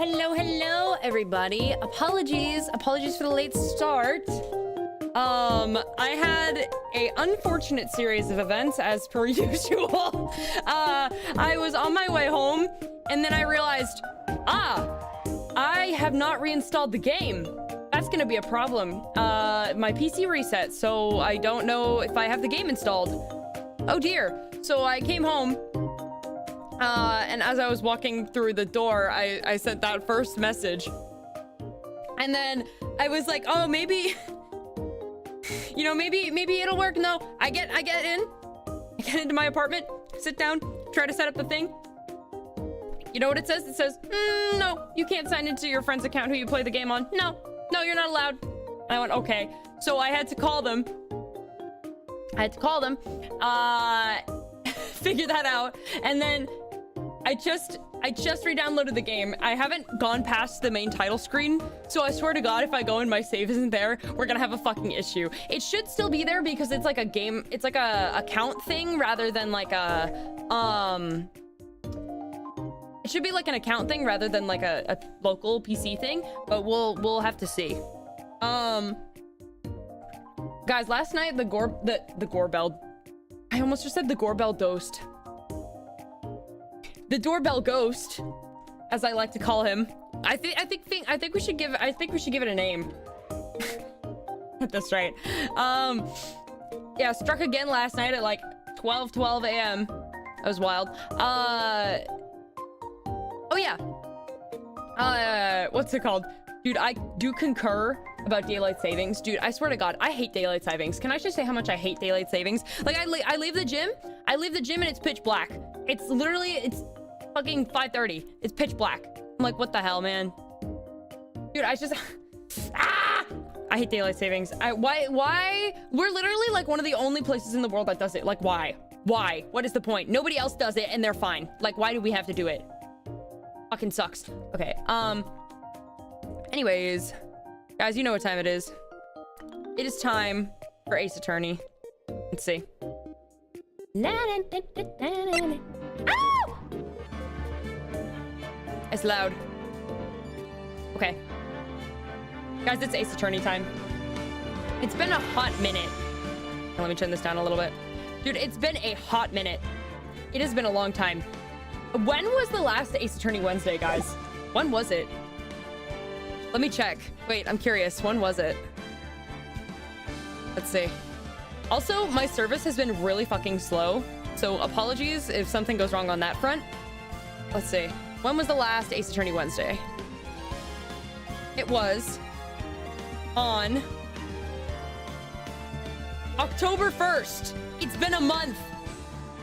Hello, everybody. Apologies for the late start. I had a unfortunate series of events as per usual. I was on my way home and then I realized, I have not reinstalled the game. That's gonna be a problem. My PC reset, so I don't know if I have the game installed. Oh dear. So I came home, and as I was walking through the door, I sent that first message. And then I was like, oh, maybe, you know, maybe it'll work. No, I get into my apartment, sit down, try to set up the thing. You know what it says? It says, no, you can't sign into your friend's account who you play the game on. No, you're not allowed. And I went, okay. So I had to call them. Figure that out. And then I just re-downloaded the game. I haven't gone past the main title screen. So I swear to God, if I go and my save isn't there, we're gonna have a fucking issue. It should still be there because it's like a game. It's like a account thing rather than like a, it should be like an account thing rather than like a local PC thing, but we'll have to see. Guys, last night the doorbell ghost. The doorbell ghost, as I like to call him. I think we should give it a name. That's right. Yeah, struck again last night at like 12 a.m. That was wild. Oh yeah. What's it called? Dude, I do concur about daylight savings. Dude, I swear to God, I hate daylight savings. Can I just say how much I hate daylight savings? Like, I leave the gym and it's pitch black. It's fucking 5:30. It's pitch black. I'm like, what the hell, man? Dude, I hate daylight savings. Why? We're literally like one of the only places in the world that does it. Like, why? What is the point? Nobody else does it and they're fine. Like, why do we have to do it? Fucking sucks. Okay, anyways, guys, you know what time it is. It is time for Ace Attorney. Let's see. Ow! It's loud. Okay. Guys, it's Ace Attorney time. It's been a hot minute. Let me turn this down a little bit. Dude, it's been a hot minute. It has been a long time. When was the last Ace Attorney Wednesday, guys? When was it? Let me check. Wait, I'm curious. When was it? Let's see. Also, my service has been really fucking slow, so apologies if something goes wrong on that front. Let's see. When was the last Ace Attorney Wednesday? It was on October 1st. It's been a month.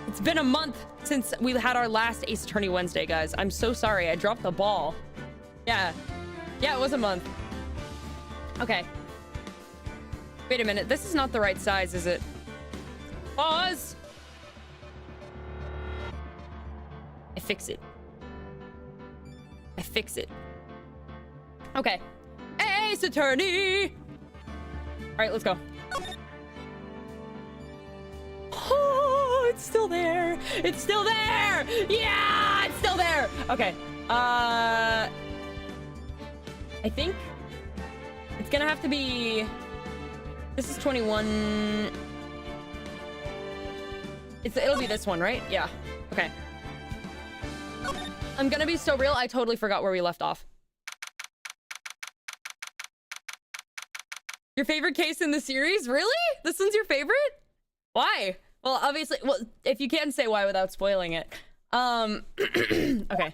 It's been a month since we had our last Ace Attorney Wednesday, guys. I'm so sorry. I dropped the ball. Yeah, it was a month. Okay. Wait a minute. This is not the right size, is it? Pause. I fix it. Okay. Ace Attorney. All right, let's go. Oh, it's still there. It's still there. Yeah, it's still there. Okay. I think it's gonna have to be. This is 21. It'll be this one, right? Yeah. Okay. I'm gonna be so real. I totally forgot where we left off. Your favorite case in the series? Really? This one's your favorite? Why? Well, obviously, well, if you can say why without spoiling it. Okay.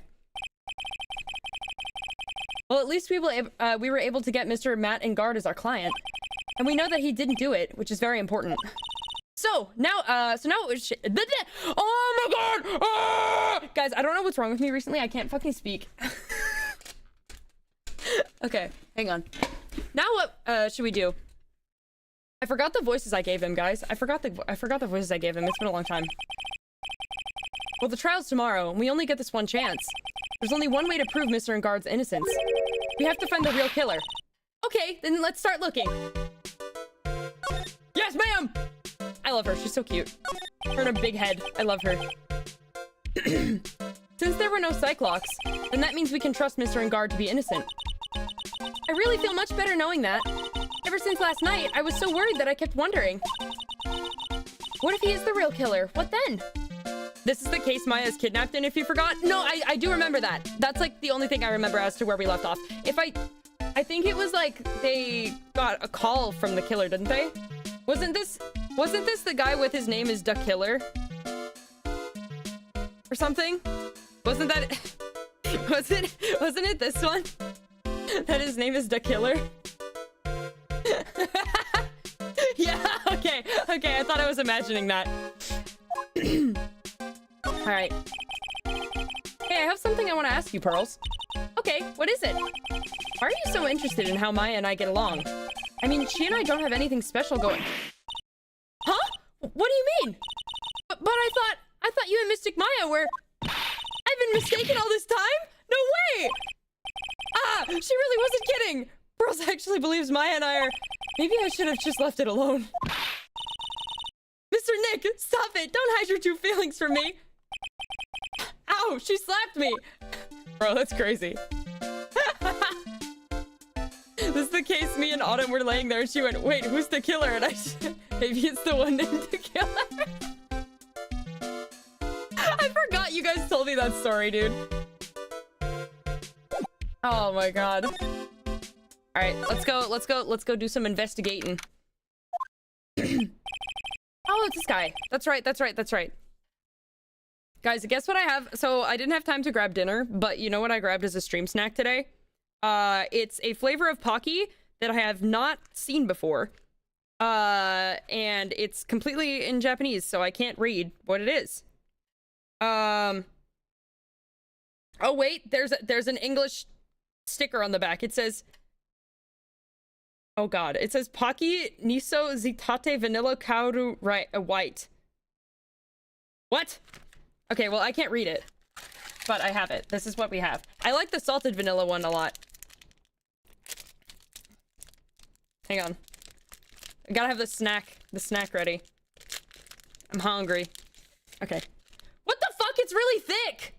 Well, at least we were able to get Mr. Matt Engard as our client. And we know that he didn't do it, which is very important. So now oh my God! Ah! Guys, I don't know what's wrong with me recently. I can't fucking speak. Okay, hang on. Now what should we do? I forgot the voices I gave him, guys. I forgot the voices I gave him. It's been a long time. Well, the trial's tomorrow, and we only get this one chance. There's only one way to prove Mr. Engard's innocence. We have to find the real killer. Okay, then let's start looking. Yes, ma'am! I love her. She's so cute. Her and a big head. I love her. Since there were no Cyclocks, then that means we can trust Mr. Engard to be innocent. I really feel much better knowing that. Ever since last night, I was so worried that I kept wondering. What if he is the real killer? What then? This is the case Maya is kidnapped in, if you forgot. No, I do remember that. That's like the only thing I remember as to where we left off. I think it was like they got a call from the killer, didn't they? Wasn't this the guy with his name is the killer? Or something? Wasn't that wasn't it this one? That his name is the killer? Yeah, okay, I thought I was imagining that. Alright. Hey, I have something I want to ask you, Pearls. Okay, what is it? Why are you so interested in how Maya and I get along? I mean, she and I don't have anything special going. Huh? What do you mean? But I thought you and Mystic Maya were... I've been mistaken all this time? No way! Ah, she really wasn't kidding! Pearls actually believes Maya and I are... Maybe I should have just left it alone. Mr. Nick, stop it! Don't hide your true feelings from me! Ow, she slapped me! Bro, that's crazy. This is the case me and Autumn were laying there and she went, wait, who's the killer? And I said, maybe it's the one named the killer. I forgot you guys told me that story, dude. Oh my god. Alright, let's go do some investigating. Oh, it's this guy. That's right. Guys, guess what I have? So I didn't have time to grab dinner, but you know what I grabbed as a stream snack today? It's a flavor of Pocky that I have not seen before. And it's completely in Japanese, so I can't read what it is. Oh wait, there's an English sticker on the back. It says, oh god, it says Pocky Niso Zitate Vanilla Kaoru White. What? Okay, well, I can't read it, but I have it. This is what we have. I like the salted vanilla one a lot. Hang on. I gotta have the snack ready. I'm hungry. Okay. What the fuck? It's really thick!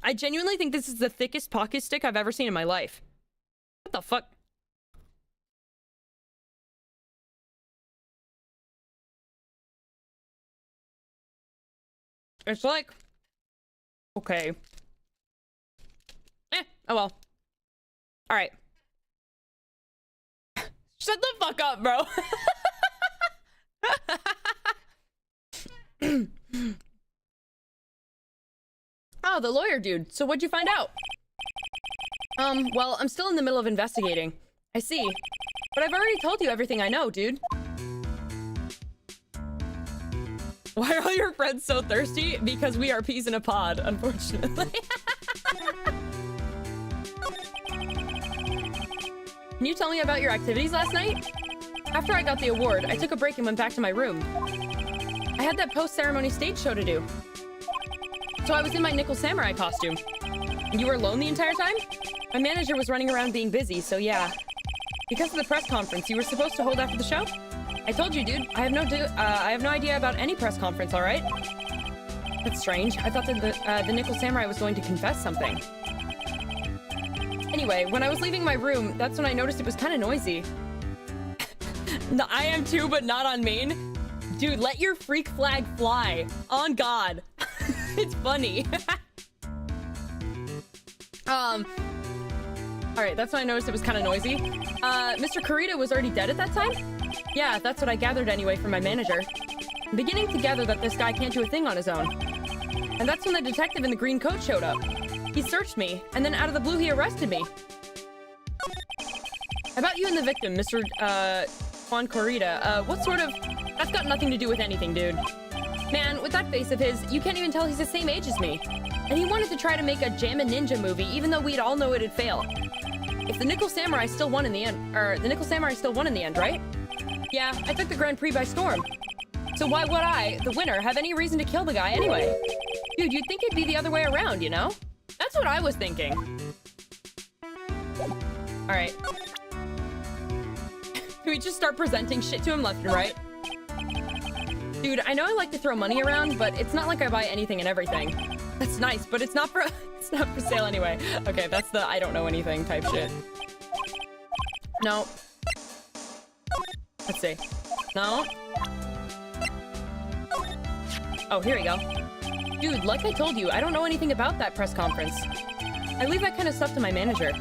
I genuinely think this is the thickest Pocky stick I've ever seen in my life. What the fuck? It's like... Okay. Oh well. Alright. Shut the fuck up, bro. Oh, the lawyer dude. So what'd you find out? Well, I'm still in the middle of investigating. I see. But I've already told you everything I know, dude. Why are all your friends so thirsty? Because we are peas in a pod, unfortunately. Can you tell me about your activities last night? After I got the award, I took a break and went back to my room. I had that post-ceremony stage show to do. So I was in my Nickel Samurai costume. And you were alone the entire time? My manager was running around being busy, so yeah. Because of the press conference you were supposed to hold after the show? I told you, dude. I have no idea about any press conference, alright? That's strange. I thought that the Nickel Samurai was going to confess something. Anyway, when I was leaving my room, that's when I noticed it was kind of noisy. No, I am too, but not on main. Dude, let your freak flag fly. On God. It's funny. Alright, that's when I noticed it was kind of noisy. Mr. Kurita was already dead at that time? Yeah, that's what I gathered anyway from my manager. I'm beginning to gather that this guy can't do a thing on his own. And that's when the detective in the green coat showed up. He searched me, and then out of the blue he arrested me. About you and the victim, Mr. Juan Kurita, what sort of... That's got nothing to do with anything, dude. Man, with that face of his, you can't even tell he's the same age as me. And he wanted to try to make a Jammin' Ninja movie, even though we'd all know it'd fail. If the Nickel Samurai still won in the end, the Nickel Samurai still won in the end, right? Yeah, I took the Grand Prix by storm. So why would I, the winner, have any reason to kill the guy anyway? Dude, you'd think it'd be the other way around, you know? That's what I was thinking. Alright. Can we just start presenting shit to him left and right? Dude, I know I like to throw money around, but it's not like I buy anything and everything. That's nice, but it's not for it's not for sale anyway. Okay, that's the I don't know anything type shit. No. Let's see. No. Oh, here we go. Dude, like I told you, I don't know anything about that press conference. I leave that kind of stuff to my manager.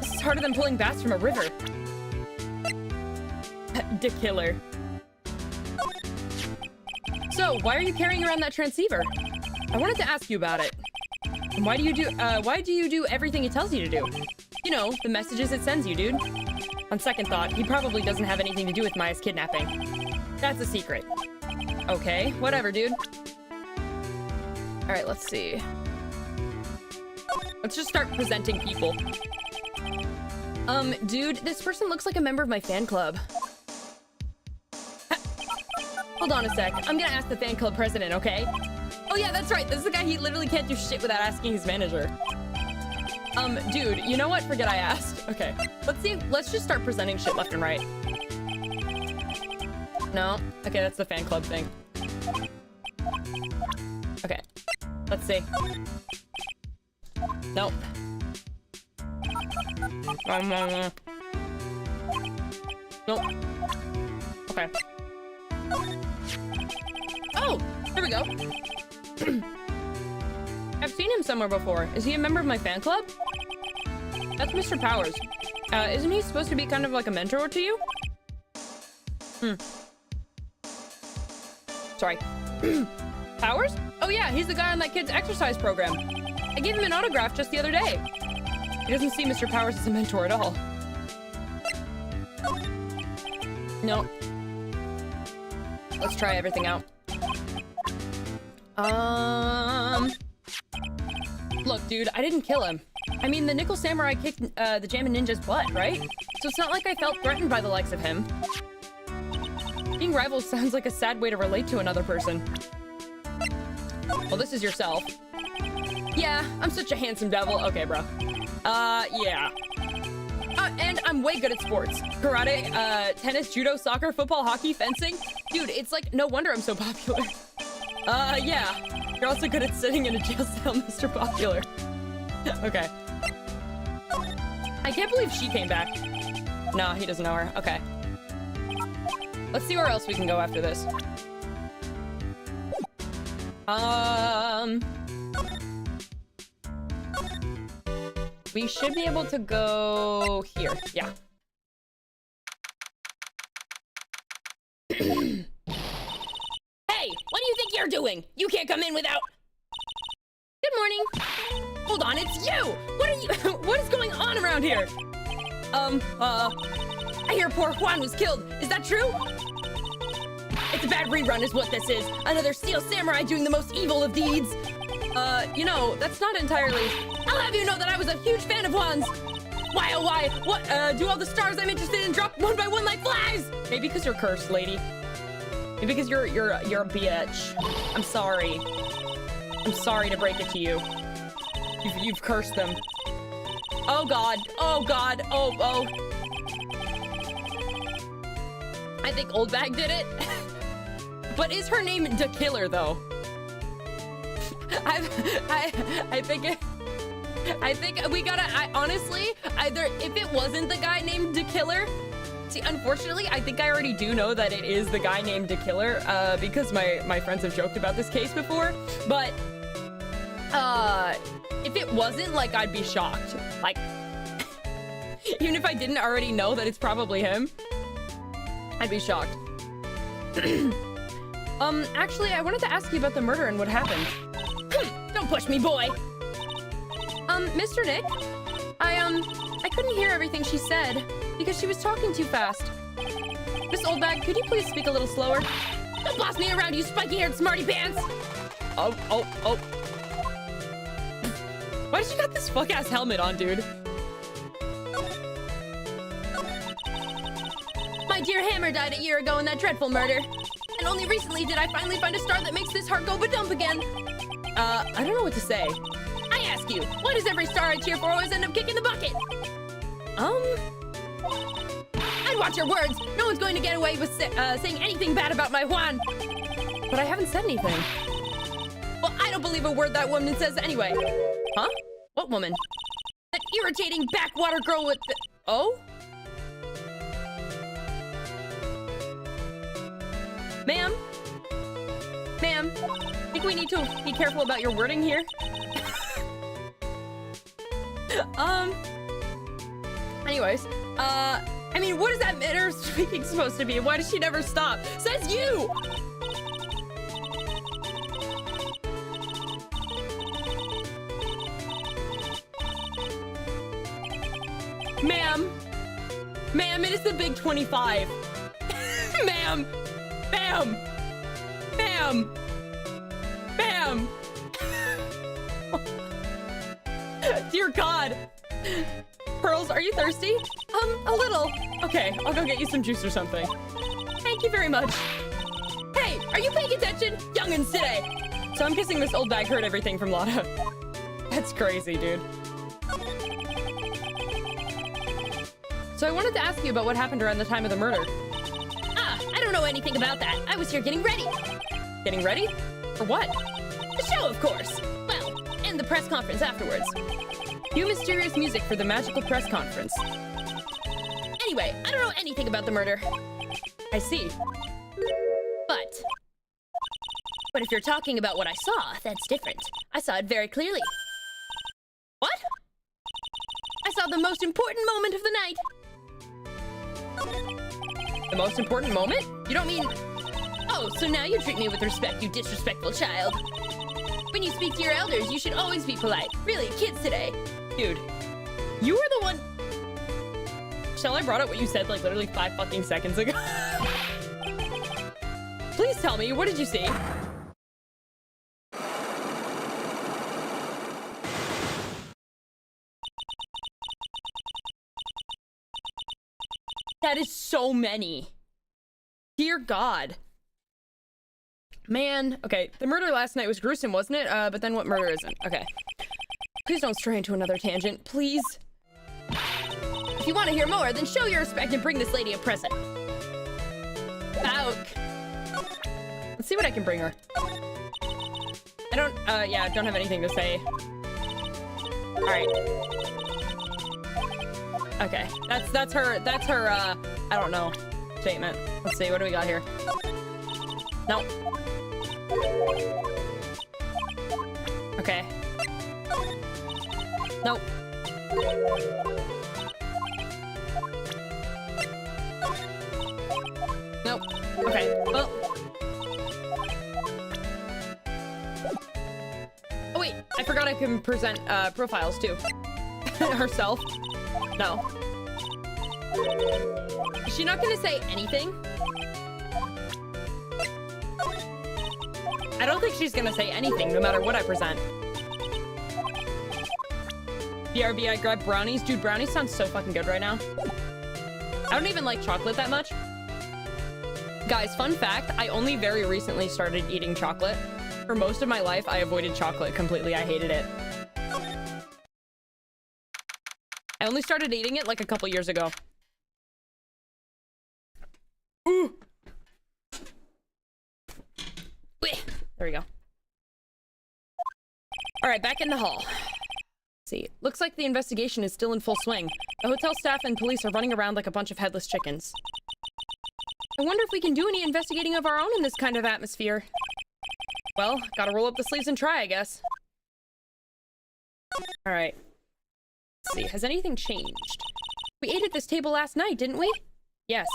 This is harder than pulling bats from a river. Dick killer. So, why are you carrying around that transceiver? I wanted to ask you about it. And why do you do everything it tells you to do? You know, the messages it sends you, dude. On second thought, he probably doesn't have anything to do with Maya's kidnapping. That's a secret. Okay, whatever, dude. Alright, let's see. Let's just start presenting people. Dude, this person looks like a member of my fan club. Hold on a sec. I'm gonna ask the fan club president, okay? Oh yeah, that's right. This is the guy he literally can't do shit without asking his manager. Dude, you know what? Forget I asked. Okay. Let's see. Let's just start presenting shit left and right. No. Okay, that's the fan club thing. Okay. Let's see. Nope. Nope. Okay. Oh, there we go. I've seen him somewhere before. Is he a member of my fan club? That's Mr. Powers. Isn't he supposed to be kind of like a mentor to you? Sorry. Powers? Oh yeah, he's the guy on that kid's exercise program. I gave him an autograph just the other day. He doesn't see Mr. Powers as a mentor at all. No. Let's try everything out. Look, dude, I didn't kill him. I mean, the Nickel Samurai kicked the Jammin' Ninja's butt, right? So it's not like I felt threatened by the likes of him. Being rivals sounds like a sad way to relate to another person. Well, this is yourself. Yeah, I'm such a handsome devil. Okay, bro. Yeah. And I'm way good at sports. Karate, tennis, judo, soccer, football, hockey, fencing. Dude, it's like, no wonder I'm so popular. Yeah. You're also good at sitting in a jail cell, Mr. Popular. Okay. I can't believe she came back. No, he doesn't know her. Okay. Let's see where else we can go after this. We should be able to go here. Yeah. Hey, what do you think you're doing? You can't come in without... Good morning. Hold on, it's you! What are you... What is going on around here? I hear poor Juan was killed. Is that true? It's a bad rerun is what this is. Another steel samurai doing the most evil of deeds. You know, that's not entirely... I'll have you know that I was a huge fan of Juan's. Why, oh why? What, do all the stars I'm interested in drop one by one like flies? Maybe because you're cursed, lady. Maybe because you're a bitch. I'm sorry. I'm sorry to break it to you. You've cursed them. Oh god. Oh god. Oh. I think Old Bag did it. But is her name Da Killer though? I think we gotta, honestly, either, if it wasn't the guy named Da Killer, see, unfortunately, I think I already do know that it is the guy named Da Killer, because my friends have joked about this case before, but, if it wasn't, like, I'd be shocked. Like, even if I didn't already know that it's probably him, I'd be shocked. Actually, I wanted to ask you about the murder and what happened. Don't push me, boy! Mr. Nick? I couldn't hear everything she said because she was talking too fast. Miss Old Bag, could you please speak a little slower? Don't boss me around, you spiky-haired smarty pants! Oh. Why did you got this fuck-ass helmet on, dude? My dear Hammer died a year ago in that dreadful murder. And only recently did I finally find a star that makes this heart go ba-dump again. I don't know what to say. I ask you, why does every star I cheer for always end up kicking the bucket? I'm And watch your words. No one's going to get away with saying anything bad about my Juan. But I haven't said anything. Well, I don't believe a word that woman says anyway. Huh? What woman? That irritating backwater girl with the... Oh? Ma'am? Ma'am? Think we need to be careful about your wording here? Anyways, I mean, what is that manner of speaking supposed to be? Why does she never stop? Says you! Ma'am. Ma'am, it is the big 25. Ma'am. Ma'am. Ma'am. Ma'am. Dear God. Pearls, are you thirsty? A little. Okay, I'll go get you some juice or something. Thank you very much. Hey, are you paying attention? Youngins today. So I'm guessing this old bag heard everything from Lotta. That's crazy, dude. So I wanted to ask you about what happened around the time of the murder. Ah, I don't know anything about that. I was here getting ready. Getting ready? For what? The show, of course. Well, and the press conference afterwards. Cue mysterious music for the magical press conference. Anyway, I don't know anything about the murder. I see. But if you're talking about what I saw, that's different. I saw it very clearly. What? I saw the most important moment of the night. The most important moment? You don't mean... Oh, so now you treat me with respect, you disrespectful child. When you speak to your elders, you should always be polite. Really, kids today. Dude, you were the one... Shall I brought up what you said like literally 5 fucking seconds ago? Please tell me, what did you see? That is so many. Dear God. Man, okay, the murder last night was gruesome, wasn't it? But then what murder isn't? Okay. Please don't stray into another tangent, please. If you want to hear more, then show your respect and bring this lady a present. Out. Let's see what I can bring her. I don't, yeah, don't have anything to say. Alright. Okay, that's her, I don't know, statement. Let's see, what do we got here? No. Okay. Nope. Nope. Okay, well. Oh wait, I forgot I can present, profiles too. Herself. No. Is she not gonna say anything? I don't think she's gonna say anything, no matter what I present. BRB, I grab brownies. Dude, brownies sound so fucking good right now. I don't even like chocolate that much. Guys, fun fact, I only very recently started eating chocolate. For most of my life, I avoided chocolate completely. I hated it. I only started eating it like a couple years ago. Ooh. There we go. All right, back in the hall. Let's see, looks like the investigation is still in full swing. The hotel staff and police are running around like a bunch of headless chickens. I wonder if we can do any investigating of our own in this kind of atmosphere. Well, gotta roll up the sleeves and try, I guess. All right. Let's see, has anything changed? We ate at this table last night, didn't we? Yes.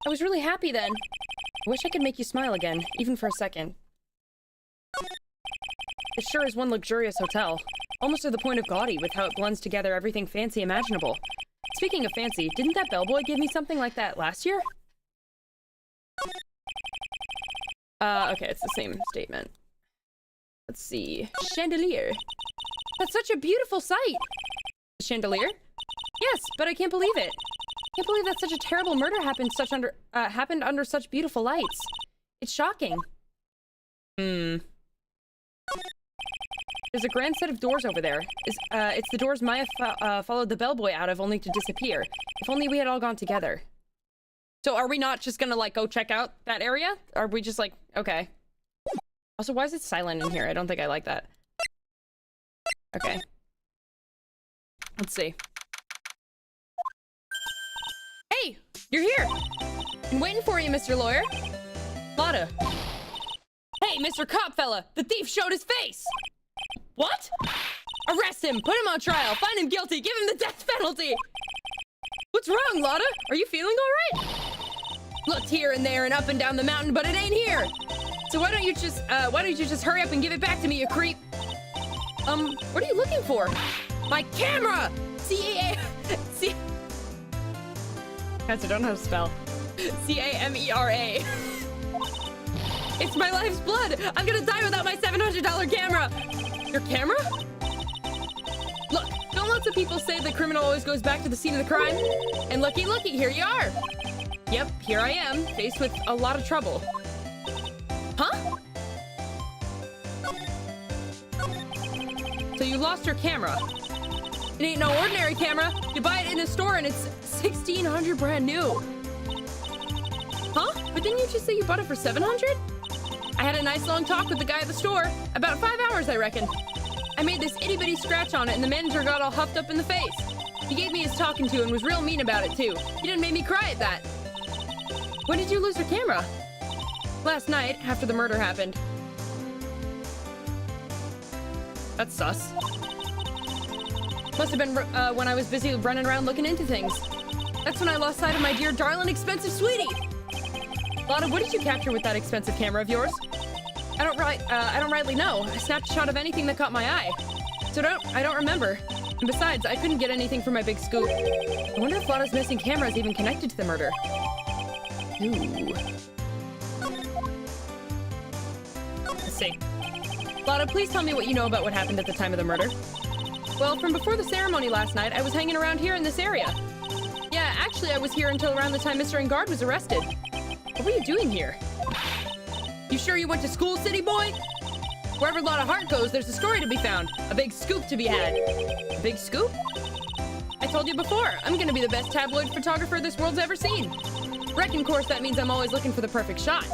I was really happy then. I wish I could make you smile again, even for a second. It sure is one luxurious hotel. Almost to the point of gaudy with how it blends together everything fancy imaginable. Speaking of fancy, didn't that bellboy give me something like that last year? Okay, it's the same statement. Let's see. Chandelier. That's such a beautiful sight! Chandelier? Yes, but I can't believe it. Can't believe that such a terrible murder happened under such beautiful lights. It's shocking. There's a grand set of doors over there. It's the doors Maya followed the bellboy out of only to disappear. If only we had all gone together. So are we not just gonna like go check out that area? Are we just like, okay. Also, why is it silent in here? I don't think I like that. Okay. Let's see. Hey, you're here. Been waiting for you, Mr. Lawyer. Lotta. Hey, Mr. Cop fella, the thief showed his face. What? Arrest him, put him on trial, find him guilty, give him the death penalty. What's wrong, Lotta? Are you feeling all right? Looked here and there and up and down the mountain, but it ain't here. So why don't you just hurry up and give it back to me, you creep? What are you looking for? My camera! C-A-M-E-R-A. Guys, I don't know how to spell. C-A-M-E-R-A. It's my life's blood! I'm gonna die without my $700 camera! Your camera? Look, don't lots of people say the criminal always goes back to the scene of the crime? And looky, here you are! Yep, here I am, faced with a lot of trouble. Huh? So you lost your camera. It ain't no ordinary camera. You buy it in a store and it's $1,600 brand new. Huh? But didn't you just say you bought it for $700? I had a nice long talk with the guy at the store. About 5 hours, I reckon. I made this itty-bitty scratch on it and the manager got all huffed up in the face. He gave me his talking to and was real mean about it too. He didn't make me cry at that. When did you lose your camera? Last night, after the murder happened. That's sus. Must have been when I was busy running around looking into things. That's when I lost sight of my dear, darling, expensive sweetie. Lotta, what did you capture with that expensive camera of yours? I don't rightly know. I snapped a shot of anything that caught my eye. So I don't remember. And besides, I couldn't get anything for my big scoop. I wonder if Lotta's missing camera is even connected to the murder. Ooh. Let's see. Lotta, please tell me what you know about what happened at the time of the murder. Well, from before the ceremony last night, I was hanging around here in this area. Yeah, actually, I was here until around the time Mr. Engard was arrested. What were you doing here? You sure you went to school, city boy? Wherever Lotta Hart goes, there's a story to be found. A big scoop to be had. A big scoop? I told you before, I'm gonna be the best tabloid photographer this world's ever seen. Reckon, course, that means I'm always looking for the perfect shot.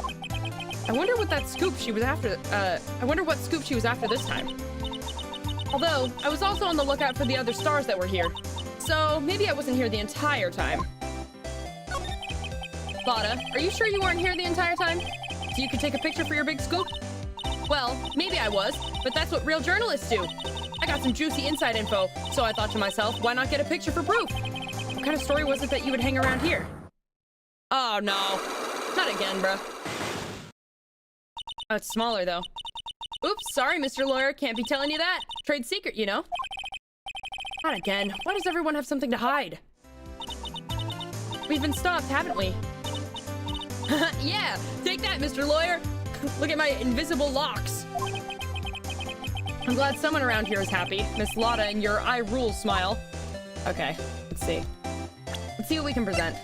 I wonder what scoop she was after this time. Although, I was also on the lookout for the other stars that were here. So, maybe I wasn't here the entire time. Lotta, are you sure you weren't here the entire time? So you could take a picture for your big scoop? Well, maybe I was, but that's what real journalists do. I got some juicy inside info, so I thought to myself, why not get a picture for proof? What kind of story was it that you would hang around here? Oh no, not again, bruh. Oh, it's smaller though. Oops, sorry, Mr. Lawyer, can't be telling you that. Trade secret, you know? Not again. Why does everyone have something to hide? We've been stopped, haven't we? Yeah, take that, Mr. Lawyer. Look at my invisible locks. I'm glad someone around here is happy. Miss Lotta and your I rule smile. Okay, let's see. Let's see what we can present.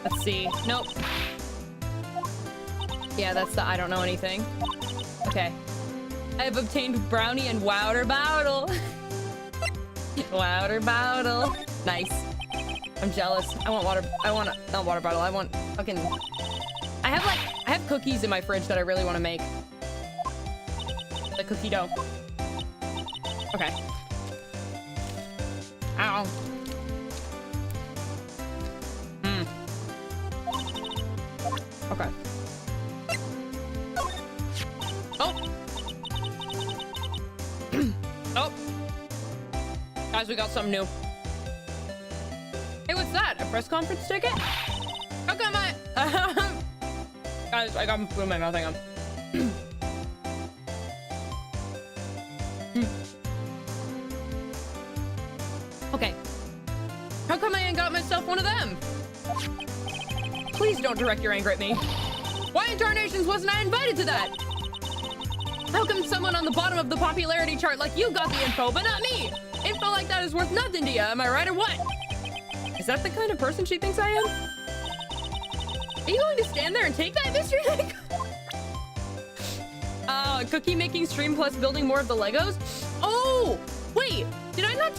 Let's see. Nope. Yeah, that's the I don't know anything. Okay. I have obtained brownie and water bottle. Water bottle. Nice. I'm jealous. I want not water bottle. I want fucking... I have cookies in my fridge that I really want to make. The cookie dough. Okay. Ow. Okay. Oh! Oh! Guys, we got something new. Hey, what's that? A press conference ticket? How come I... Guys, I got food in my mouth. Hang on. Okay. How come I ain't got myself one of them? Please don't direct your anger at me. Why in darnations wasn't I invited to that? How come someone on the bottom of the popularity chart like you got the info, but not me? Info like that is worth nothing to you, am I right or what? Is that the kind of person she thinks I am? Are you going to stand there and take that mystery egg? cookie making stream plus building more of the Legos. Oh, wait, did I not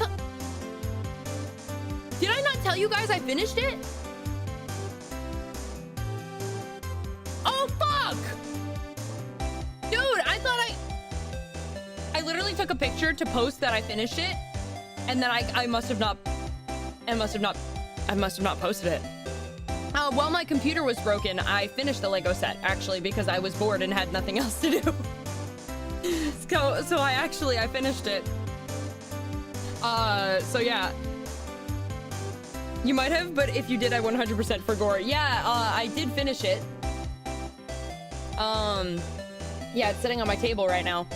tell you guys I finished it? Oh, fuck. Dude, I thought I literally took a picture to post that I finished it. And then I must have not posted it. While my computer was broken, I finished the Lego set, actually, because I was bored and had nothing else to do. So I finished it. So yeah. You might have, but if you did, I 100% forgot. Yeah, I did finish it. Yeah, it's sitting on my table right now.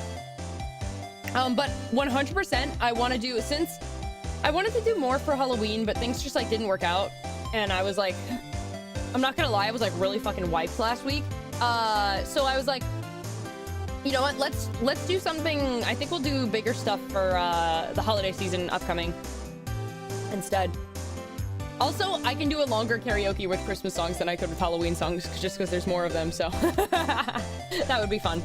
But 100% I want to do, since I wanted to do more for Halloween, but things just like didn't work out. And I was like, I'm not gonna lie, I was like really fucking wiped last week. So I was like, you know what, let's do something. I think we'll do bigger stuff for the holiday season upcoming instead. Also, I can do a longer karaoke with Christmas songs than I could with Halloween songs, just because there's more of them, so that would be fun.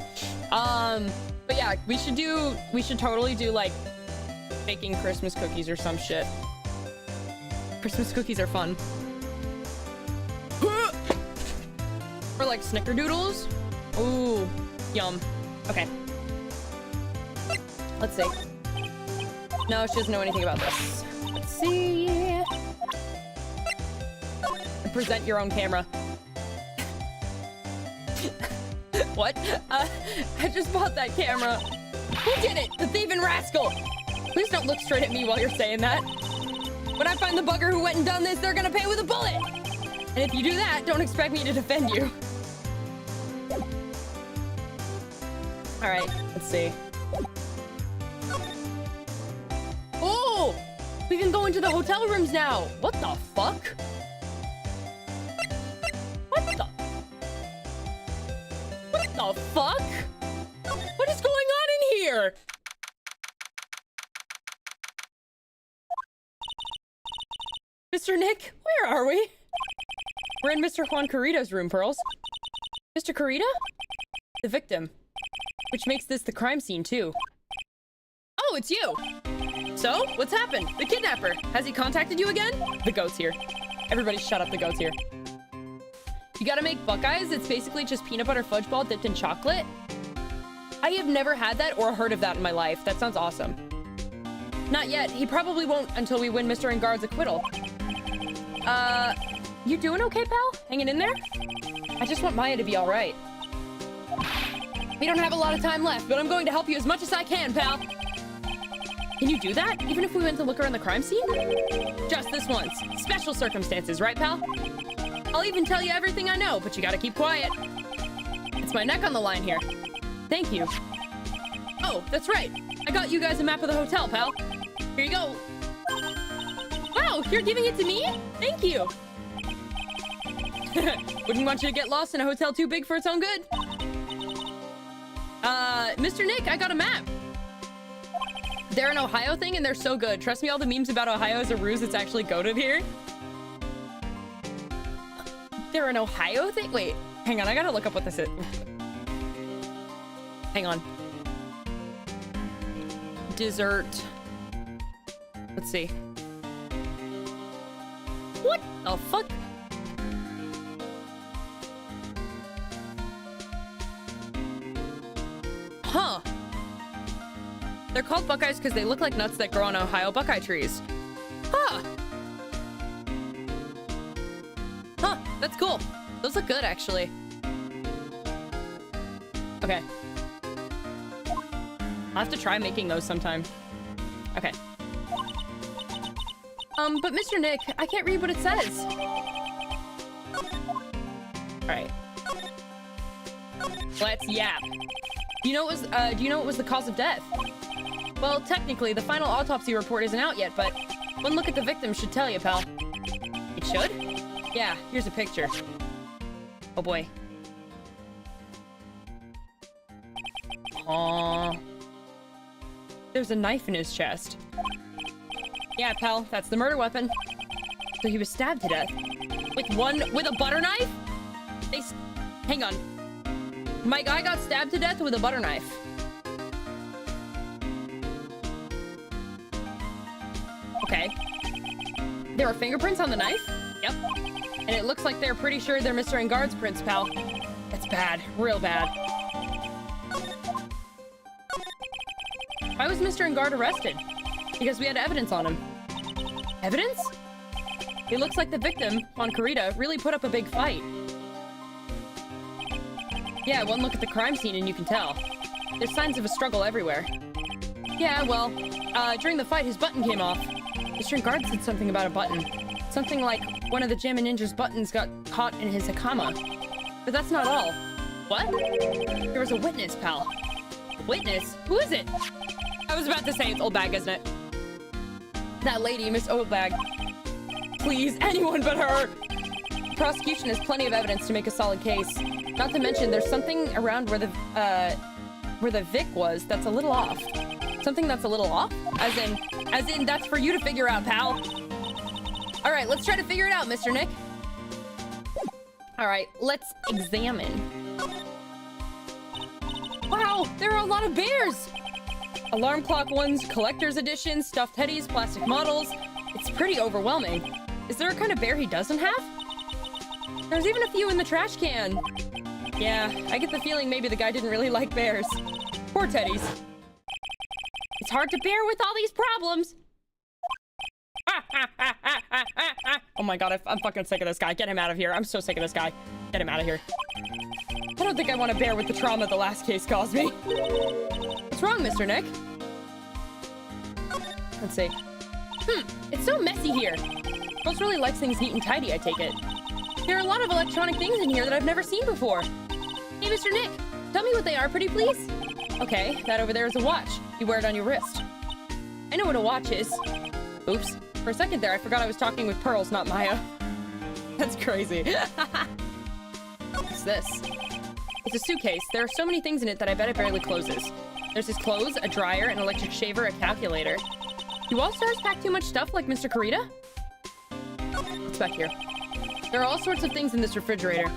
But yeah, we should totally do like baking Christmas cookies or some shit. Christmas cookies are fun. Or like snickerdoodles. Ooh, yum. Okay. Let's see. No, she doesn't know anything about this. Let's see. Present your own camera. What? I just bought that camera. Who did it? The thieving rascal! Please don't look straight at me while you're saying that. When I find the bugger who went and done this, they're gonna pay with a bullet! And if you do that, don't expect me to defend you. Alright, let's see. Oh! We can go into the hotel rooms now! What the fuck? What the fuck? What is going on in here? Mr. Nick, where are we? We're in Mr. Juan Carrito's room, Pearls. Mr. Carrito? The victim. Which makes this the crime scene, too. Oh, it's you! So, what's happened? The kidnapper. Has he contacted you again? The goat's here. Everybody shut up, the goat's here. You gotta make Buckeyes. It's basically just peanut butter fudge ball dipped in chocolate. I have never had that or heard of that in my life. That sounds awesome. Not yet. He probably won't until we win Mr. Engard's acquittal. You doing okay, pal? Hanging in there? I just want Maya to be all right. We don't have a lot of time left, but I'm going to help you as much as I can, pal. Can you do that? Even if we went to look around the crime scene? Just this once. Special circumstances, right, pal? I'll even tell you everything I know, but you gotta keep quiet. It's my neck on the line here. Thank you. Oh, that's right. I got you guys a map of the hotel, pal. Here you go. Wow, you're giving it to me? Thank you. Wouldn't want you to get lost in a hotel too big for its own good. Mr. Nick, I got a map. They're an Ohio thing and they're so good. Trust me, all the memes about Ohio is a ruse. It's actually goated here. They're an Ohio thing? Wait, hang on. I gotta look up what this is. Hang on. Dessert. Let's see. What the fuck? Huh. They're called Buckeyes because they look like nuts that grow on Ohio Buckeye trees. Huh. Huh, that's cool. Those look good, actually. Okay. I'll have to try making those sometime. Okay. But Mr. Nick, I can't read what it says. Alright. Let's yap. Do you know what was the cause of death? Well, technically, the final autopsy report isn't out yet, but one look at the victim should tell you, pal. It should? Yeah, here's a picture. Oh boy. Aww. There's a knife in his chest. Yeah, pal, that's the murder weapon. So he was stabbed to death. With a butter knife? Hang on. My guy got stabbed to death with a butter knife. Okay. There are fingerprints on the knife? Yep. And it looks like they're pretty sure they're Mr. Engard's prints, pal. That's bad. Real bad. Why was Mr. Engard arrested? Because we had evidence on him. Evidence? It looks like the victim, Juan Carita, really put up a big fight. Yeah, one look at the crime scene and you can tell. There's signs of a struggle everywhere. Yeah, well, during the fight, his button came off. Mr. Engard said something about a button. Something like one of the Jammin' Ninja's buttons got caught in his hakama. But that's not all. What? There was a witness, pal. A witness? Who is it? I was about to say it's Oldbag, isn't it? That lady, Miss Oldbag. Please, anyone but her! The prosecution has plenty of evidence to make a solid case. Not to mention, there's something around where the Vic was that's a little off. Something that's a little off? As in, that's for you to figure out, pal. All right, let's try to figure it out, Mr. Nick. All right, let's examine. Wow, there are a lot of bears! Alarm clock ones, collector's edition, stuffed teddies, plastic models. It's pretty overwhelming. Is there a kind of bear he doesn't have? There's even a few in the trash can. Yeah, I get the feeling maybe the guy didn't really like bears. Poor teddies. It's hard to bear with all these problems. Oh my god, I'm fucking sick of this guy. Get him out of here. I'm so sick of this guy. Get him out of here. I don't think I want to bear with the trauma the last case caused me. What's wrong, Mr. Nick? Let's see. It's so messy here. Most really likes things neat and tidy, I take it. There are a lot of electronic things in here that I've never seen before. Hey, Mr. Nick, tell me what they are, pretty please. Okay, that over there is a watch. You wear it on your wrist. I know what a watch is. Oops. For a second there, I forgot I was talking with Pearls, not Maya. That's crazy. What's this? It's a suitcase. There are so many things in it that I bet it barely closes. There's his clothes, a dryer, an electric shaver, a calculator. Do all stars pack too much stuff like Mr. Carita? What's back here? There are all sorts of things in this refrigerator.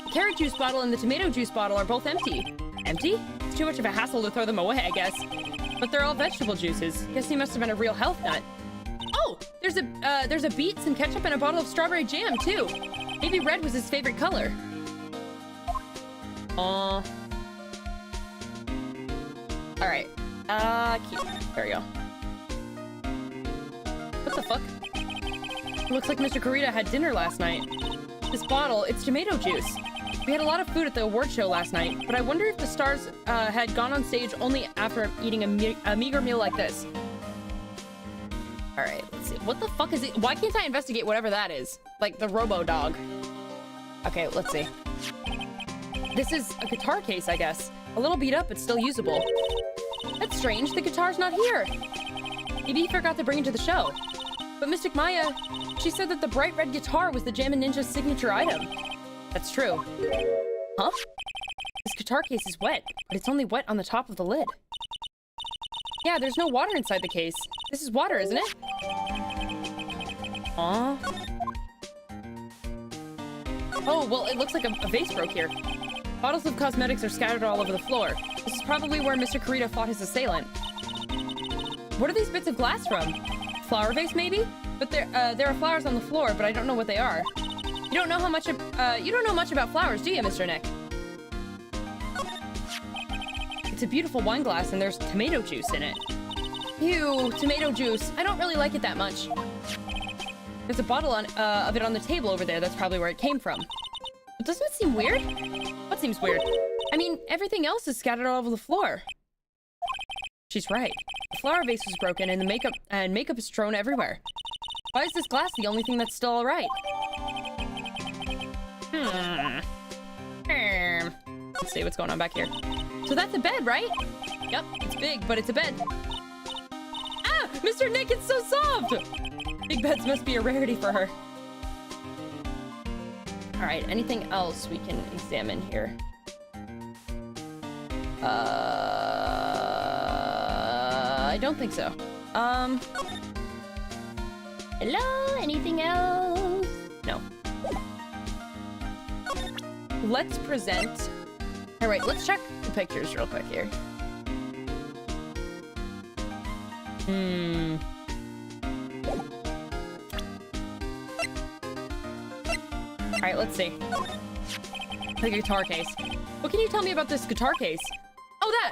The carrot juice bottle and the tomato juice bottle are both empty. Empty? It's too much of a hassle to throw them away, I guess. But they're all vegetable juices. Guess he must have been a real health nut. Oh! There's a beet, some ketchup, and a bottle of strawberry jam, too. Maybe red was his favorite color. Alright. Cute. There we go. What the fuck? Looks like Mr. Carita had dinner last night. This bottle, it's tomato juice. We had a lot of food at the award show last night, but I wonder if the stars had gone on stage only after eating a meager meal like this. Alright, let's see. What the fuck is it? Why can't I investigate whatever that is? Like the robo-dog. Okay, let's see. This is a guitar case, I guess. A little beat up, but still usable. That's strange, the guitar's not here. Maybe he forgot to bring it to the show. But Mystic Maya, she said that the bright red guitar was the Jammin' Ninja's signature item. That's true. Huh? This guitar case is wet, but it's only wet on the top of the lid. Yeah, there's no water inside the case. This is water, isn't it? Aw. Oh, well, it looks like a vase broke here. Bottles of cosmetics are scattered all over the floor. This is probably where Mr. Carita fought his assailant. What are these bits of glass from? Flower vase, maybe? But there are flowers on the floor, but I don't know what they are. You don't know much about flowers, do you, Mr. Nick? It's a beautiful wine glass, and there's tomato juice in it. Ew, tomato juice. I don't really like it that much. There's a bottle of it on the table over there. That's probably where it came from. But doesn't it seem weird? What seems weird? I mean, everything else is scattered all over the floor. She's right. The flower vase was broken, and the makeup is strewn everywhere. Why is this glass the only thing that's still all right? Let's see what's going on back here. So that's a bed, right? Yep, it's big, but it's a bed. Ah! Mr. Nick, it's so soft! Big beds must be a rarity for her. Alright, anything else we can examine here? I don't think so. Hello? Anything else? No. Let's present All right, let's check the pictures real quick here. All right, let's see. The guitar case. What can you tell me about this guitar case? Oh, that!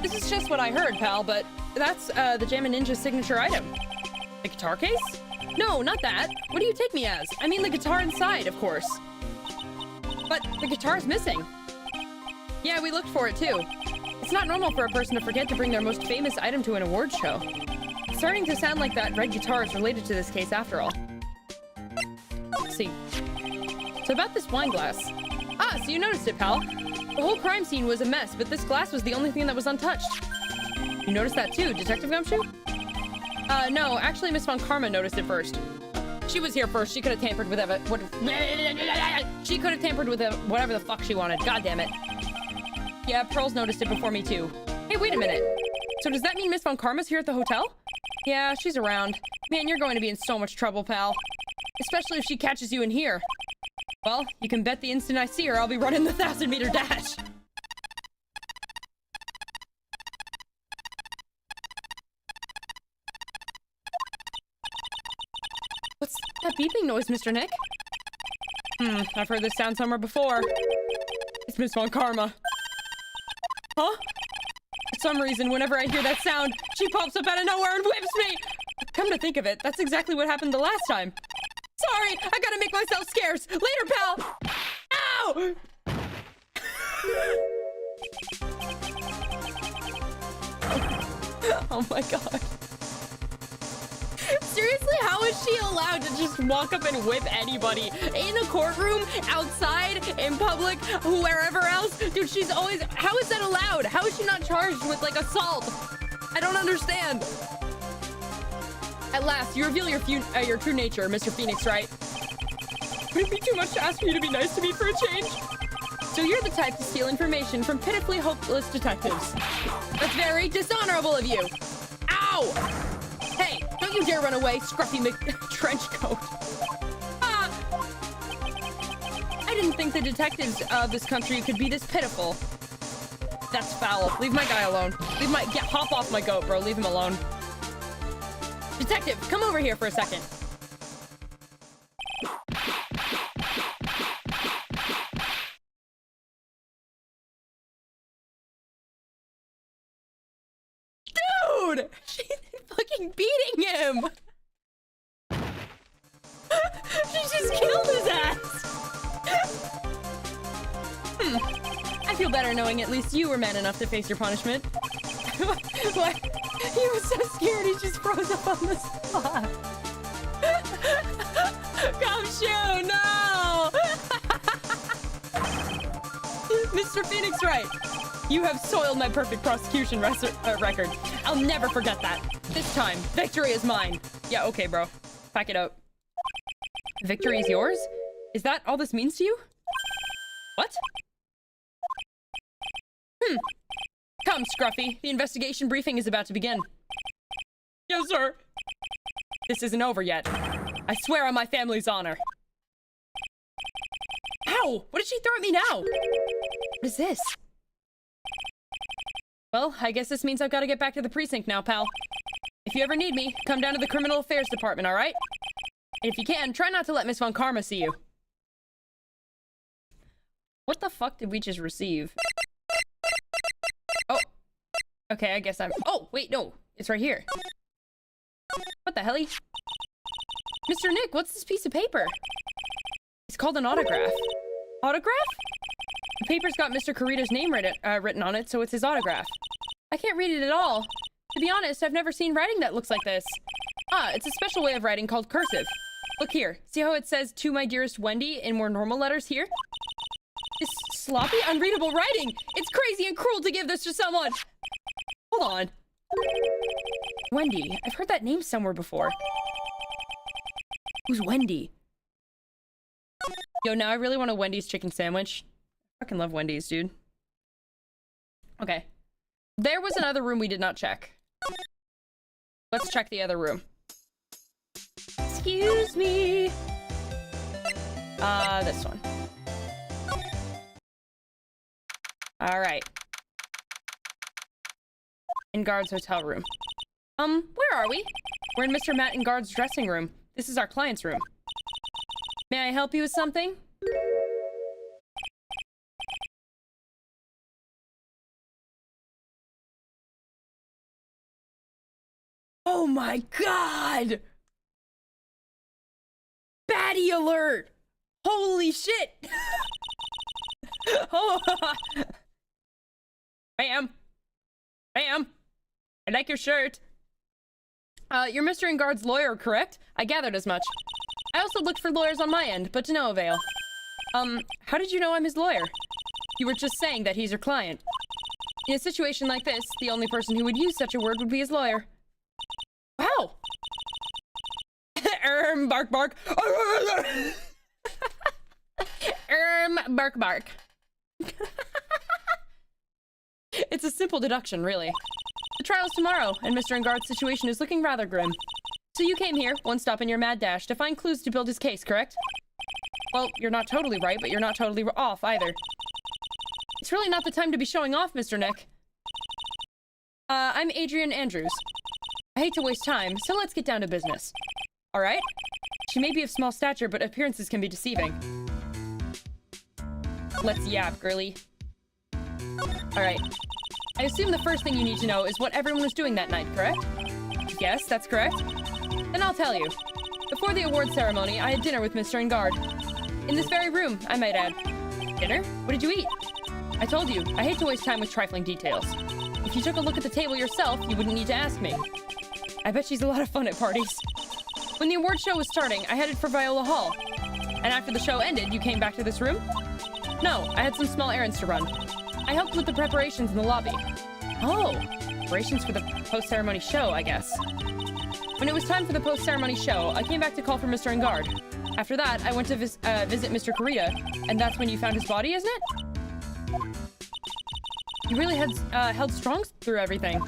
This is just what I heard, pal, but that's the Jammin' Ninja signature item. The guitar case? No, not that. What do you take me as? I mean the guitar inside, of course. But the guitar's missing. Yeah, we looked for it too. It's not normal for a person to forget to bring their most famous item to an award show. It's starting to sound like that red guitar is related to this case after all. Let's see. So about this wine glass. Ah, so you noticed it, pal. The whole crime scene was a mess, but this glass was the only thing that was untouched. You noticed that too, Detective Gumshoe? No, actually Miss Von Karma noticed it first. She was here first. She could have tampered with she could have tampered with whatever the fuck she wanted. God damn it. Yeah, Pearls noticed it before me too. Hey, wait a minute. So does that mean Miss Von Karma's here at the hotel? Yeah, she's around. Man, you're going to be in so much trouble, pal. Especially if she catches you in here. Well, you can bet the instant I see her, I'll be running the 1,000-meter dash. What's that beeping noise, Mr. Nick? I've heard this sound somewhere before. It's Miss Von Karma. Huh? For some reason, whenever I hear that sound, she pops up out of nowhere and whips me! Come to think of it, that's exactly what happened the last time. Sorry, I gotta make myself scarce. Later, pal! Ow! Oh my god. Seriously, how is she allowed to just walk up and whip anybody? In a courtroom, outside, in public, wherever else? Dude, she's always... How is that allowed? How is she not charged with, like, assault? I don't understand. At last, you reveal your true nature, Mr. Phoenix, right? Would it be too much to ask for you to be nice to me for a change? So you're the type to steal information from pitifully hopeless detectives. That's very dishonorable of you. Ow! Hey, don't you dare run away, scruffy trenchcoat. Ah! I didn't think the detectives of this country could be this pitiful. That's foul. Leave my guy alone. Hop off my goat, bro. Leave him alone. Detective, come over here for a second. Dude! She's fucking beating him! She just killed his ass! I feel better knowing at least you were man enough to face your punishment. What? He was so scared he just froze up on the spot. Gumshoe, no! Mr. Phoenix Wright, you have soiled my perfect prosecution record. I'll never forget that. This time, victory is mine. Yeah, okay, bro. Pack it up. Victory is yours? Is that all this means to you? What? Come, Scruffy. The investigation briefing is about to begin. Yes, sir. This isn't over yet. I swear on my family's honor. Ow! What did she throw at me now? What is this? Well, I guess this means I've got to get back to the precinct now, pal. If you ever need me, come down to the Criminal Affairs Department, alright? And if you can, try not to let Miss Von Karma see you. What the fuck did we just receive? Oh. Okay, I guess I'm... Oh, wait, no. It's right here. What the helly? Mr. Nick, what's this piece of paper? It's called an autograph. Autograph? The paper's got Mr. Carito's name written on it, so it's his autograph. I can't read it at all. To be honest, I've never seen writing that looks like this. Ah, it's a special way of writing called cursive. Look here. See how it says, "To my dearest Wendy" in more normal letters here? This sloppy, unreadable writing! It's crazy and cruel to give this to someone! Hold on. Wendy. I've heard that name somewhere before. Who's Wendy? Yo, now I really want a Wendy's chicken sandwich. I fucking love Wendy's, dude. Okay. There was another room we did not check. Let's check the other room. Excuse me. This one. All right. Ingard's hotel room. Where are we? We're in Mr. Matt Ingard's dressing room. This is our client's room. May I help you with something? Oh my god! Baddie alert! Holy shit! Oh, ma'am. Ma'am. I like your shirt. You're Mr. Ingard's lawyer, correct? I gathered as much. I also looked for lawyers on my end, but to no avail. How did you know I'm his lawyer? You were just saying that he's your client. In a situation like this, the only person who would use such a word would be his lawyer. Wow! Bark bark. Bark bark. It's a simple deduction, really. The trial's tomorrow, and Mr. Ingard's situation is looking rather grim. So you came here, one stop in your mad dash, to find clues to build his case, correct? Well, you're not totally right, but you're not totally off, either. It's really not the time to be showing off, Mr. Nick. I'm Adrian Andrews. I hate to waste time, so let's get down to business. Alright? She may be of small stature, but appearances can be deceiving. Let's yap, girly. Alright. I assume the first thing you need to know is what everyone was doing that night, correct? Yes, that's correct. Then I'll tell you. Before the award ceremony, I had dinner with Mr. Ingard. In this very room, I might add. Dinner? What did you eat? I told you, I hate to waste time with trifling details. If you took a look at the table yourself, you wouldn't need to ask me. I bet she's a lot of fun at parties. When the award show was starting, I headed for Viola Hall. And after the show ended, you came back to this room? No, I had some small errands to run. I helped with the preparations in the lobby. Oh, preparations for the post-ceremony show, I guess. When it was time for the post-ceremony show, I came back to call for Mr. Ingard. After that, I went to visit Mr. Kurita, and that's when you found his body, isn't it? You really had held strong through everything.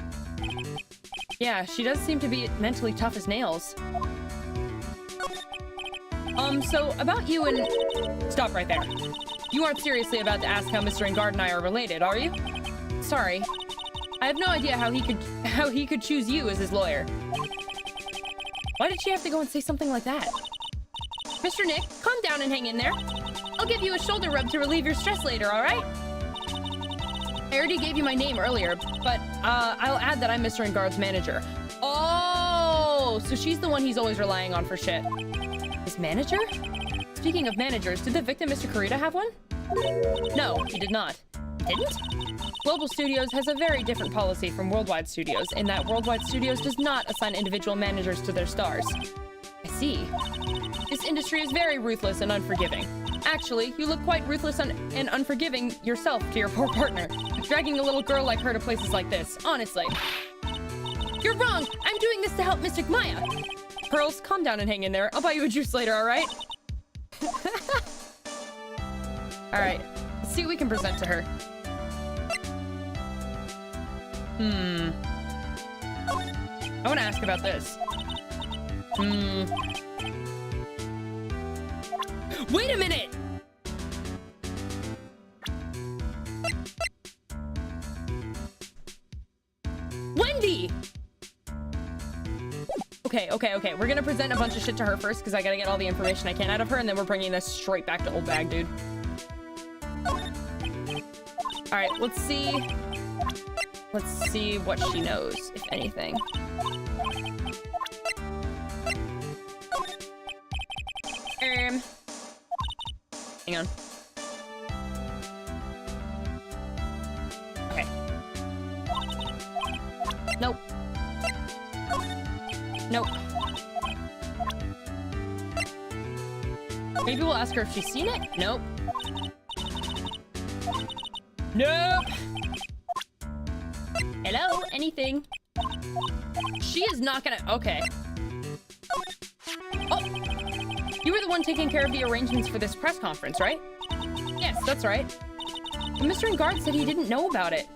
Yeah, she does seem to be mentally tough as nails. So about you and... Stop right there. You aren't seriously about to ask how Mr. Ingard and I are related, are you? Sorry. I have no idea how he could choose you as his lawyer. Why did she have to go and say something like that? Mr. Nick, calm down and hang in there. I'll give you a shoulder rub to relieve your stress later, alright? I already gave you my name earlier, but I'll add that I'm Mr. Ingard's manager. Oh, so she's the one he's always relying on for shit. His manager? Speaking of managers, did the victim, Mr. Kurita, have one? No, he did not. He didn't? Global Studios has a very different policy from Worldwide Studios, in that Worldwide Studios does not assign individual managers to their stars. I see. This industry is very ruthless and unforgiving. Actually, you look quite ruthless and unforgiving yourself to your poor partner, dragging a little girl like her to places like this, honestly. You're wrong! I'm doing this to help Mystic Maya! Pearls, calm down and hang in there. I'll buy you a juice later, alright? Alright, let's see what we can present to her. I want to ask about this. Wait a minute! Wendy! Okay. We're gonna present a bunch of shit to her first, because I gotta get all the information I can out of her, and then we're bringing this straight back to Old Bag, dude. Alright, let's see. Let's see what she knows, if anything. Hang on. Okay. Nope. Nope. Maybe we'll ask her if she's seen it? Nope. Nope. Hello? Anything? She is not gonna... Okay. Oh! You were the one taking care of the arrangements for this press conference, right? Yes, that's right. But Mr. Ingard said he didn't know about it.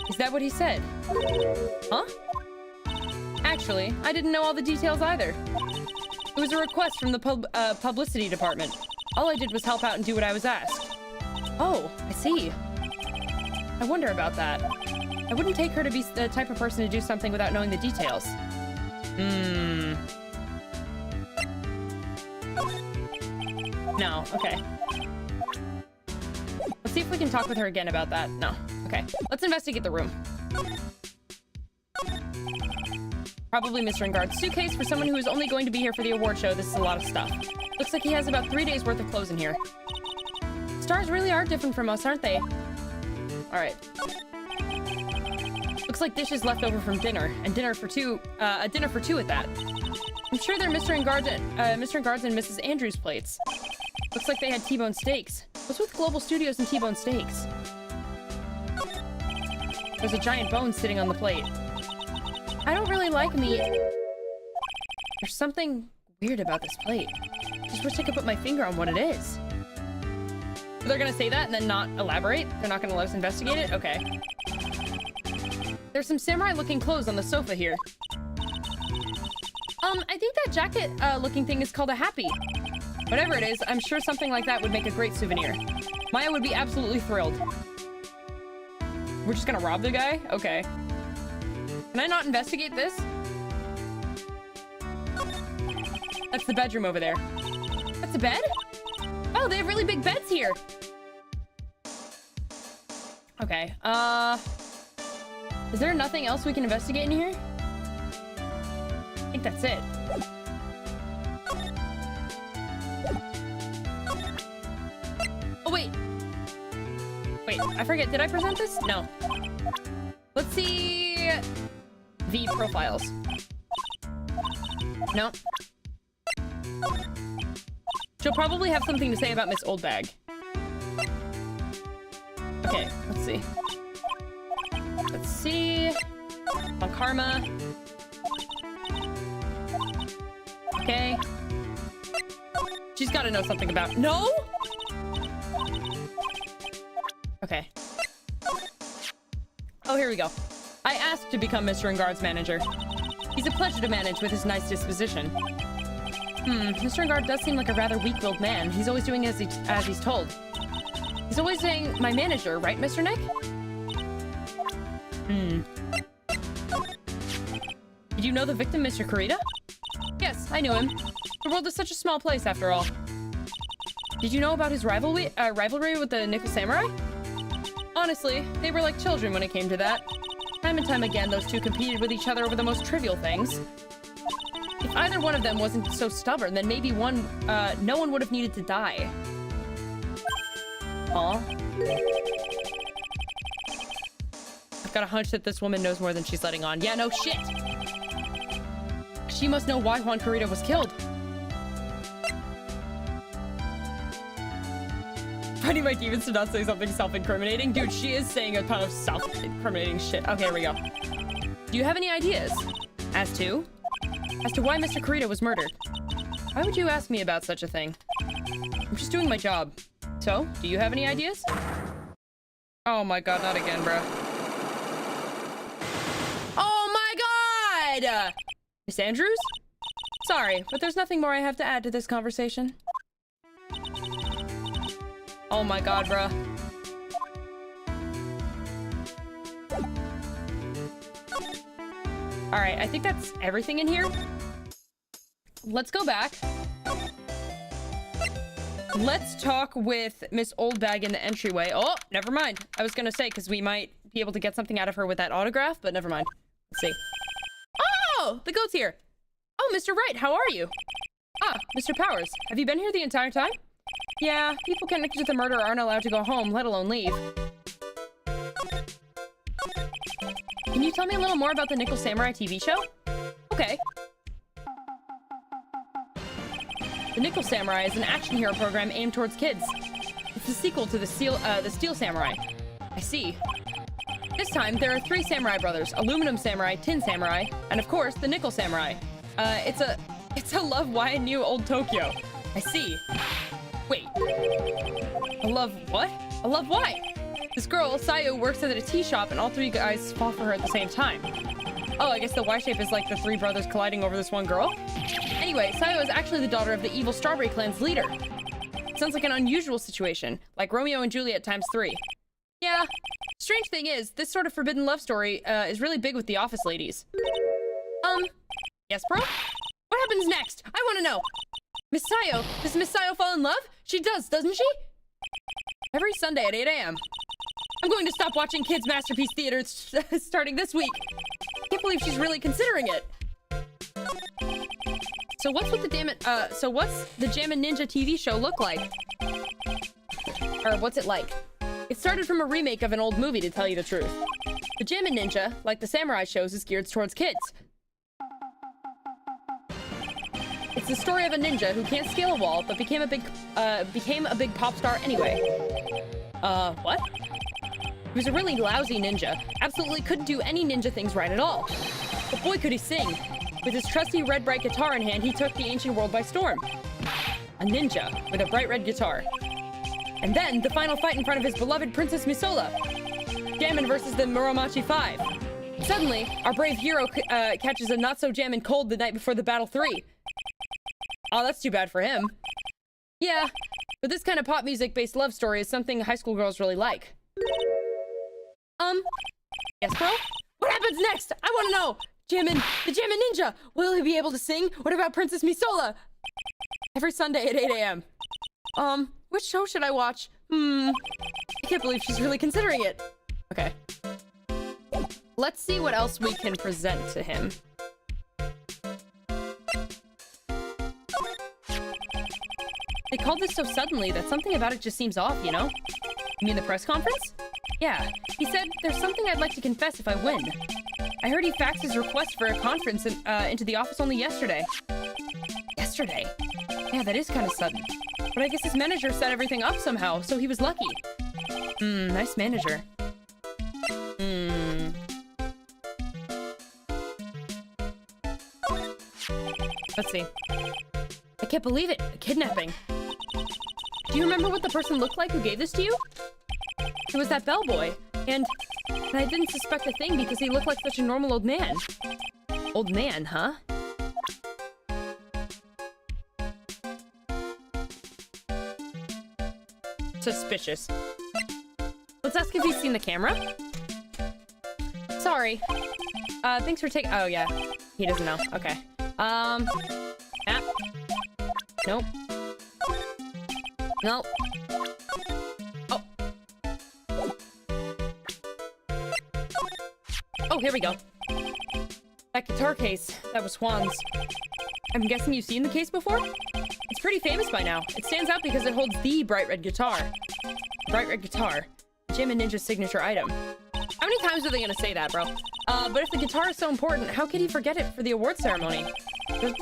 Is that what he said? Huh? Actually, I didn't know all the details either. It was a request from the publicity department. All I did was help out and do what I was asked. Oh, I see. I wonder about that. I wouldn't take her to be the type of person to do something without knowing the details. No, okay. Let's see if we can talk with her again about that. No, okay. Let's investigate the room. Probably Mr. Engard's suitcase. For someone who is only going to be here for the award show, this is a lot of stuff. Looks like he has about 3 days worth of clothes in here. Stars really are different from us, aren't they? Alright. Looks like dishes left over from dinner, and dinner for two at that. I'm sure they're Mr. Engard's and Mrs. Andrews' plates. Looks like they had T-bone steaks. What's with Global Studios and T-bone steaks? There's a giant bone sitting on the plate. I don't really like meat. There's something weird about this plate. Just wish I could put my finger on what it is. They're gonna say that and then not elaborate? They're not gonna let us investigate it? Okay. There's some samurai-looking clothes on the sofa here. I think that jacket looking thing is called a happy. Whatever it is, I'm sure something like that would make a great souvenir. Maya would be absolutely thrilled. We're just gonna rob the guy? Okay. Can I not investigate this? That's the bedroom over there. That's a bed? Oh, they have really big beds here. Okay, is there nothing else we can investigate in here? I think that's it. Oh, wait. Wait, I forget. Did I present this? No. Let's see... V profiles. No. She'll probably have something to say about Miss Oldbag. Okay, let's see. Let's see. On Karma. Okay. She's got to know something about... No? Okay. Oh, here we go. I asked to become Mr. Engard's manager. He's a pleasure to manage with his nice disposition. Mr. Engard does seem like a rather weak-willed man. He's always doing as he's told. He's always saying, my manager, right, Mr. Nick? Did you know the victim, Mr. Kurita? Yes, I knew him. The world is such a small place, after all. Did you know about his rivalry with the Nickel Samurai? Honestly, they were like children when it came to that. Time and time again, those two competed with each other over the most trivial things. If either one of them wasn't so stubborn, then maybe no one would have needed to die. Aw. I've got a hunch that this woman knows more than she's letting on. Yeah, no shit! She must know why Juan Kurita was killed. Finding my demons to not say something self-incriminating? Dude, she is saying a ton of self-incriminating shit. Okay, here we go. Do you have any ideas? As to? As to why Mr. Kurita was murdered. Why would you ask me about such a thing? I'm just doing my job. So, do you have any ideas? Oh my god, not again, bro. Oh my god! Miss Andrews? Sorry, but there's nothing more I have to add to this conversation. Oh my god, bruh. Alright, I think that's everything in here. Let's go back. Let's talk with Miss Oldbag in the entryway. Oh, never mind. I was gonna say, because we might be able to get something out of her with that autograph, but never mind. Let's see. Oh, the goat's here. Oh, Mr. Wright, how are you? Ah, Mr. Powers, have you been here the entire time? Yeah, people connected to the murder aren't allowed to go home, let alone leave. Can you tell me a little more about the Nickel Samurai TV show? Okay. The Nickel Samurai is an action hero program aimed towards kids. It's the sequel to the Steel Samurai. I see. This time, there are 3 samurai brothers, Aluminum Samurai, Tin Samurai, and of course, the Nickel Samurai. It's a love why I knew old Tokyo. I see. Wait. A love what? A love why? This girl, Sayo, works at a tea shop and all 3 guys fall for her at the same time. Oh, I guess the Y-shape is like the 3 brothers colliding over this one girl? Anyway, Sayo is actually the daughter of the evil Strawberry Clan's leader. Sounds like an unusual situation, like Romeo and Juliet ×3. Yeah, Strange thing is, this sort of forbidden love story is really big with the office ladies. Yes, bro? What happens next? I want to know. Miss Sayo, does Miss Sayo fall in love? She does, doesn't she? Every Sunday at 8 a.m. I'm going to stop watching Kids Masterpiece Theater starting this week. I can't believe she's really considering it. So what's with the so what's the Jammin' Ninja TV show look like? Or what's it like? It started from a remake of an old movie, to tell you the truth. The Jammin' Ninja, like the samurai shows, is geared towards kids. It's the story of a ninja who can't scale a wall, but became a big pop star anyway. What? He was a really lousy ninja. Absolutely couldn't do any ninja things right at all. But boy, could he sing. With his trusty red bright guitar in hand, he took the ancient world by storm. A ninja with a bright red guitar. And then, the final fight in front of his beloved Princess Misola. Jammin' versus the Muromachi 5. Suddenly, our brave hero catches a not-so-jammin' cold the night before the Battle 3. Oh, that's too bad for him. Yeah, but this kind of pop music-based love story is something high school girls really like. Yes, bro? What happens next? I want to know! Jammin', the Jammin' Ninja! Will he be able to sing? What about Princess Misola? Every Sunday at 8 a.m. Which show should I watch? I can't believe she's really considering it. Okay. Let's see what else we can present to him. They called this so suddenly that something about it just seems off, you know? You mean the press conference? Yeah. He said, there's something I'd like to confess if I win. I heard he faxed his request for a conference into the office only yesterday. Yesterday? Yeah, that is kind of sudden. But I guess his manager set everything up somehow, so he was lucky. Nice manager. Let's see. I can't believe it. A kidnapping. Do you remember what the person looked like who gave this to you? It was that bellboy. And I didn't suspect a thing because he looked like such a normal old man. Old man, huh? Suspicious. Let's ask if he's seen the camera. Sorry. Thanks for taking— oh, yeah. He doesn't know. Okay. Nope. Nope. Oh. Oh, here we go. That guitar case. That was Juan's. I'm guessing you've seen the case before? It's pretty famous by now. It stands out because it holds the bright red guitar. Bright red guitar. Jammin' Ninja's signature item. How many times are they gonna say that, bro? But if the guitar is so important, how could he forget it for the award ceremony?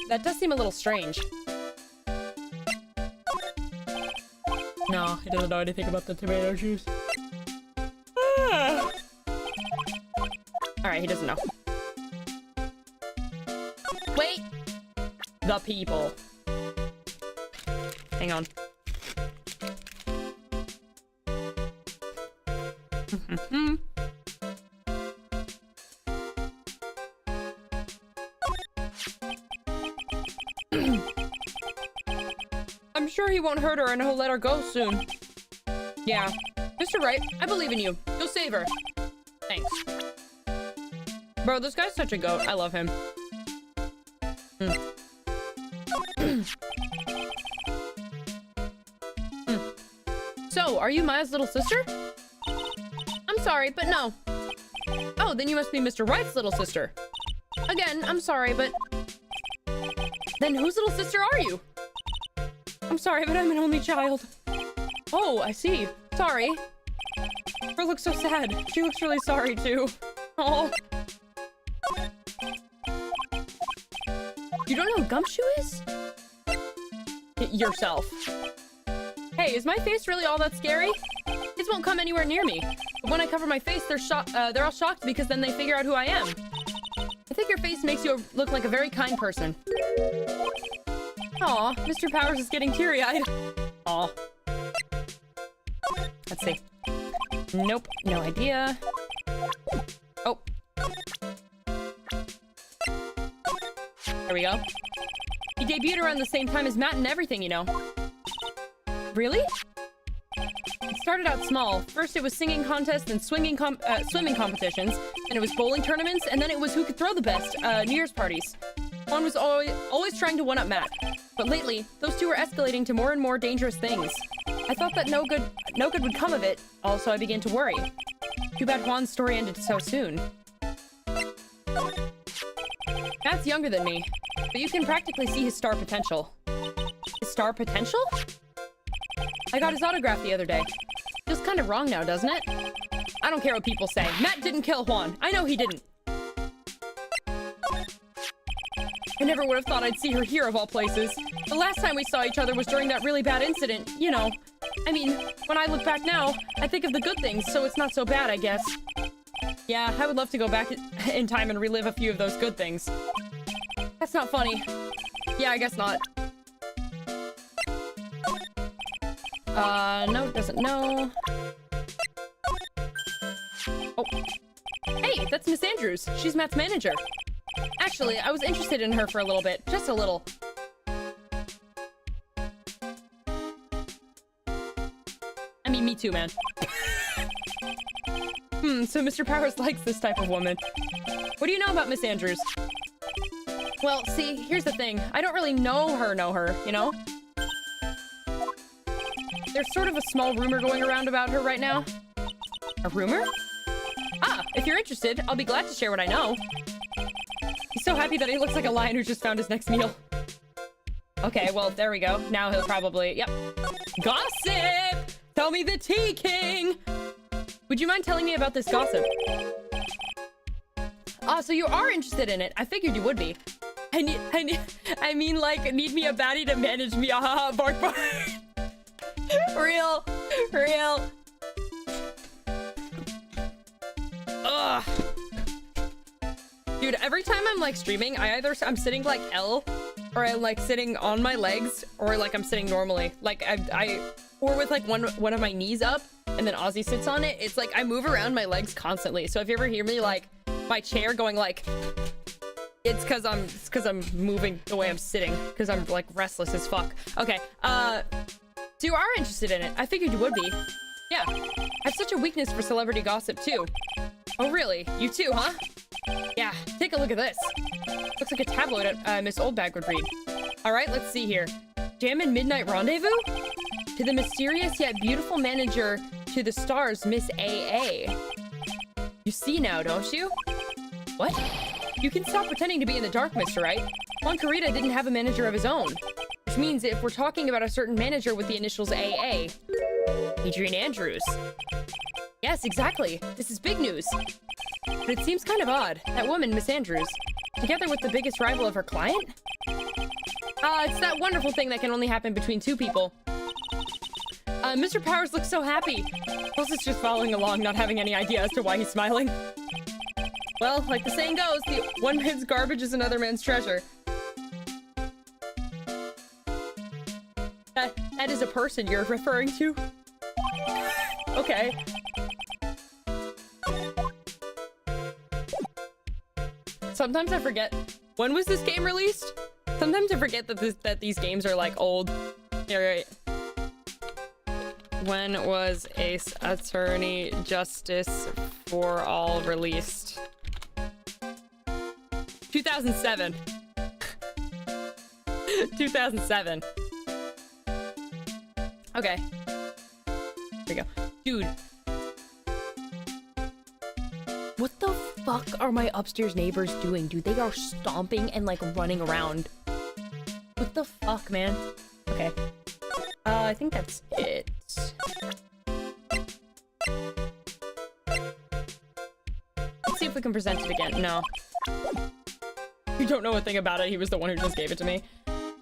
That does seem a little strange. No, he doesn't know anything about the tomato juice. Alright, he doesn't know. Wait! The people. Hang on. I'm sure he won't hurt her and he'll let her go soon. Yeah. Mr. Wright, I believe in you. You'll save her. Thanks. Bro, this guy's such a goat. I love him. So, are you Maya's little sister? I'm sorry, but no. Oh, then you must be Mr. Wright's little sister. Again, I'm sorry, but... Then whose little sister are you? I'm sorry, but I'm an only child. Oh, I see. Sorry. Her looks so sad. She looks really sorry, too. Oh. You don't know who Gumshoe is? Yourself. Hey, is my face really all that scary? Kids won't come anywhere near me. But when I cover my face, they're all shocked because then they figure out who I am. I think your face makes you look like a very kind person. Aw, Mr. Powers is getting teary-eyed. Aw. Let's see. Nope, no idea. Oh. There we go. He debuted around the same time as Matt and everything, you know. Really? started out small. First it was singing contests and swimming competitions, and it was bowling tournaments, and then it was who could throw the best, New Year's parties. Juan was always trying to one-up Matt, but lately, those two were escalating to more and more dangerous things. I thought that no good would come of it, also I began to worry. Too bad Juan's story ended so soon. Matt's younger than me, but you can practically see his star potential. His star potential? I got his autograph the other day. Feels kind of wrong now, doesn't it? I don't care what people say. Matt didn't kill Juan. I know he didn't. I never would have thought I'd see her here of all places. The last time we saw each other was during that really bad incident, you know. I mean, when I look back now, I think of the good things, so it's not so bad, I guess. Yeah, I would love to go back in time and relive a few of those good things. That's not funny. Yeah, I guess not. No, doesn't know. Oh. Hey, that's Miss Andrews. She's Matt's manager. Actually, I was interested in her for a little bit. Just a little. I mean, me too, man. So Mr. Powers likes this type of woman. What do you know about Miss Andrews? Well, see, here's the thing. I don't really know her, you know? There's sort of a small rumor going around about her right now. A rumor? Ah, if you're interested, I'll be glad to share what I know. He's so happy that he looks like a lion who just found his next meal. Okay, well, there we go. Now he'll probably... Yep. Gossip! Tell me the tea, king! Would you mind telling me about this gossip? Ah, so you are interested in it. I figured you would be. I mean, like, need me a baddie to manage me. Ah, bark, bark. Real. Ugh. Dude, every time I'm like streaming, I'm sitting like L, or I'm like sitting on my legs, or like I'm sitting normally. Like or with like one of my knees up, and then Ozzy sits on it. It's like I move around my legs constantly. So if you ever hear me like my chair going like, it's cause I'm moving the way I'm sitting, cause I'm like restless as fuck. Okay, so you are interested in it. I figured you would be. Yeah, I have such a weakness for celebrity gossip too. Oh really? You too, huh? Yeah, take a look at this. Looks like a tabloid Miss Oldbag would read. Alright, let's see here. Jam and Midnight Rendezvous? To the mysterious yet beautiful manager to the stars, Miss AA. You see now, don't you? What? You can stop pretending to be in the dark, Mr. Right. Juan Carita didn't have a manager of his own. Which means if we're talking about a certain manager with the initials AA, Adrian Andrews. Yes, exactly. This is big news. But it seems kind of odd. That woman, Miss Andrews, together with the biggest rival of her client? It's that wonderful thing that can only happen between two people. Mr. Powers looks so happy. Plus it's just following along, not having any idea as to why he's smiling. Well, like the saying goes, the one man's garbage is another man's treasure. That is a person you're referring to? Okay. Sometimes I forget. When was this game released? Sometimes I forget that these games are like old. Yeah, right. When was Ace Attorney Justice for All released? 2007. 2007. Okay. Here we go. Dude. What the fuck are my upstairs neighbors doing, dude? They are stomping and like running around. What the fuck, man? Okay. I think that's it. Let's see if we can present it again. No. You don't know a thing about it. He was the one who just gave it to me.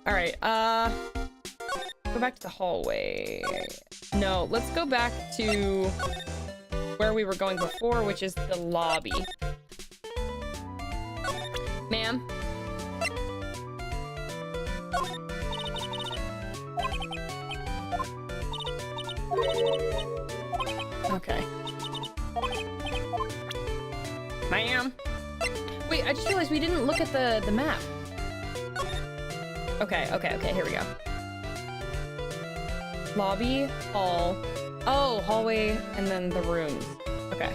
All right. Go back to the hallway. No, let's go back to where we were going before, which is the lobby. Ma'am? Okay. Ma'am? Wait, I just realized we didn't look at the map. Okay, here we go. Lobby, hall, Oh, hallway and then the rooms. Okay.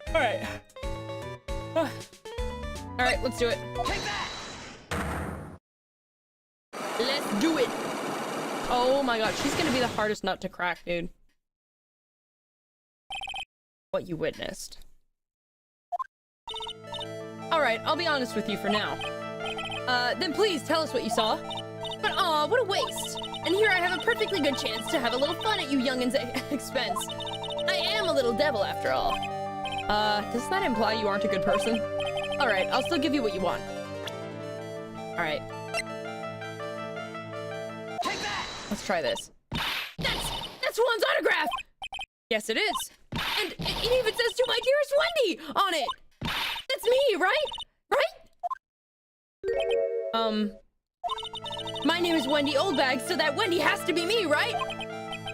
All right. All right, let's do it. Take that! Let's do it. Oh my god, she's gonna be the hardest nut to crack, dude. What you witnessed. Alright, I'll be honest with you for now. Then please tell us what you saw. But aw, what a waste. And here I have a perfectly good chance to have a little fun at you youngins' expense. I am a little devil after all. Does that imply you aren't a good person? Alright, I'll still give you what you want. Alright. Take that! Let's try this. That's Juan's autograph! Yes, it is. And it even says "To my dearest Wendy" on it! That's me, right? Right? My name is Wendy Oldbag, so that Wendy has to be me, right?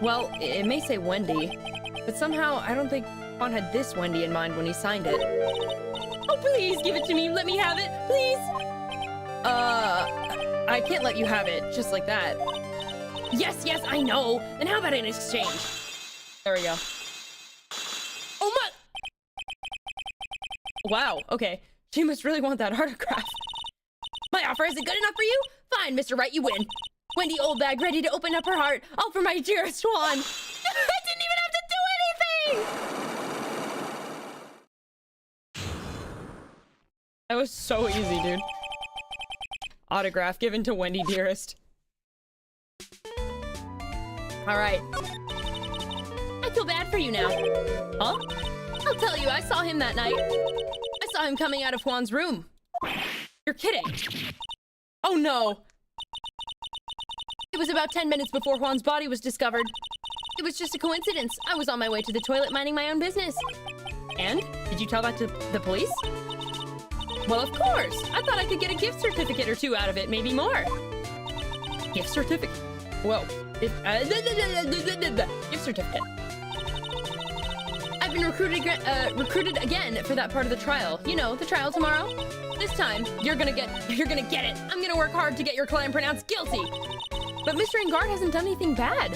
Well, it may say Wendy, but somehow I don't think Juan had this Wendy in mind when he signed it. Oh, please give it to me. Let me have it, please. I can't let you have it just like that. Yes, I know. Then how about an exchange? There we go. Oh my! Wow, okay. She must really want that autograph. My offer isn't good enough for you? Fine, Mr. Right, you win. Wendy Oldbag ready to open up her heart, all for my dearest Juan. I didn't even have to do anything! That was so easy, dude. Autograph given to Wendy Dearest. Alright. I feel bad for you now. Huh? I'll tell you, I saw him that night. I saw him coming out of Juan's room. You're kidding. Oh no. It was about 10 minutes before Juan's body was discovered. It was just a coincidence. I was on my way to the toilet minding my own business. And? Did you tell that to the police? Well, of course. I thought I could get a gift certificate or two out of it, maybe more. Gift certificate? Whoa. Gift certificate. I've been recruited again for that part of the trial. You know, the trial tomorrow. This time, you're gonna get it. I'm gonna work hard to get your client pronounced guilty. But Mr. Engard hasn't done anything bad.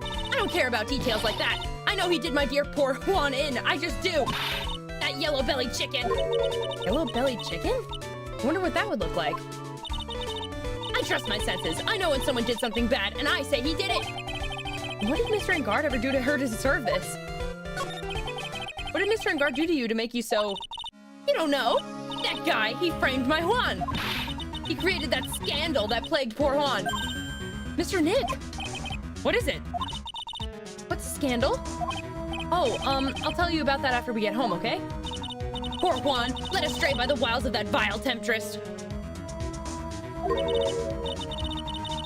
I don't care about details like that. I know he did my dear poor Juan in. I just do. That yellow-bellied chicken. Yellow-bellied chicken? I wonder what that would look like. I trust my senses. I know when someone did something bad, and I say he did it. What did Mr. Engard ever do to her to deserve this? What did Mr. Engard do to you to make you so... You don't know. That guy, he framed my Juan. He created that scandal that plagued poor Juan. Mr. Nick. What is it? What's a scandal? Oh, I'll tell you about that after we get home, okay? Poor Juan, led astray by the wiles of that vile temptress.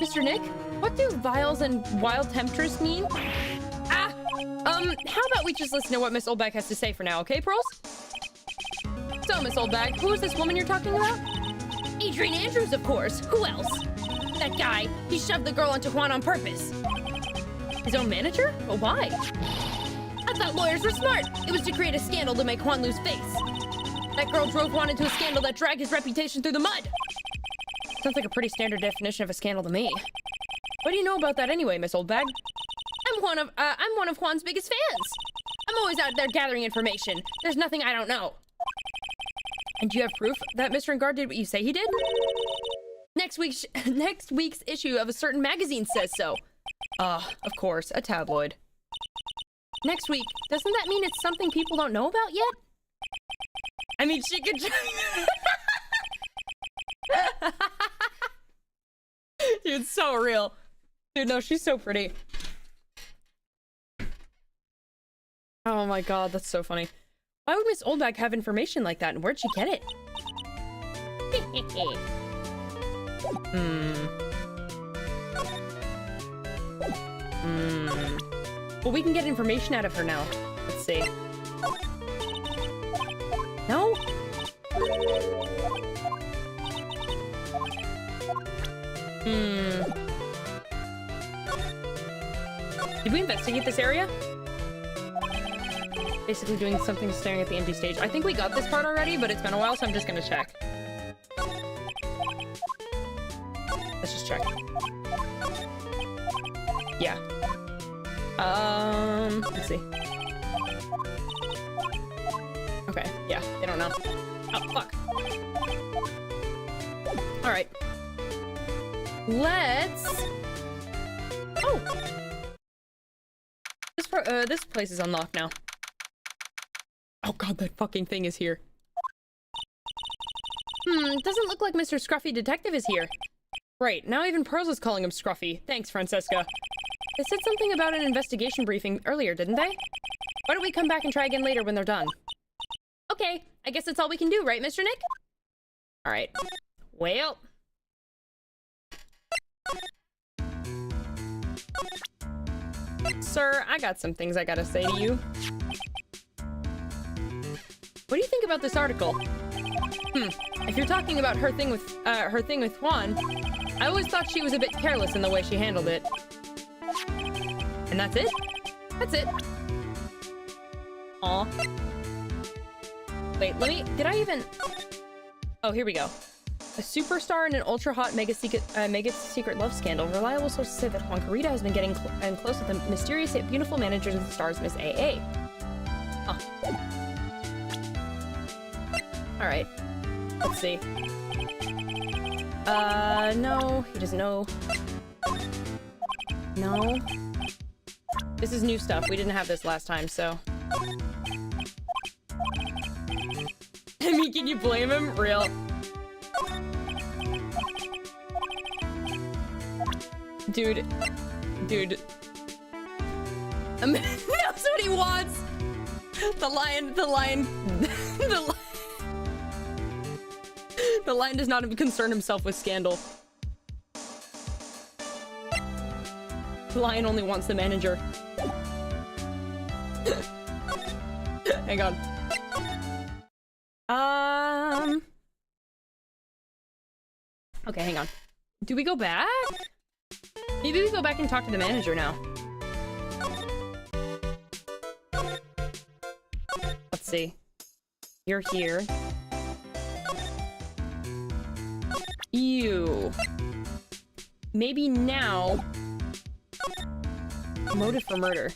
Mr. Nick, what do vials and wild temptress mean? How about we just listen to what Miss Oldbag has to say for now, okay, Pearls? So, Miss Oldbag, who is this woman you're talking about? Adrian Andrews, of course. Who else? That guy, he shoved the girl onto Juan on purpose. His own manager? But why? I thought lawyers were smart. It was to create a scandal to make Juan lose face. That girl drove Juan into a scandal that dragged his reputation through the mud. Sounds like a pretty standard definition of a scandal to me. What do you know about that anyway, Miss Oldbag? I'm one of Juan's biggest fans. I'm always out there gathering information. There's nothing I don't know. And do you have proof that Mr. Engard did what you say he did? Next week's issue of a certain magazine says so. Of course, a tabloid. Next week, doesn't that mean it's something people don't know about yet? I mean, she could Dude, so real. Dude, no, she's so pretty. Oh my god, that's so funny. Why would Miss Oldbag have information like that, and where'd she get it? Well, we can get information out of her now. Let's see. No? Did we investigate this area? Basically doing something staring at the empty stage. I think we got this part already, but it's been a while, so I'm just gonna check. Let's just check. Yeah. Let's see. Okay, yeah, they don't know. Oh, fuck. Alright. Let's... Oh! This place is unlocked now. Oh god, that fucking thing is here. Doesn't look like Mr. Scruffy Detective is here. Right, now even Pearls is calling him Scruffy. Thanks, Francesca. They said something about an investigation briefing earlier, didn't they? Why don't we come back and try again later when they're done? Okay, I guess that's all we can do, right, Mr. Nick? Alright. Well... Sir, I got some things I gotta say to you. What do you think about this article? If you're talking about her thing with Juan, I always thought she was a bit careless in the way she handled it. And that's it? That's it. Aw. Wait, did I even... Oh, here we go. A superstar in an ultra-hot mega secret love scandal. Reliable sources say that Juancarita has been getting close with the mysterious yet beautiful manager of the stars, Miss AA. Huh. Alright. Let's see. No. He doesn't know. No. This is new stuff. We didn't have this last time, so... I mean, can you blame him? Real. Dude. Knows what he wants! The lion does not even concern himself with scandal. The lion only wants the manager. Hang on. Okay, hang on. Do we go back? Maybe we go back and talk to the manager now. Let's see. You're here. You. Maybe now. Motive for murder.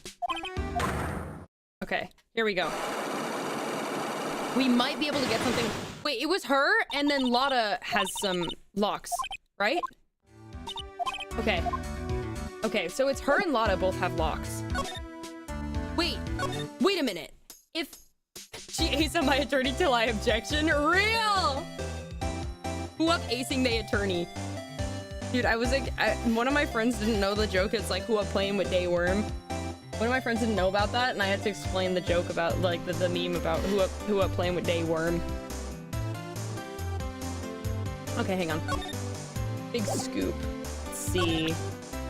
Okay, here we go. We might be able to get something. Wait, it was her, and then Lotta has some locks, right? Okay. Okay, so it's her and Lotta both have locks. Wait a minute. If she aced on my attorney till I objection, real! Who up acing the attorney? Dude, I was like, one of my friends didn't know the joke. It's like, who up playing with Dayworm? One of my friends didn't know about that, and I had to explain the joke about, like, the meme about who up playing with Dayworm. Okay, hang on. Big scoop. Let's see.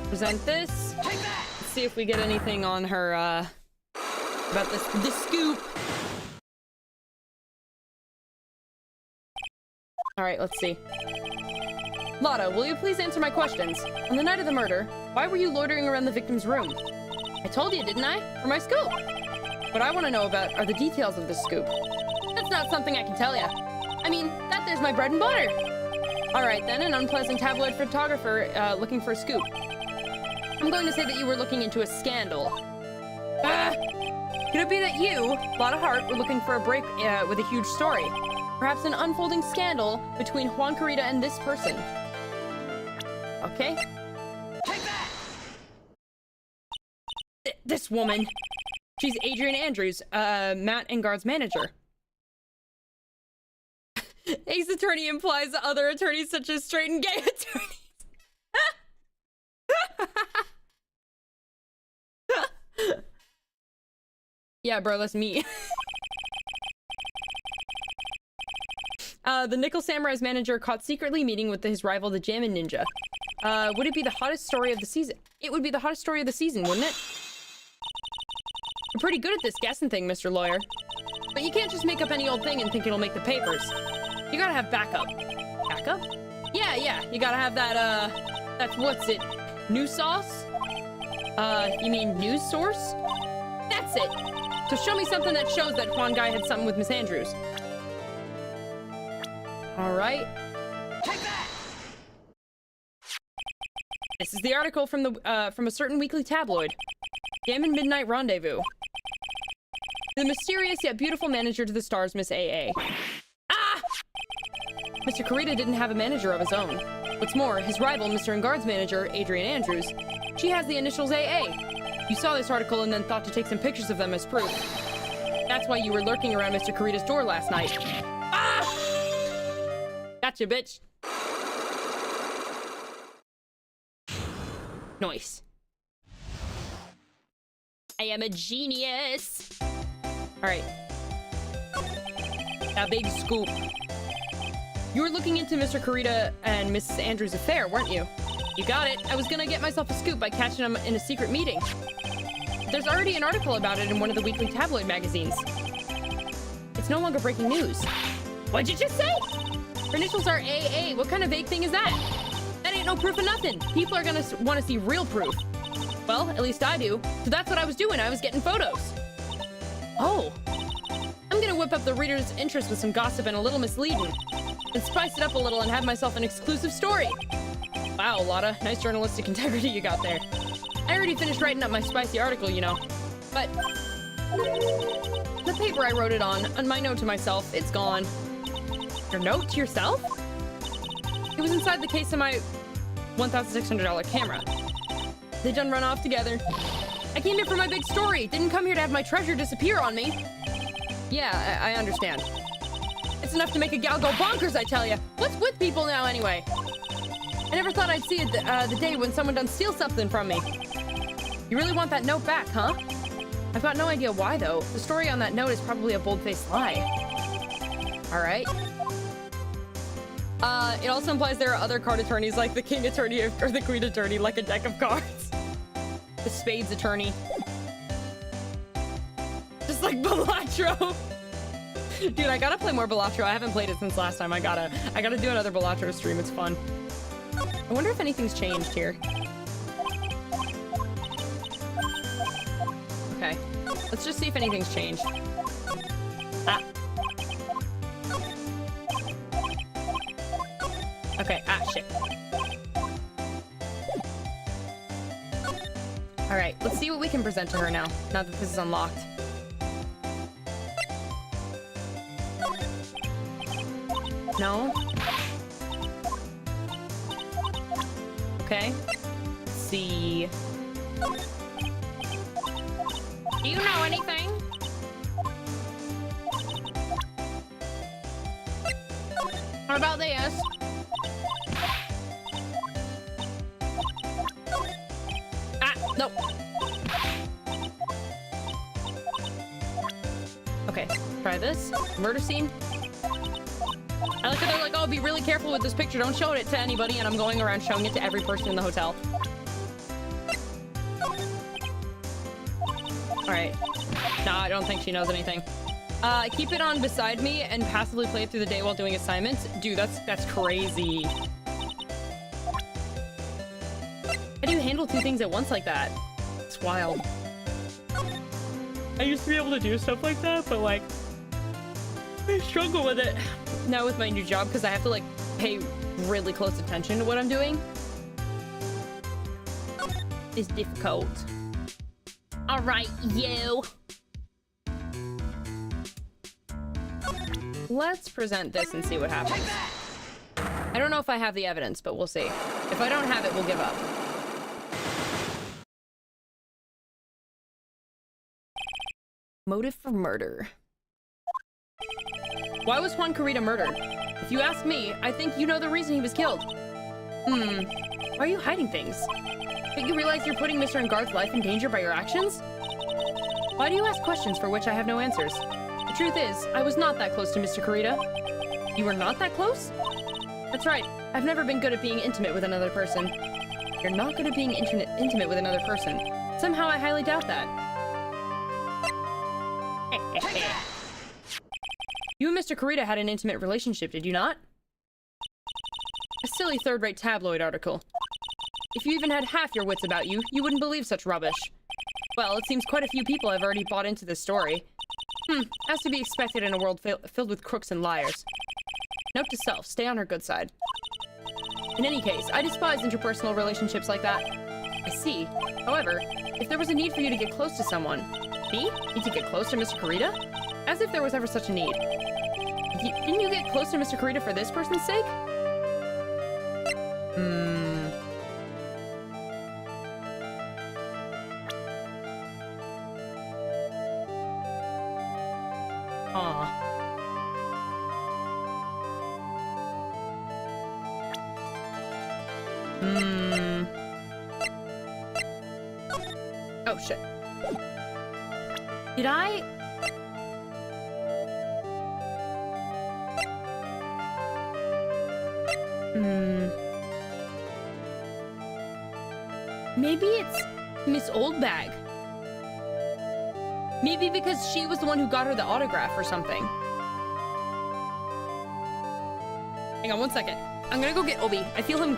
Present this. Let's see if we get anything on her, about this scoop. Alright, let's see. Lotta, will you please answer my questions? On the night of the murder, why were you loitering around the victim's room? I told you, didn't I? For my scoop. What I want to know about are the details of this scoop. That's not something I can tell you. I mean, that there's my bread and butter. Alright then, an unpleasant tabloid photographer looking for a scoop. I'm going to say that you were looking into a scandal. Could it be that you, Lotta Hart, were looking for a break with a huge story? Perhaps an unfolding scandal between Juancarita and this person. Okay. Take that! This woman. She's Adrian Andrews, Matt and Guard's manager. Ace attorney implies other attorneys such as straight and gay attorneys. Yeah, bro, that's me. The Nickel Samurai's manager caught secretly meeting with his rival, the Jammin' Ninja. Would it be the hottest story of the season? It would be the hottest story of the season, wouldn't it? You're pretty good at this guessing thing, Mr. Lawyer. But you can't just make up any old thing and think it'll make the papers. You gotta have backup. Backup? Yeah, you gotta have that, that's, what's it? News sauce? You mean news source? That's it! So show me something that shows that Juan guy had something with Miss Andrews. Alright. Take that! This is the article from the from a certain weekly tabloid. Gammon Midnight Rendezvous. The mysterious yet beautiful manager to the stars, Miss AA. Ah! Mr. Kurita didn't have a manager of his own. What's more, his rival, Mr. Engard's manager, Adrian Andrews, she has the initials AA. You saw this article and then thought to take some pictures of them as proof. That's why you were lurking around Mr. Kurita's door last night. Ah! Gotcha, bitch. Nice. I am a genius. All right. A big scoop. You were looking into Mr. Kurita and Mrs. Andrews' affair, weren't you? You got it. I was gonna get myself a scoop by catching them in a secret meeting. There's already an article about it in one of the weekly tabloid magazines. It's no longer breaking news. What'd you just say? Her initials are AA. What kind of vague thing is that? That ain't no proof of nothing. People are gonna want to see real proof. Well, at least I do. So that's what I was doing. I was getting photos. Oh. I'm gonna whip up the reader's interest with some gossip and a little misleading. And spice it up a little and have myself an exclusive story. Wow, Lotta. Nice journalistic integrity you got there. I already finished writing up my spicy article, you know. But the paper I wrote it on my note to myself, it's gone. Your note to yourself? It was inside the case of my $1,600 camera. They done run off together. I came here for my big story. Didn't come here to have my treasure disappear on me. Yeah, I understand. It's enough to make a gal go bonkers, I tell you. What's with people now, anyway? I never thought I'd see it the day when someone done steal something from me. You really want that note back, huh? I've got no idea why, though. The story on that note is probably a bold-faced lie. All right. It also implies there are other card attorneys like the king attorney or the queen attorney, like a deck of cards. The spades attorney. Just like Balatro. Dude, I gotta play more Balatro. I haven't played it since last time. I gotta do another Balatro stream. It's fun. I wonder if anything's changed here. Okay. Let's just see if anything's changed. Ah. Okay, shit. Alright, let's see what we can present to her now that this is unlocked. No? Okay. Let's see. Do you know anything? What about this? Nope. Okay, try this. Murder scene. I like how they're like, oh, be really careful with this picture. Don't show it to anybody. And I'm going around showing it to every person in the hotel. All right. No, I don't think she knows anything. Keep it on beside me and passively play it through the day while doing assignments. Dude, that's crazy. How do you handle two things at once like that? It's wild. I used to be able to do stuff like that, but like, I struggle with it now with my new job because I have to like pay really close attention to what I'm doing. It's difficult. All right, you. Let's present this and see what happens. I don't know if I have the evidence, but we'll see. If I don't have it, we'll give up. Motive for murder. Why was Juan Kurita murdered? If you ask me, I think you know the reason he was killed. Why are you hiding things? Don't you realize you're putting Mr. Engarth's life in danger by your actions? Why do you ask questions for which I have no answers? The truth is, I was not that close to Mr. Kurita. You were not that close? That's right. I've never been good at being intimate with another person. You're not good at being intimate with another person. Somehow I highly doubt that. You and Mr. Kurita had an intimate relationship, did you not? A silly third-rate tabloid article. If you even had half your wits about you, you wouldn't believe such rubbish. Well, it seems quite a few people have already bought into this story. As to be expected in a world filled with crooks and liars. Note to self, stay on her good side. In any case, I despise interpersonal relationships like that. I see. However, if there was a need for you to get close to someone... Me? Need to get close to Mr. Kurita? As if there was ever such a need. Didn't you get close to Mr. Kurita for this person's sake? Oh, shit. Did I... Maybe it's Miss Oldbag. Maybe because she was the one who got her the autograph or something. Hang on one second. I'm gonna go get Obi. I feel him,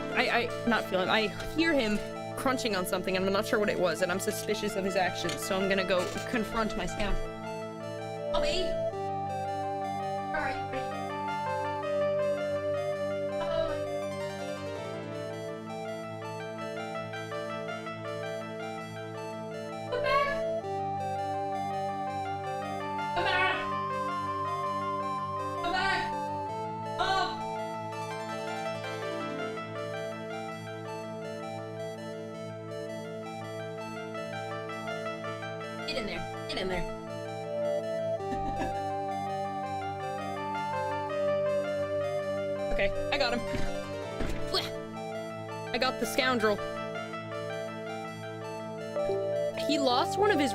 not feel him, I hear him crunching on something and I'm not sure what it was and I'm suspicious of his actions, so I'm gonna go confront my scam. Obi! Alright, come back! Come back! Come back! Oh! Get in there. Get in there. Okay, I got him. I got the scoundrel. He lost one of his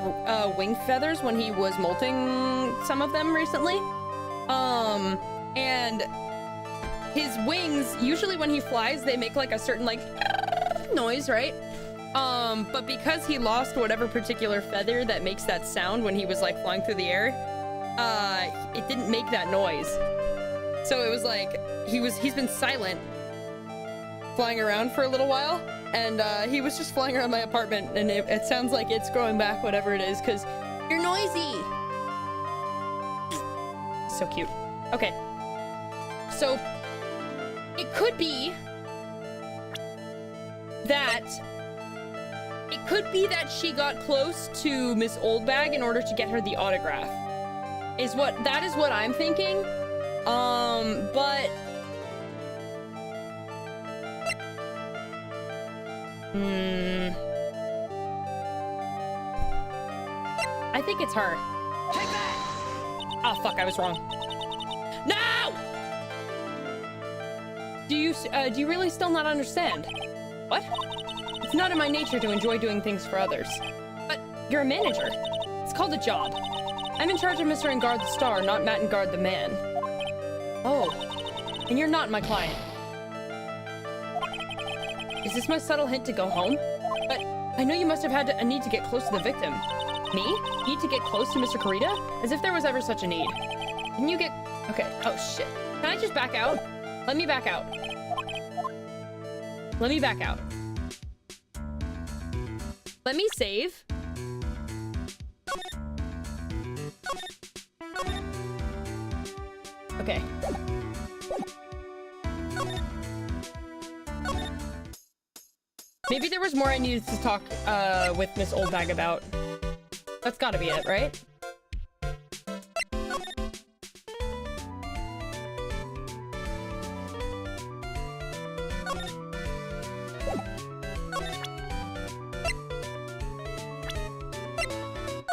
wing feathers when he was molting some of them recently. And his wings, usually when he flies, they make like a certain like noise, right? But because he lost whatever particular feather that makes that sound when he was like flying through the air, it didn't make that noise. So it was like, he's been silent flying around for a little while, and he was just flying around my apartment, and it sounds like it's growing back, whatever it is, because you're noisy. So cute. Okay. So, it could be that she got close to Miss Oldbag in order to get her the autograph. That is what I'm thinking. But I think it's her. Take that! Oh fuck, I was wrong. No! Do you really still not understand? What? It's not in my nature to enjoy doing things for others. But you're a manager. It's called a job. I'm in charge of Mr. Engard the Star, not Matt Engard the Man. Oh, and you're not my client. Is this my subtle hint to go home? But I know you must have had a need to get close to the victim. Me? Need to get close to Mr. Kurita? As if there was ever such a need. Can you get... Okay, oh shit. Can I just back out? Let me back out. Let me back out. Let me save. Okay. Maybe there was more I needed to talk with Miss Oldbag about. That's gotta be it, right?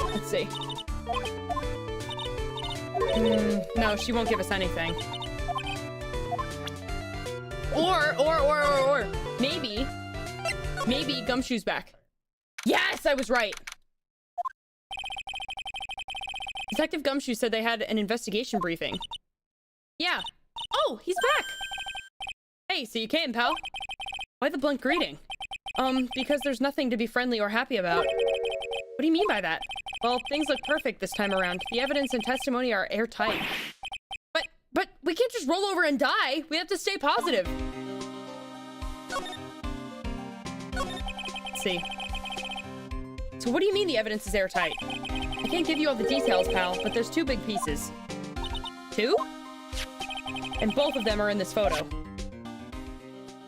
Let's see. No, she won't give us anything. Or maybe Gumshoe's back. Yes, I was right. Detective Gumshoe said they had an investigation briefing. Yeah. Oh, he's back. Hey, so you came, pal. Why the blunt greeting? Because there's nothing to be friendly or happy about. What do you mean by that? Well, things look perfect this time around. The evidence and testimony are airtight. But we can't just roll over and die. We have to stay positive. Let's see. So what do you mean the evidence is airtight? I can't give you all the details, pal, but there's two big pieces. Two? And both of them are in this photo.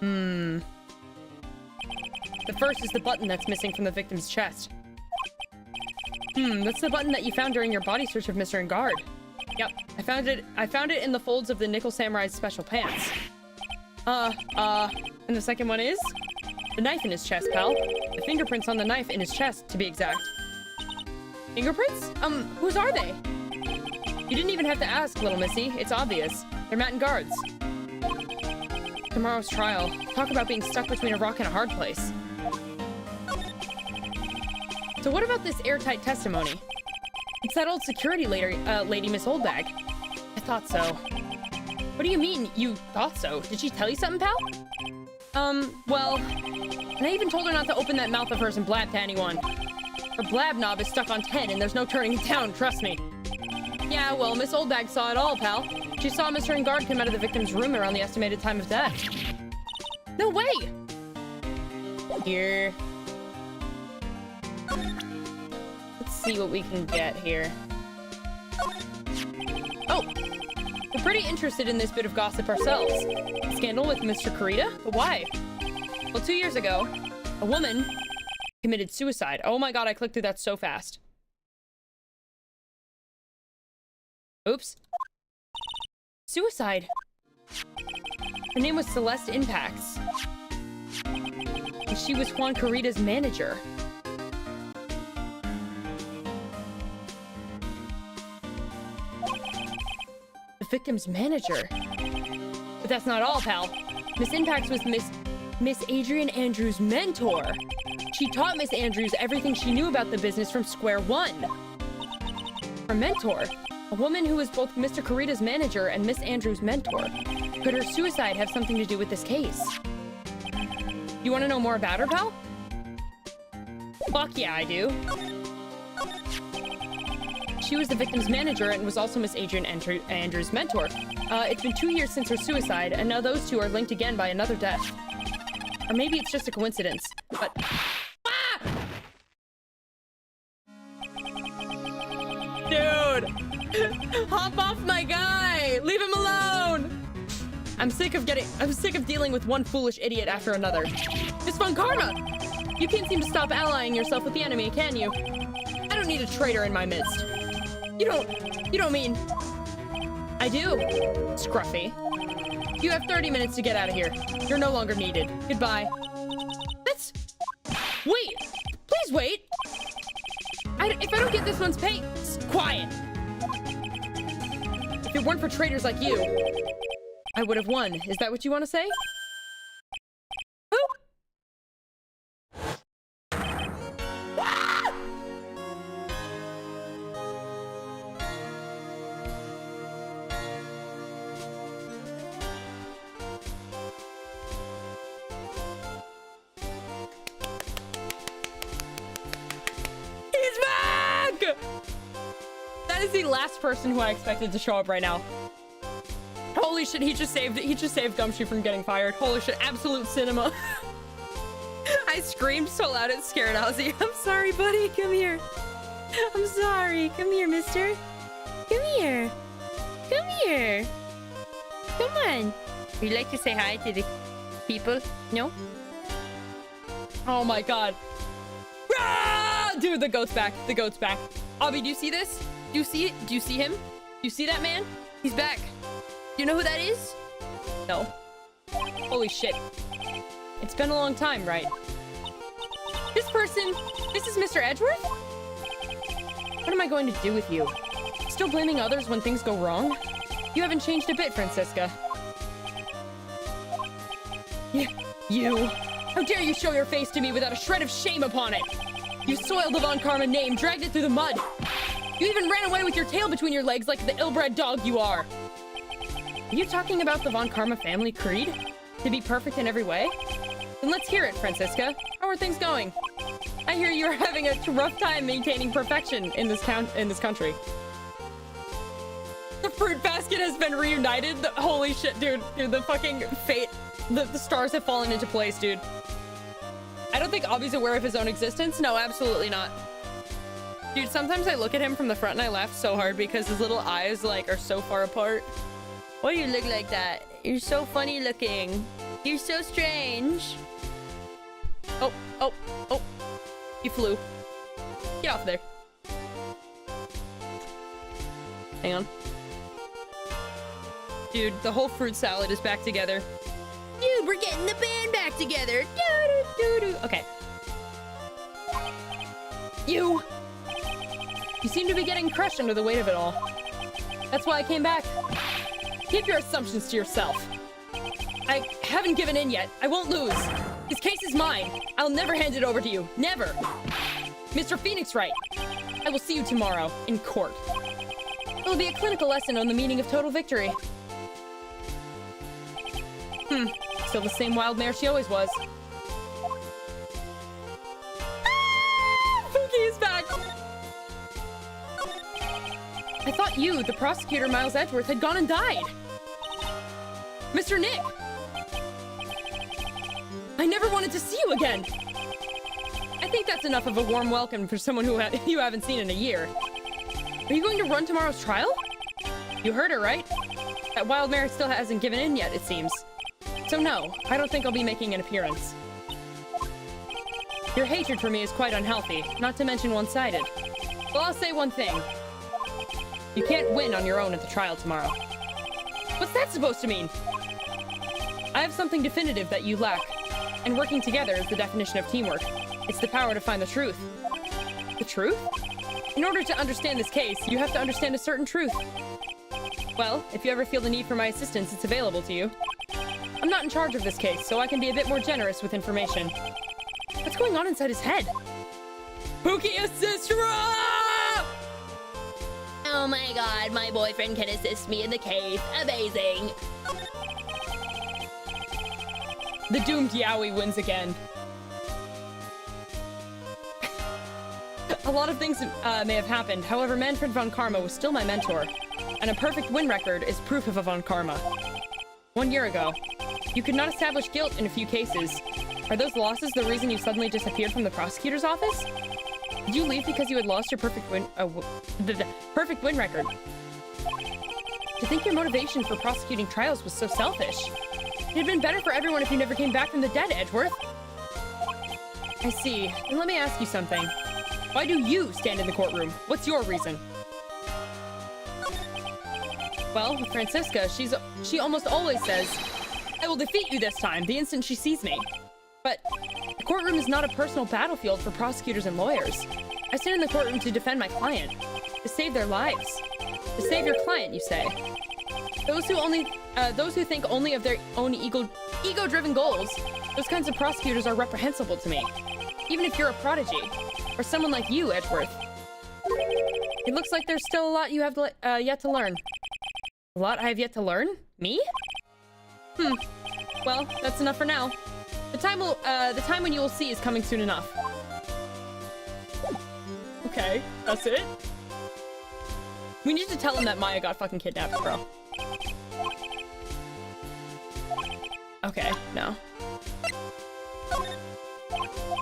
The first is the button that's missing from the victim's chest. That's the button that you found during your body search of Mr. Engard. Yep, I found it in the folds of the Nickel Samurai's special pants. And the second one is? The knife in his chest, pal. The fingerprints on the knife in his chest, to be exact. Fingerprints? Whose are they? You didn't even have to ask, little missy. It's obvious. They're Matt Engard's. Tomorrow's trial. Talk about being stuck between a rock and a hard place. So what about this airtight testimony? It's that old security lady, Miss Oldbag. I thought so. What do you mean, you thought so? Did she tell you something, pal? Well... And I even told her not to open that mouth of hers and blab to anyone. Her blab knob is stuck on 10 and there's no turning it down, trust me. Yeah, well, Miss Oldbag saw it all, pal. She saw Mr. Engard come out of the victim's room around the estimated time of death. No way! Here. Let's see what we can get here. Oh! We're pretty interested in this bit of gossip ourselves. A scandal with Mr. Kurita? But why? Well, 2 years ago, a woman committed suicide. Oh my god, I clicked through that so fast. Oops. Suicide. Her name was Celeste Impacts. And she was Juan Kurita's manager. The victim's manager. But that's not all, pal. Miss Impacts was Miss Adrian Andrews' mentor. She taught Miss Andrews everything she knew about the business from square one. Her mentor, a woman who was both Mr. Kurita's manager and Miss Andrews' mentor. Could her suicide have something to do with this case? You want to know more about her, pal? Fuck yeah, I do. She was the victim's manager and was also Miss Adrian Andrews' mentor. It's been 2 years since her suicide, and now those two are linked again by another death. Or maybe it's just a coincidence, but... Ah! Dude! Hop off my guy! Leave him alone! I'm sick of dealing with one foolish idiot after another. Miss Von Karma! You can't seem to stop allying yourself with the enemy, can you? I don't need a traitor in my midst. You don't mean... I do, Scruffy. You have 30 minutes to get out of here. You're no longer needed. Goodbye. That's... Wait! Please wait! If I don't get this one's pay... Quiet! If it weren't for traitors like you, I would have won. Is that what you want to say? Who? Ah! He's back! That is the last person who I expected to show up right now. Holy shit, he just saved Gumshoe from getting fired. Holy shit, absolute cinema. I screamed so loud it scared Ozzy. I'm sorry, buddy. Come here. I'm sorry. Come here, mister. Come here. Come here. Come on. Would you like to say hi to the people? No? Oh my god. Ah! Dude, the goat's back. The goat's back. Abby, do you see this? Do you see it? Do you see him? Do you see that man? He's back. Do you know who that is? No. Holy shit. It's been a long time, right? This is Mr. Edgeworth? What am I going to do with you? Still blaming others when things go wrong? You haven't changed a bit, Francisca. You. How dare you show your face to me without a shred of shame upon it? You soiled the Von Karma name, dragged it through the mud. You even ran away with your tail between your legs like the ill-bred dog you are. Are you talking about the Von Karma family creed? To be perfect in every way? Then let's hear it, Francisca. How are things going? I hear you're having a rough time maintaining perfection in this country. The fruit basket has been reunited. Holy shit, dude. The fucking fate. The stars have fallen into place, dude. I don't think Obby's aware of his own existence. No, absolutely not. Dude, sometimes I look at him from the front and I laugh so hard because his little eyes, like, are so far apart. Why do you look like that? You're so funny looking. You're so strange. Oh, oh, oh. You flew. Get off there. Hang on. Dude, the whole fruit salad is back together. Dude, we're getting the band back together. Doo-doo-doo-doo. Okay. You seem to be getting crushed under the weight of it all. That's why I came back. Keep your assumptions to yourself. I haven't given in yet. I won't lose. This case is mine. I'll never hand it over to you. Never. Mr. Phoenix Wright. I will see you tomorrow in court. It'll be a clinical lesson on the meaning of total victory. Still the same wild mare she always was. Pookie is back! I thought you, the prosecutor Miles Edgeworth, had gone and died. Mr. Nick! I never wanted to see you again! I think that's enough of a warm welcome for someone who you haven't seen in a year. Are you going to run tomorrow's trial? You heard her, right? That wild mare still hasn't given in yet, it seems. So no, I don't think I'll be making an appearance. Your hatred for me is quite unhealthy, not to mention one-sided. Well, I'll say one thing. You can't win on your own at the trial tomorrow. What's that supposed to mean? I have something definitive that you lack, and working together is the definition of teamwork. It's the power to find the truth. The truth? In order to understand this case, you have to understand a certain truth. Well, if you ever feel the need for my assistance, it's available to you. I'm not in charge of this case, so I can be a bit more generous with information. What's going on inside his head? Pookie, assist! Oh my god, my boyfriend can assist me in the case. Amazing! The doomed Yowie wins again. A lot of things may have happened. However, Manfred von Karma was still my mentor, and a perfect win record is proof of a von Karma. 1 year ago, you could not establish guilt in a few cases. Are those losses the reason you suddenly disappeared from the prosecutor's office? Did you leave because you had lost your perfect win record? To think your motivation for prosecuting trials was so selfish. It had been better for everyone if you never came back from the dead, Edgeworth. I see. Then let me ask you something. Why do you stand in the courtroom? What's your reason? Well, with Francisca, she almost always says, I will defeat you this time, the instant she sees me. But the courtroom is not a personal battlefield for prosecutors and lawyers. I stand in the courtroom to defend my client, to save their lives. To save your client, you say. Those who think only of their own ego-driven goals, those kinds of prosecutors are reprehensible to me. Even if you're a prodigy, or someone like you, Edgeworth. It looks like there's still a lot you have yet to learn. A lot I have yet to learn? Me? Well, that's enough for now. The time when you will see is coming soon enough. Okay, that's it? We need to tell him that Maya got fucking kidnapped, bro. Okay, no.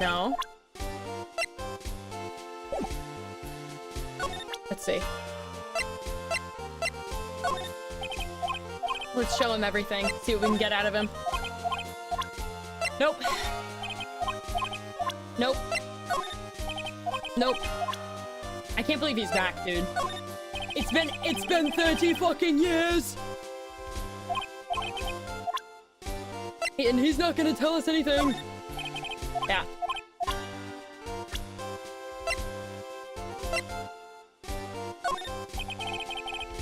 No. Let's see. Let's show him everything. See what we can get out of him. Nope. Nope. Nope. I can't believe he's back, dude. It's been 30 fucking years! And he's not gonna tell us anything! Yeah.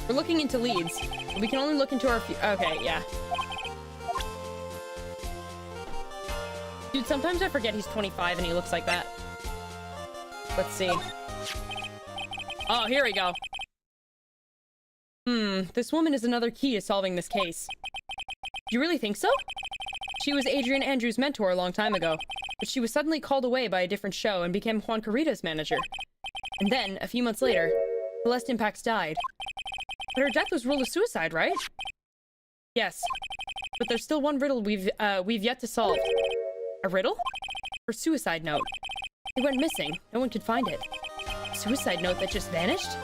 We're looking into leads. We can only look into our okay, yeah. Dude, sometimes I forget he's 25 and he looks like that. Let's see. Oh, here we go. This woman is another key to solving this case. Do you really think so? She was Adrian Andrews' mentor a long time ago, but she was suddenly called away by a different show and became Juan Carita's manager. And then, a few months later, Celeste Impax died. But her death was ruled a suicide, right? Yes. But there's still one riddle we've yet to solve. A riddle? Her suicide note. It went missing. No one could find it. A suicide note that just vanished?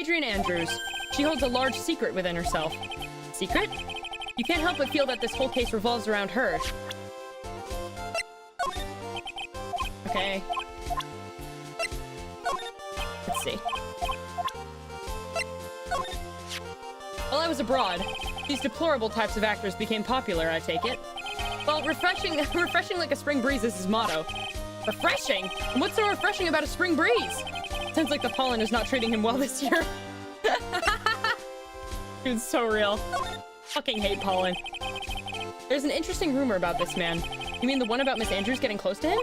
Adrian Andrews. She holds a large secret within herself. Secret? You can't help but feel that this whole case revolves around her. Okay. Let's see. While I was abroad, these deplorable types of actors became popular, I take it. Well, refreshing like a spring breeze is his motto. Refreshing? And what's so refreshing about a spring breeze? Sounds like the pollen is not treating him well this year. Dude, so real. Fucking hate pollen. There's an interesting rumor about this man. You mean the one about Miss Andrews getting close to him?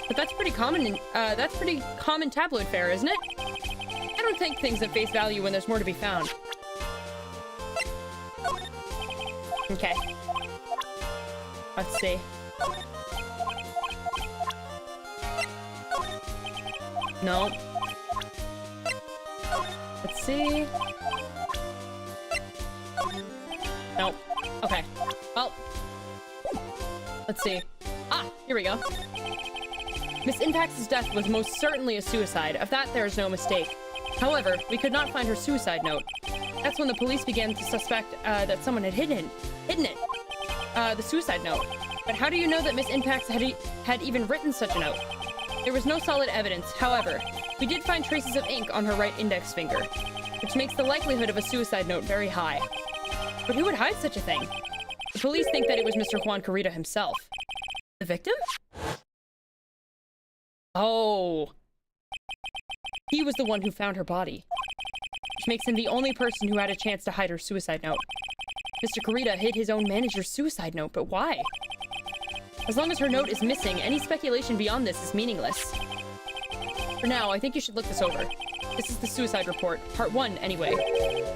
But that's pretty common tabloid fare, isn't it? I don't take things at face value when there's more to be found. Okay. Let's see. No. Let's see. Nope. Okay. Well. Let's see. Ah, here we go. Miss Impax's death was most certainly a suicide. Of that, there is no mistake. However, we could not find her suicide note. That's when the police began to suspect that someone had hidden it. The suicide note. But how do you know that Miss Impax had even written such a note? There was no solid evidence. However, we did find traces of ink on her right index finger, which makes the likelihood of a suicide note very high. But who would hide such a thing? The police think that it was Mr. Juan Carita himself. The victim? Oh. He was the one who found her body, which makes him the only person who had a chance to hide her suicide note. Mr. Carita hid his own manager's suicide note, but why? As long as her note is missing, any speculation beyond this is meaningless. For now, I think you should look this over. This is the suicide report. Part 1, anyway.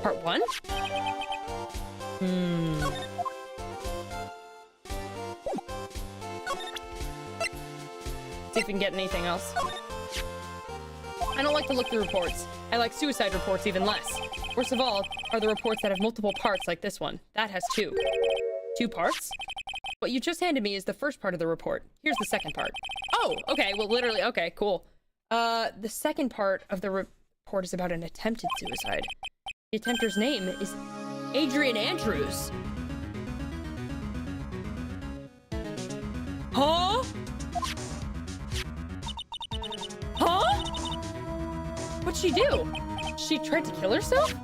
Part 1? See if we can get anything else. I don't like to look through reports. I like suicide reports even less. Worst of all are the reports that have multiple parts like this one. That has 2. 2 parts? What you just handed me is the first part of the report. Here's the second part. Oh, okay, well literally, okay, cool. The second part of the report is about an attempted suicide. The attempter's name is Adrian Andrews. Huh? Huh? What'd she do? She tried to kill herself?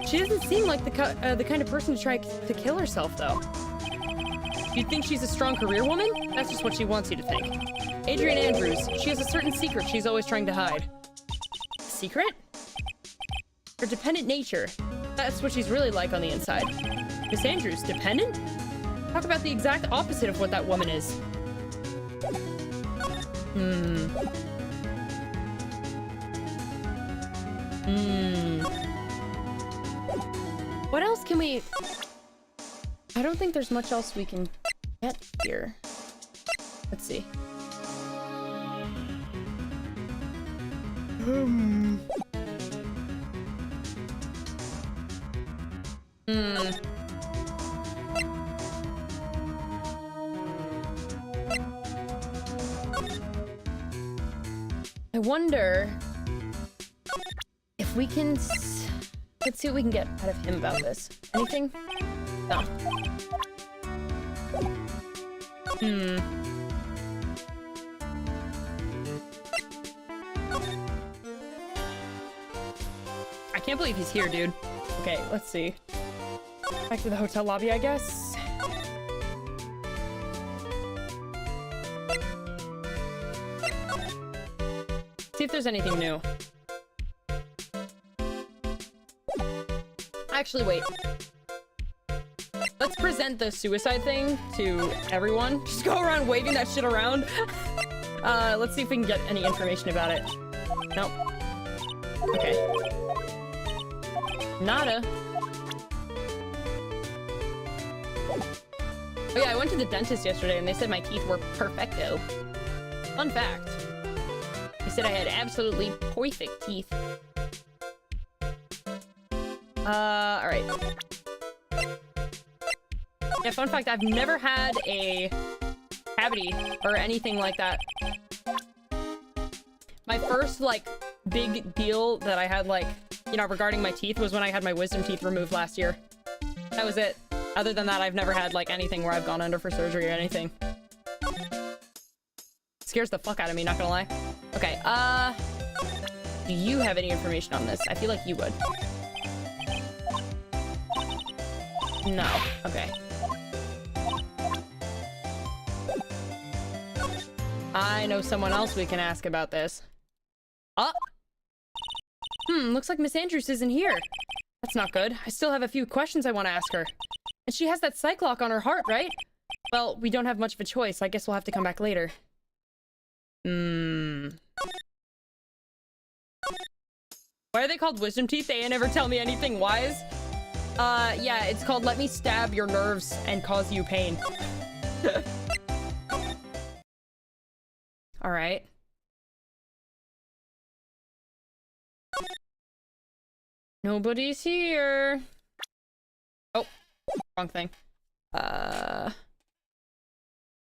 She doesn't seem like the kind of person to try to kill herself, though. You think she's a strong career woman? That's just what she wants you to think. Adrian Andrews, she has a certain secret she's always trying to hide. Secret? Her dependent nature. That's what she's really like on the inside. Miss Andrews, dependent? Talk about the exact opposite of what that woman is. What else can we... I don't think there's much else we can get here. Let's see. I wonder if we can... Let's see what we can get out of him about this. Anything? No. I can't believe he's here, dude. Okay, let's see. Back to the hotel lobby, I guess. See if there's anything new. Actually, wait. Let's present the suicide thing to everyone. Just go around waving that shit around. Let's see if we can get any information about it. Nope. Okay. Nada. Oh yeah, I went to the dentist yesterday and they said my teeth were perfecto. Fun fact. They said I had absolutely perfect teeth. Alright. Yeah, fun fact, I've never had a cavity or anything like that. My first, like, big deal that I had, like, you know, regarding my teeth was when I had my wisdom teeth removed last year. That was it. Other than that, I've never had, like, anything where I've gone under for surgery or anything. Scares the fuck out of me, not gonna lie. Okay, do you have any information on this? I feel like you would. No. Okay. I know someone else we can ask about this. Oh! Looks like Miss Andrews isn't here. That's not good. I still have a few questions I want to ask her. And she has that psych lock on her heart, right? Well, we don't have much of a choice. I guess we'll have to come back later. Why are they called wisdom teeth? They never tell me anything wise. Yeah, it's called let me stab your nerves and cause you pain. Alright. Nobody's here. Oh, wrong thing.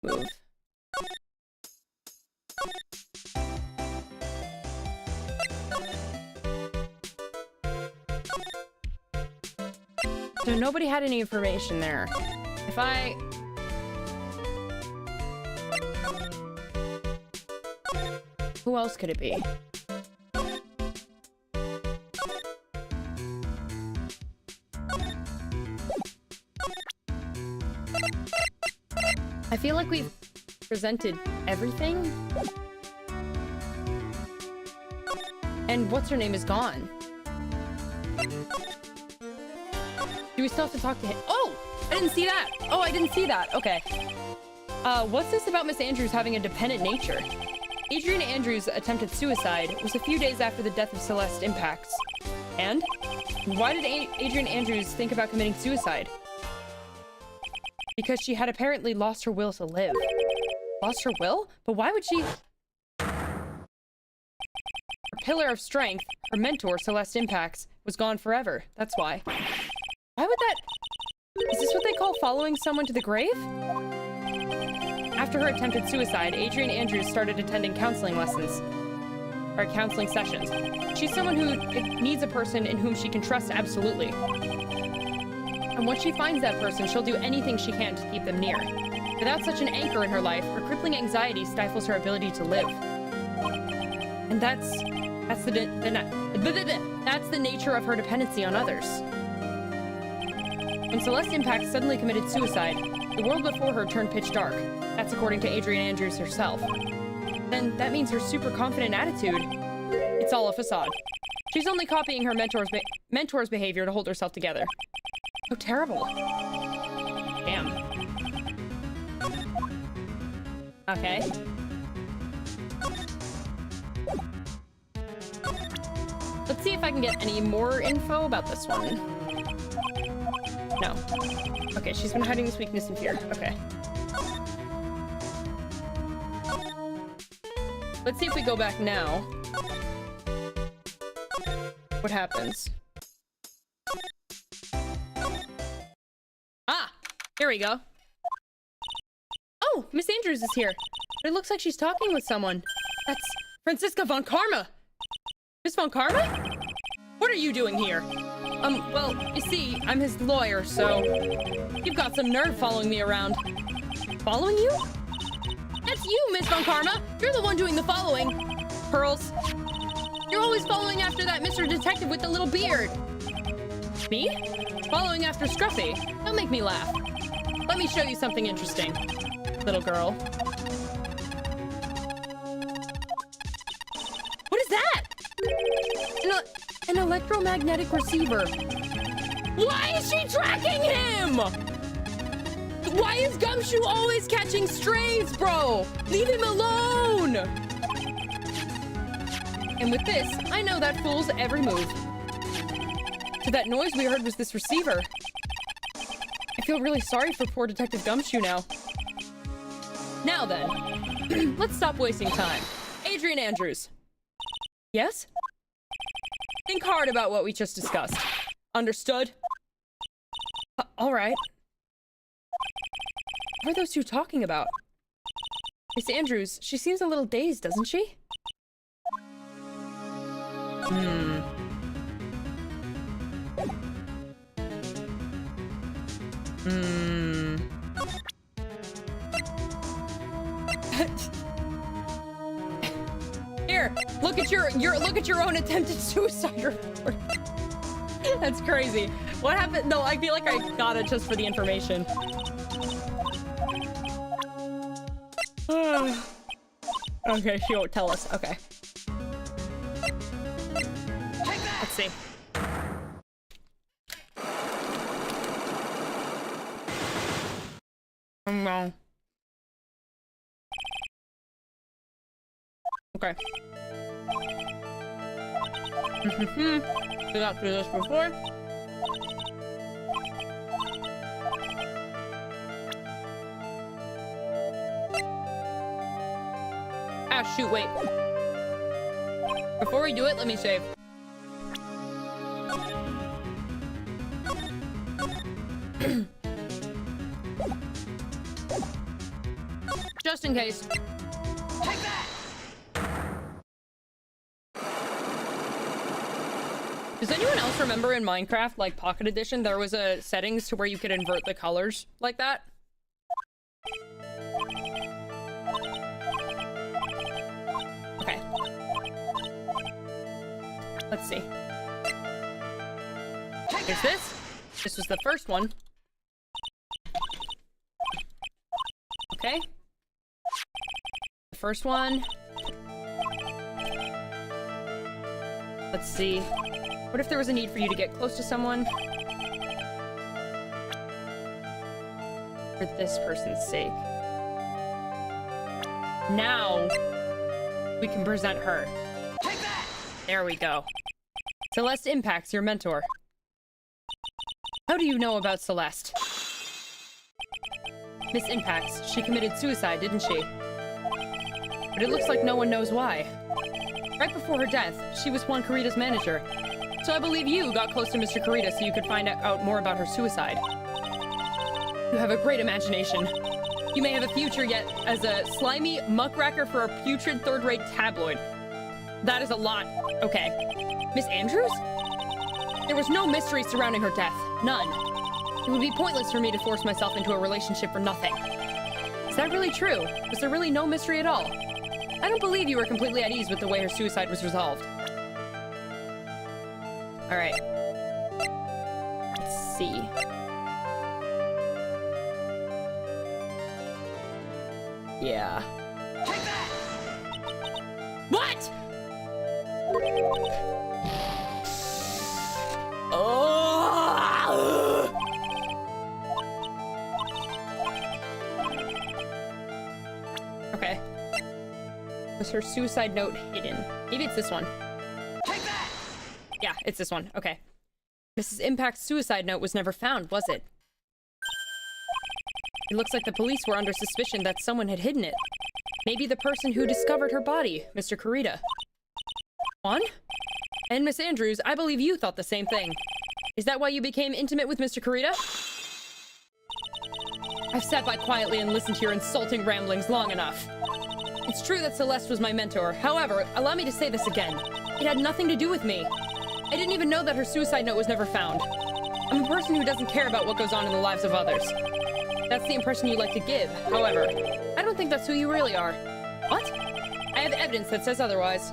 Move. So nobody had any information there. If I... Who else could it be? I feel like we've presented everything. And what's her name is gone. Do we still have to talk to him? Oh! I didn't see that! Oh, I didn't see that. Okay. What's this about Miss Andrews having a dependent nature? Adrian Andrews' attempted suicide was a few days after the death of Celeste Impacts. And? Why did Adrian Andrews think about committing suicide? Because she had apparently lost her will to live. Lost her will? But why would she... Her pillar of strength, her mentor, Celeste Impacts, was gone forever. That's why. Why would that... Is this what they call following someone to the grave? After her attempted suicide, Adrian Andrews started attending counseling lessons. Or counseling sessions. She's someone who needs a person in whom she can trust absolutely. And once she finds that person, she'll do anything she can to keep them near. Without such an anchor in her life, her crippling anxiety stifles her ability to live. And that's the nature of her dependency on others. When Celeste Impact suddenly committed suicide, the world before her turned pitch dark. That's according to Adrian Andrews herself. Then that means her super confident attitude, it's all a facade. She's only copying her mentor's behavior to hold herself together. How terrible. Damn. Okay. Let's see if I can get any more info about this one. No. Okay, she's been hiding this weakness and fear. Okay. Let's see if we go back now. What happens? Ah! Here we go. Oh! Miss Andrews is here. But it looks like she's talking with someone. That's Franziska von Karma! Miss von Karma? What are you doing here? Well, you see, I'm his lawyer, so... You've got some nerve following me around. Following you? That's you, Miss von Karma! You're the one doing the following. Pearls. You're always following after that Mr. Detective with the little beard. Me? Following after Scruffy. Don't make me laugh. Let me show you something interesting, little girl. What is that? An electromagnetic receiver. Why is she tracking him? Why is Gumshoe always catching strays, bro? Leave him alone! And with this, I know that fool's every move. So that noise we heard was this receiver. I feel really sorry for poor Detective Gumshoe now. Now then, let's stop wasting time. Adrian Andrews. Yes? Think hard about what we just discussed. Understood? All right. What are those two talking about? Miss Andrews, she seems a little dazed, doesn't she? Hmm. Here, look at your own attempted suicide report. That's crazy. What happened? No, I feel like I got it just for the information. Okay, she won't tell us. Okay. Let's see. No. Okay. We got through this before. Ah, shoot, wait. Before we do it, let me save. Just in case. Take that! Does anyone else remember in Minecraft, like Pocket Edition, there was a settings to where you could invert the colors like that? Okay. Let's see. Is this? This was the first one. Okay. The first one. Let's see. What if there was a need for you to get close to someone? For this person's sake. Now, we can present her. Take that! There we go. Celeste Impacts, your mentor. How do you know about Celeste? Miss Impacts, she committed suicide, didn't she? But it looks like no one knows why. Right before her death, she was Juan Carita's manager. So I believe you got close to Mr. Carita so you could find out more about her suicide. You have a great imagination. You may have a future yet as a slimy muckracker for a putrid third-rate tabloid. That is a lot. Okay. Miss Andrews? There was no mystery surrounding her death. None. It would be pointless for me to force myself into a relationship for nothing. Is that really true? Was there really no mystery at all? I don't believe you were completely at ease with the way her suicide was resolved. Alright. Let's see. Yeah. Take that! What? Oh! Okay. Was her suicide note hidden? Maybe it's this one. Take that! Yeah, it's this one. Okay. Mrs. Impact's suicide note was never found, was it? It looks like the police were under suspicion that someone had hidden it. Maybe the person who discovered her body, Mr. Carita. Juan? And Miss Andrews, I believe you thought the same thing. Is that why you became intimate with Mr. Carita? I've sat by quietly and listened to your insulting ramblings long enough. It's true that Celeste was my mentor. However, allow me to say this again. It had nothing to do with me. I didn't even know that her suicide note was never found. I'm a person who doesn't care about what goes on in the lives of others. That's the impression you like to give. However, I don't think that's who you really are. What? I have evidence that says otherwise.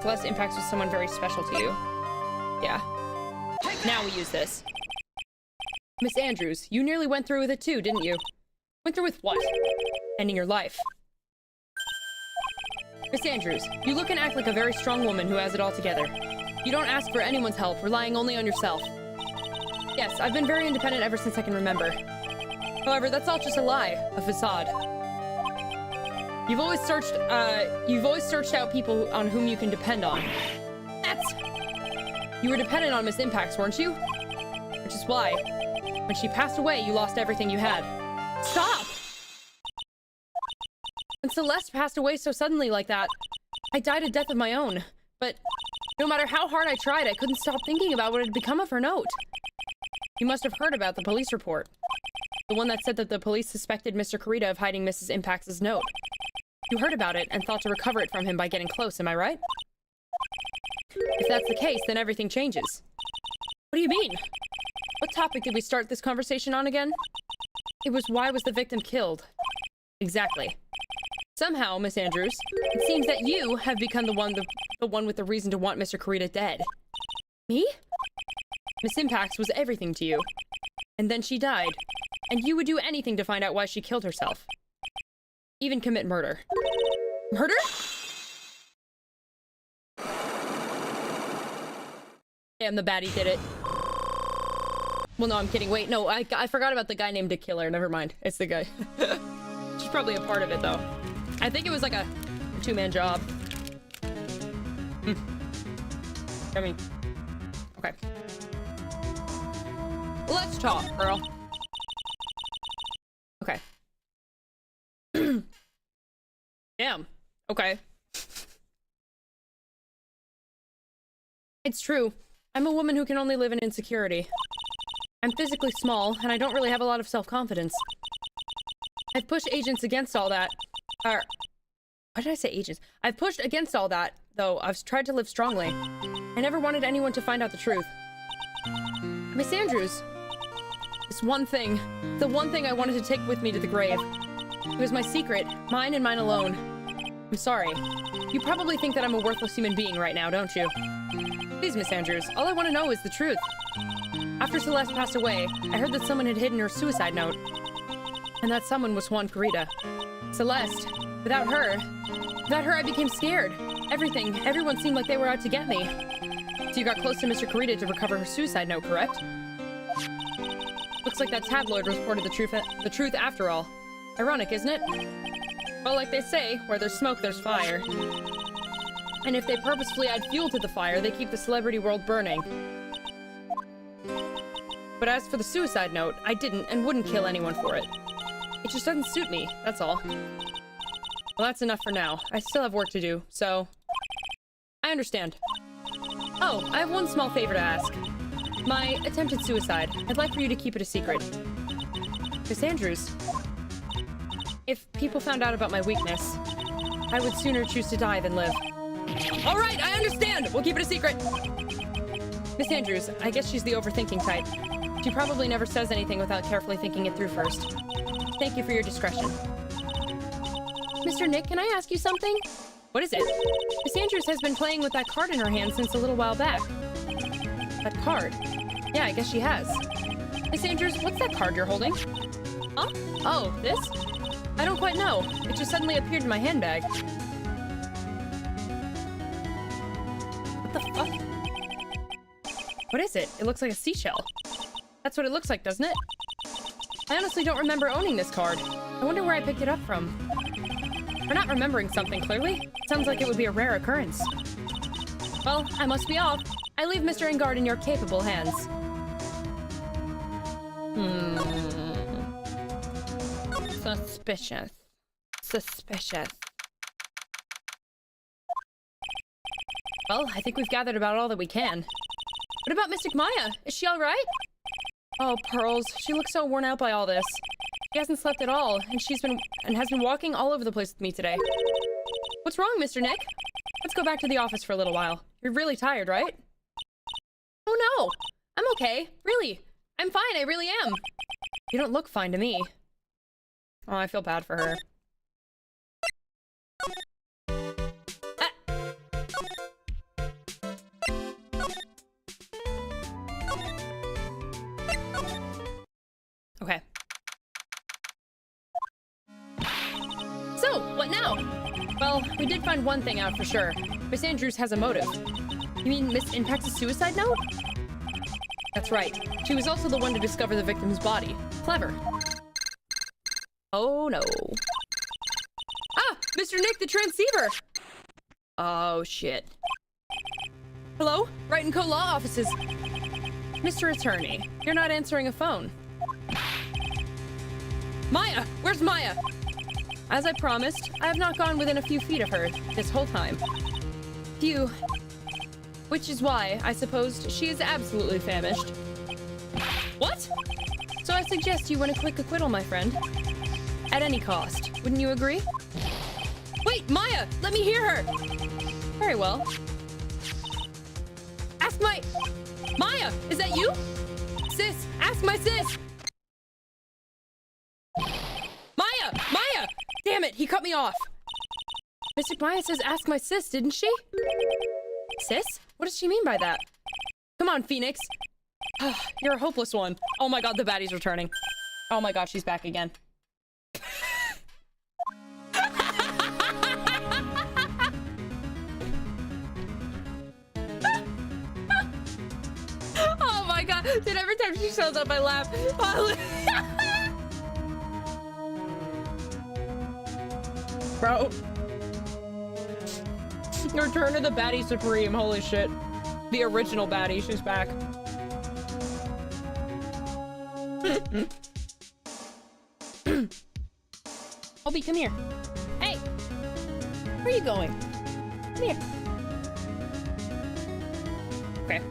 Celeste Impacts with someone very special to you. Yeah. Now we use this. Miss Andrews, you nearly went through with it too, didn't you? Went through with what? Ending your life. Miss Andrews, you look and act like a very strong woman who has it all together. You don't ask for anyone's help, relying only on yourself. Yes, I've been very independent ever since I can remember. However, that's all just a lie, a facade. You've always searched out people on whom you can depend on. You were dependent on Miss Impacts, weren't you? Which is why, when she passed away, you lost everything you had. Stop! When Celeste passed away so suddenly like that, I died a death of my own. But no matter how hard I tried, I couldn't stop thinking about what had become of her note. You must have heard about the police report. The one that said that the police suspected Mr. Carita of hiding Mrs. Impacts' note. You heard about it and thought to recover it from him by getting close, am I right? If that's the case, then everything changes. What do you mean? What topic did we start this conversation on again? It was why was the victim killed? Exactly. Somehow, Miss Andrews, it seems that you have become the one with the reason to want Mr. Kurita dead. Me? Miss Impax was everything to you. And then she died. And you would do anything to find out why she killed herself. Even commit murder. Murder? Damn, the baddie did it. Well, no, I'm kidding. Wait, no, I forgot about the guy named the Killer. Never mind. It's the guy. She's probably a part of it, though. I think it was like a two-man job. I mean, okay. Let's talk, girl. Okay. Damn. Okay. It's true. I'm a woman who can only live in insecurity. I'm physically small, and I don't really have a lot of self-confidence. I've pushed agents against all that. Why did I say agents? I've pushed against all that, though. I've tried to live strongly. I never wanted anyone to find out the truth. Miss Andrews. This one thing. The one thing I wanted to take with me to the grave. It was my secret. Mine and mine alone. I'm sorry. You probably think that I'm a worthless human being right now, don't you? Please, Miss Andrews. All I want to know is the truth. After Celeste passed away, I heard that someone had hidden her suicide note. And that someone was Juan Kurita. Celeste. Without her I became scared. Everyone seemed like they were out to get me. So you got close to Mr. Kurita to recover her suicide note, correct? Looks like that tabloid reported the truth after all. Ironic, isn't it? Well, like they say, where there's smoke, there's fire. And if they purposefully add fuel to the fire, they keep the celebrity world burning. But as for the suicide note, I didn't and wouldn't kill anyone for it. It just doesn't suit me, that's all. Well, that's enough for now. I still have work to do, so... I understand. Oh, I have one small favor to ask. My attempted suicide. I'd like for you to keep it a secret. Miss Andrews. If people found out about my weakness, I would sooner choose to die than live. All right, I understand! We'll keep it a secret! Miss Andrews, I guess she's the overthinking type. She probably never says anything without carefully thinking it through first. Thank you for your discretion. Mr. Nick, can I ask you something? What is it? Miss Andrews has been playing with that card in her hand since a little while back. That card? Yeah, I guess she has. Miss Andrews, what's that card you're holding? Huh? Oh, this? I don't quite know. It just suddenly appeared in my handbag. What the fuck? What is it? It looks like a seashell. That's what it looks like, doesn't it? I honestly don't remember owning this card. I wonder where I picked it up from. For not remembering something clearly, sounds like it would be a rare occurrence. Well, I must be off. I leave Mr. Engard in your capable hands. Suspicious. Suspicious. Well, I think we've gathered about all that we can. What about Mystic Maya? Is she all right? Oh, Pearls. She looks so worn out by all this. She hasn't slept at all, and has been walking all over the place with me today. What's wrong, Mr. Nick? Let's go back to the office for a little while. You're really tired, right? Oh no! I'm okay. Really. I'm fine, I really am. You don't look fine to me. Oh, I feel bad for her. Okay. So, what now? Well, we did find one thing out for sure. Miss Andrews has a motive. You mean Miss Impax's suicide note? That's right. She was also the one to discover the victim's body. Clever. Oh no. Ah! Mr. Nick, the transceiver! Oh shit. Hello? Wright & Co. Law offices. Mr. Attorney, you're not answering a phone. Maya! Where's Maya? As I promised, I have not gone within a few feet of her this whole time. Phew. Which is why, I suppose, she is absolutely famished. What? So I suggest you win a quick acquittal, my friend. At any cost. Wouldn't you agree? Wait, Maya! Let me hear her! Very well. Ask Maya! Is that you? sis! Ask my sis! Maya! Maya! Damn it, he cut me off. Mystic Maya says ask my sis, didn't she? Sis? What does she mean by that? Come on, Phoenix. You're a hopeless one. Oh my god, the baddie's returning. Oh my god, she's back again. Oh my god. Dude, every time she shows up, I laugh. Bro. Return to the baddie supreme. Holy shit. The original baddie. She's back. Obi, come here. Hey. Where are you going? Come here. Okay.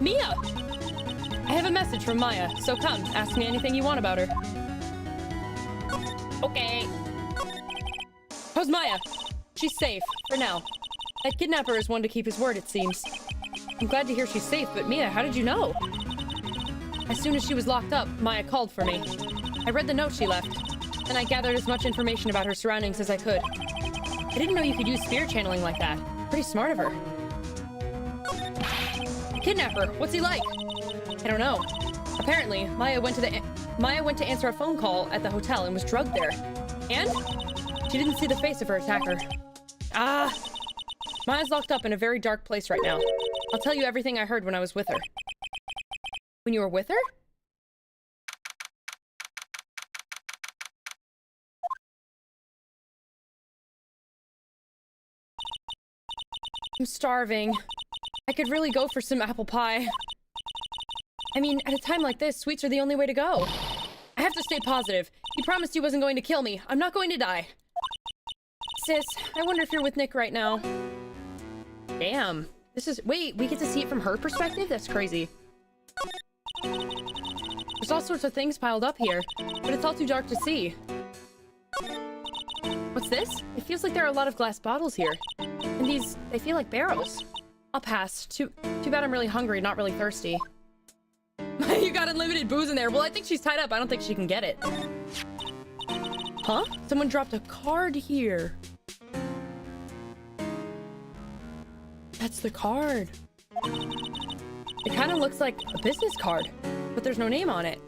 Mia! I have a message from Maya, so come, ask me anything you want about her. Okay. How's Maya? She's safe, for now. That kidnapper is one to keep his word, it seems. I'm glad to hear she's safe, but Mia, how did you know? As soon as she was locked up, Maya called for me. I read the note she left, and I gathered as much information about her surroundings as I could. I didn't know you could use spirit channeling like that. Pretty smart of her. Kidnapper, what's he like? I don't know. Apparently, Maya went to answer a phone call at the hotel and was drugged there. And? She didn't see the face of her attacker. Ah! Maya's locked up in a very dark place right now. I'll tell you everything I heard when I was with her. When you were with her? I'm starving. I could really go for some apple pie. I mean, at a time like this, sweets are the only way to go. I have to stay positive. He promised he wasn't going to kill me. I'm not going to die. Sis, I wonder if you're with Nick right now. Damn. This is... Wait, we get to see it from her perspective? That's crazy. There's all sorts of things piled up here, but it's all too dark to see. What's this? It feels like there are a lot of glass bottles here. And these, they feel like barrels. I'll pass. Too bad I'm really hungry, not really thirsty. You got unlimited booze in there. Well, I think she's tied up. I don't think she can get it. Huh? Someone dropped a card here. That's the card. It kind of looks like a business card, but there's no name on it.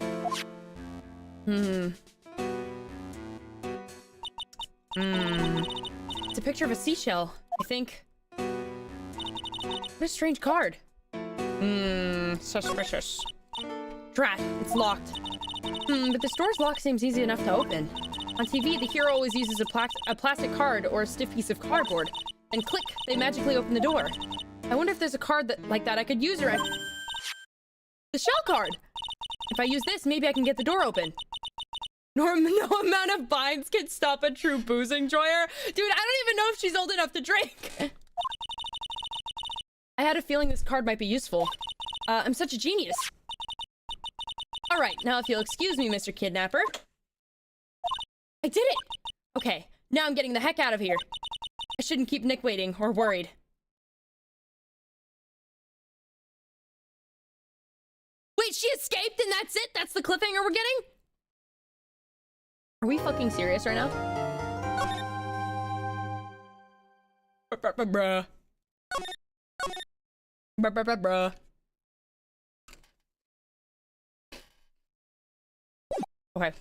It's a picture of a seashell, I think. What a strange card. Suspicious. Drat, it's locked. But the store's lock seems easy enough to open. On TV, the hero always uses a plastic card or a stiff piece of cardboard. And click, they magically open the door. I wonder if there's a card like that I could use or the shell card! If I use this, maybe I can get the door open. No amount of binds can stop a true booze enjoyer. Dude, I don't even know if she's old enough to drink. I had a feeling this card might be useful. I'm such a genius. Alright, now if you'll excuse me, Mr. Kidnapper. I did it! Okay, now I'm getting the heck out of here. I shouldn't keep Nick waiting or worried. Wait, she escaped and that's it? That's the cliffhanger we're getting? Are we fucking serious right now? Bruh. Bruh. Okay.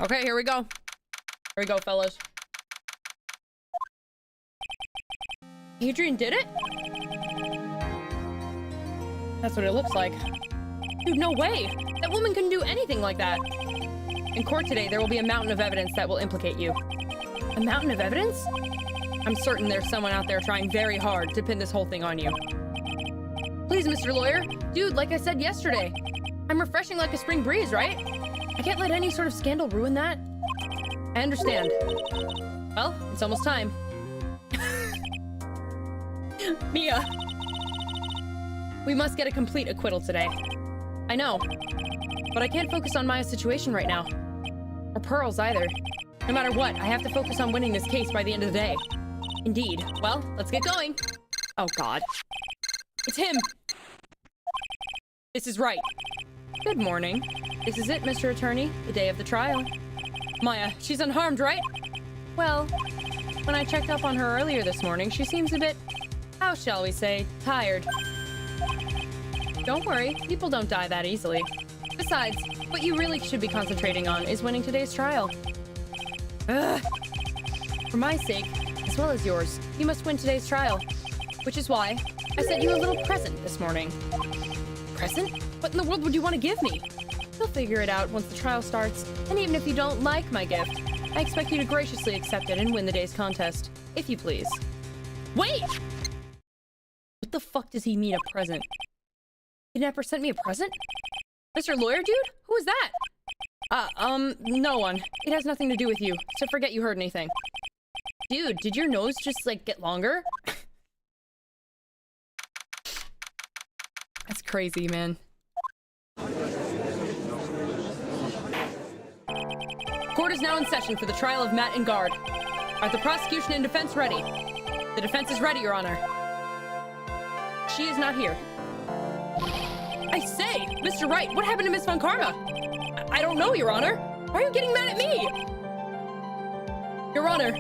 Okay, here we go. Here we go, fellas. Adrian did it? That's what it looks like. Dude, no way! That woman couldn't do anything like that! In court today, there will be a mountain of evidence that will implicate you. A mountain of evidence? I'm certain there's someone out there trying very hard to pin this whole thing on you. Please, Mr. Lawyer. Dude, like I said yesterday, I'm refreshing like a spring breeze, right? I can't let any sort of scandal ruin that. I understand. Well, it's almost time. Mia. We must get a complete acquittal today. I know. But I can't focus on Maya's situation right now. Or Pearl's either. No matter what, I have to focus on winning this case by the end of the day. Indeed. Well, let's get going. Oh, God. It's him. This is right. Good morning. This is it, Mr. Attorney. The day of the trial. Maya, she's unharmed, right? Well, when I checked up on her earlier this morning, she seems a bit, how shall we say, tired. Don't worry, people don't die that easily. Besides, what you really should be concentrating on is winning today's trial. Ugh. For my sake, as well as yours, you must win today's trial. Which is why I sent you a little present this morning. Present? What in the world would you want to give me? You'll figure it out once the trial starts, and even if you don't like my gift, I expect you to graciously accept it and win the day's contest, if you please. Wait! What the fuck does he mean, a present? Kidnapper sent me a present? Mr. Lawyer Dude? Who is that? No one. It has nothing to do with you, so forget you heard anything. Dude, did your nose just, like, get longer? That's crazy, man. Court is now in session for the trial of Matt and Guard. Are the prosecution and defense ready? The defense is ready, Your Honor. She is not here. I say, Mr. Wright, what happened to Miss Von Karma? I don't know, Your Honor. Why are you getting mad at me? Your Honor,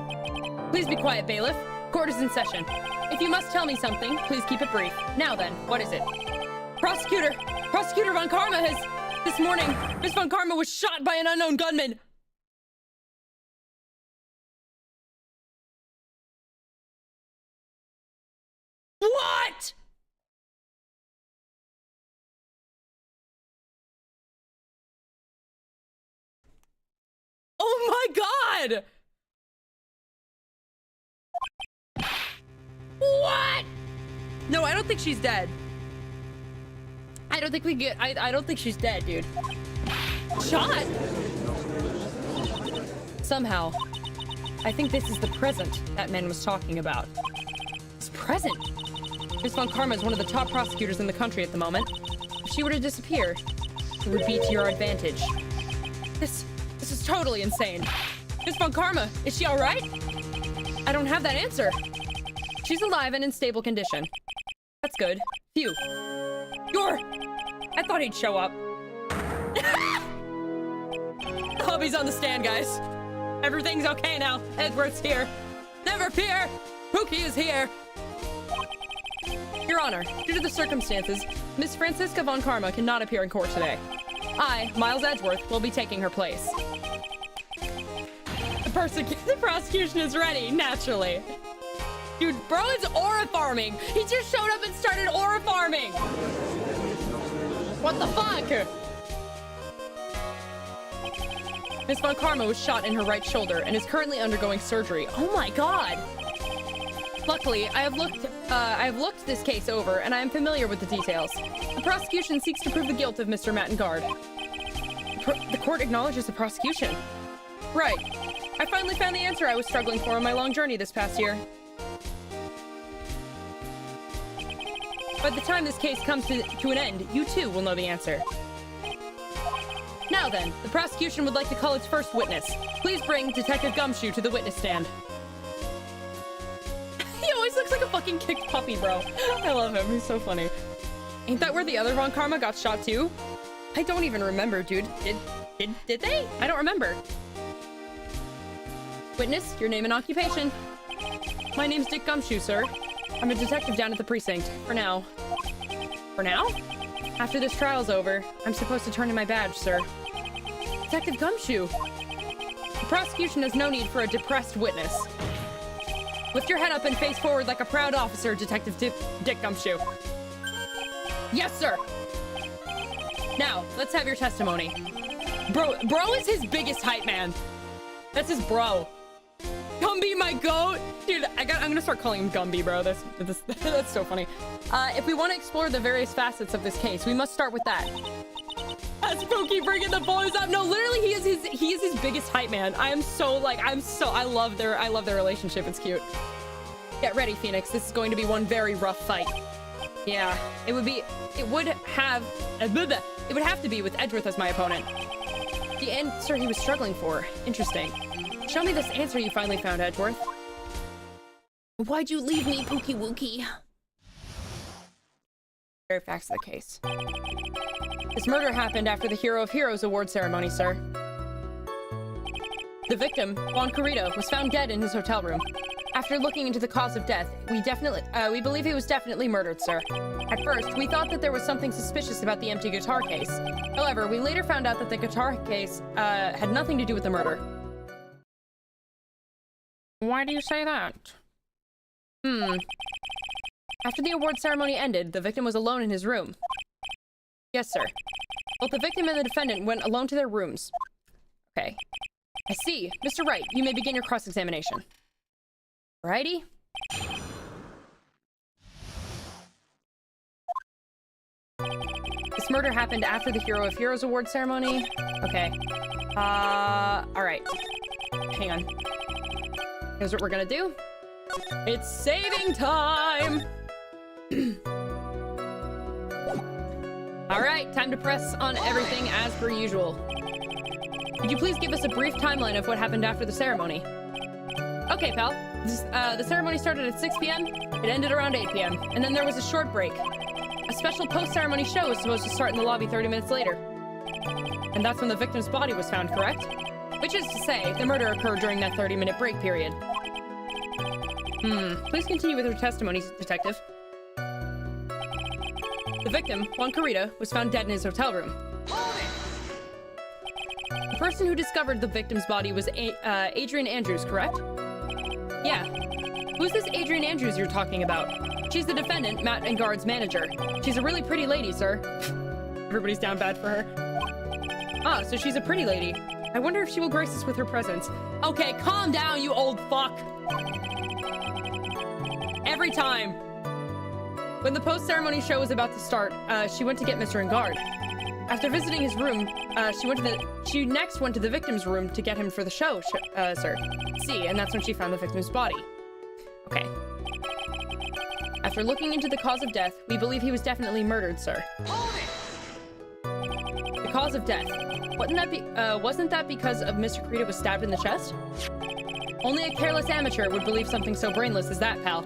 please be quiet, bailiff. Court is in session. If you must tell me something, please keep it brief. Now then, what is it? Prosecutor Von Karma has... This morning, Miss Von Karma was shot by an unknown gunman. What? Oh my god! What? No, I don't think she's dead. I don't think we get... I don't think she's dead, dude. Shot? Somehow, I think this is the present that man was talking about. This present? Miss Von Karma is one of the top prosecutors in the country at the moment. If she were to disappear, it would be to your advantage. This is totally insane. Miss Von Karma, is she all right? I don't have that answer. She's alive and in stable condition. That's good. Phew. I thought he'd show up. Hubby's on the stand, guys. Everything's okay now. Edward's here. Never fear. Pookie is here. Your Honor, due to the circumstances, Miss Francisca Von Karma cannot appear in court today. I, Miles Edgeworth, will be taking her place. The prosecution is ready, naturally. Dude, bro is aura farming. He just showed up and started aura farming. What the fuck? Miss Von Karma was shot in her right shoulder and is currently undergoing surgery. Oh my god. Luckily, I have looked this case over and I am familiar with the details. The prosecution seeks to prove the guilt of Mr. Matt and Guard. The court acknowledges the prosecution. Right. I finally found the answer I was struggling for on my long journey this past year. By the time this case comes to an end, you too will know the answer. Now then, the prosecution would like to call its first witness. Please bring Detective Gumshoe to the witness stand. He always looks like a fucking kicked puppy, bro. I love him. He's so funny. Ain't that where the other Von Karma got shot too? I don't even remember, dude. Did they? I don't remember. Witness, your name and occupation. My name's Dick Gumshoe, sir. I'm a detective down at the precinct. For now. For now? After this trial's over, I'm supposed to turn in my badge, sir. Detective Gumshoe. The prosecution has no need for a depressed witness. Lift your head up and face forward like a proud officer, Detective Dick Gumshoe. Yes, sir. Now, let's have your testimony. Bro is his biggest hype man. That's his bro. Gumby, my goat. Dude, I'm gonna start calling him Gumby, bro. That's so funny. If we want to explore the various facets of this case, we must start with that. That's Pookie bringing the boys up. No, literally, he is his biggest hype man. I love their relationship. It's cute. Get ready, Phoenix. This is going to be one very rough fight. Yeah, it would have to be with Edgeworth as my opponent. The answer he was struggling for. Interesting. Show me this answer you finally found, Edgeworth. Why'd you leave me, Pookie Wookie? Very facts of the case. This murder happened after the Hero of Heroes award ceremony, sir. The victim, Juan Carrito, was found dead in his hotel room. After looking into the cause of death, we believe he was definitely murdered, sir. At first, we thought that there was something suspicious about the empty guitar case. However, we later found out that the guitar case had nothing to do with the murder. Why do you say that? After the award ceremony ended, the victim was alone in his room. Yes, sir. Both the victim and the defendant went alone to their rooms. Okay. I see. Mr. Wright, you may begin your cross-examination. Righty. This murder happened after the Hero of Heroes award ceremony. Okay. Alright. Hang on. Here's what we're gonna do. It's saving time! Alright, time to press on everything as per usual. Could you please give us a brief timeline of what happened after the ceremony? Okay, pal. The ceremony started at 6 p.m. It ended around 8 p.m. And then there was a short break. A special post-ceremony show was supposed to start in the lobby 30 minutes later. And that's when the victim's body was found, correct? Which is to say, the murder occurred during that 30-minute break period. Please continue with your testimony, detective. The victim, Juan Carrito, was found dead in his hotel room. The person who discovered the victim's body was Adrian Andrews, correct? Yeah. Who's this Adrian Andrews you're talking about? She's the defendant, Matt and Guard's manager. She's a really pretty lady, sir. Everybody's down bad for her. Ah, so she's a pretty lady. I wonder if she will grace us with her presence. Okay, calm down, you old fuck. Every time. When the post-ceremony show was about to start, she went to get Mr. Engard. After visiting his room, she next went to the victim's room to get him for the show, sir. See, and that's when she found the victim's body. Okay. After looking into the cause of death, we believe he was definitely murdered, sir. The cause of death. Wasn't that because of Mr. Carrito was stabbed in the chest? Only a careless amateur would believe something so brainless as that, pal.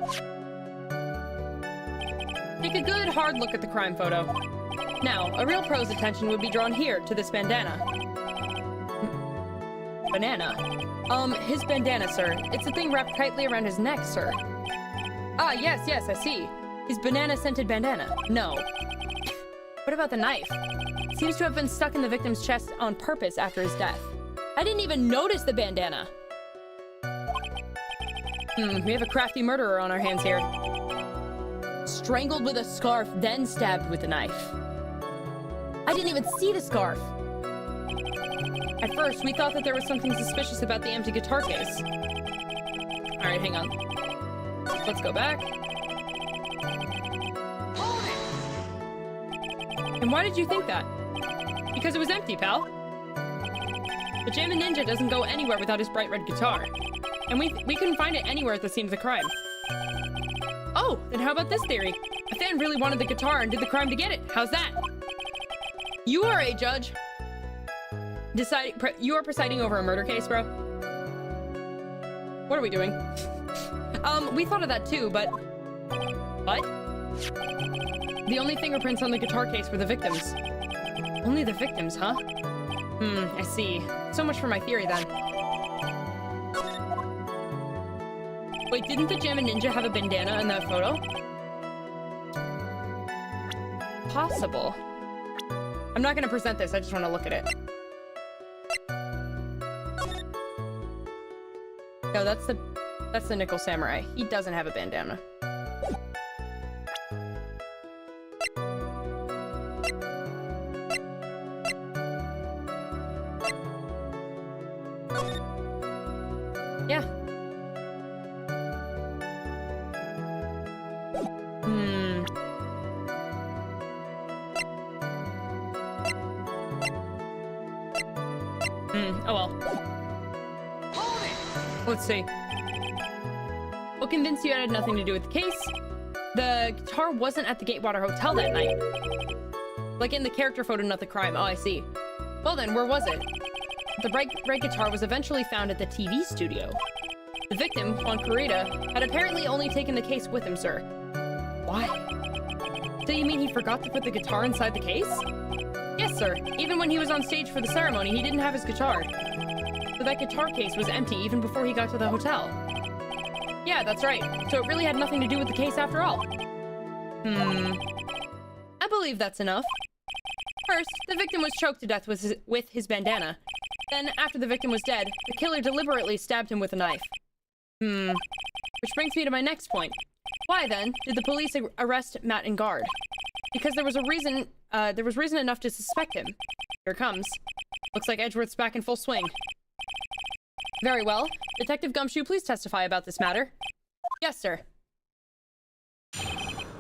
Take a good, hard look at the crime photo. Now, a real pro's attention would be drawn here to this bandana. Banana? His bandana, sir. It's a thing wrapped tightly around his neck, sir. Ah, yes, I see. His banana-scented bandana. No. What about the knife? Seems to have been stuck in the victim's chest on purpose after his death. I didn't even notice the bandana. We have a crafty murderer on our hands here. Strangled with a scarf, then stabbed with a knife. I didn't even see the scarf. At first, we thought that there was something suspicious about the empty guitar case. Alright, hang on. Let's go back. And why did you think that? Because it was empty, pal. The Jammin' Ninja doesn't go anywhere without his bright red guitar. And we couldn't find it anywhere at the scene of the crime. Oh, then how about this theory? A fan really wanted the guitar and did the crime to get it. How's that? You are a judge. You are presiding over a murder case, bro. What are we doing? We thought of that too, but... What? The only fingerprints on the guitar case were the victims. Only the victims, huh? I see. So much for my theory, then. Wait, didn't the Jammin' Ninja have a bandana in that photo? Possible. I'm not gonna present this, I just want to look at it. No, that's the Nickel Samurai. He doesn't have a bandana. Yeah. Oh well. Let's see. What convinced you it had nothing to do with the case? The guitar wasn't at the Gatewater Hotel that night. Like in the character photo, not the crime. Oh, I see. Well then, where was it? The bright red guitar was eventually found at the TV studio. The victim, Juan Carrito, had apparently only taken the case with him, sir. Why? So you mean he forgot to put the guitar inside the case? Yes, sir. Even when he was on stage for the ceremony, he didn't have his guitar. So that guitar case was empty even before he got to the hotel. Yeah, that's right. So it really had nothing to do with the case after all. I believe that's enough. First, the victim was choked to death with his bandana. Then, after the victim was dead, the killer deliberately stabbed him with a knife. Which brings me to my next point. Why, then, did the police arrest Matt and Guard? Because there was reason enough to suspect him. Here it comes. Looks like Edgeworth's back in full swing. Very well. Detective Gumshoe, please testify about this matter. Yes, sir.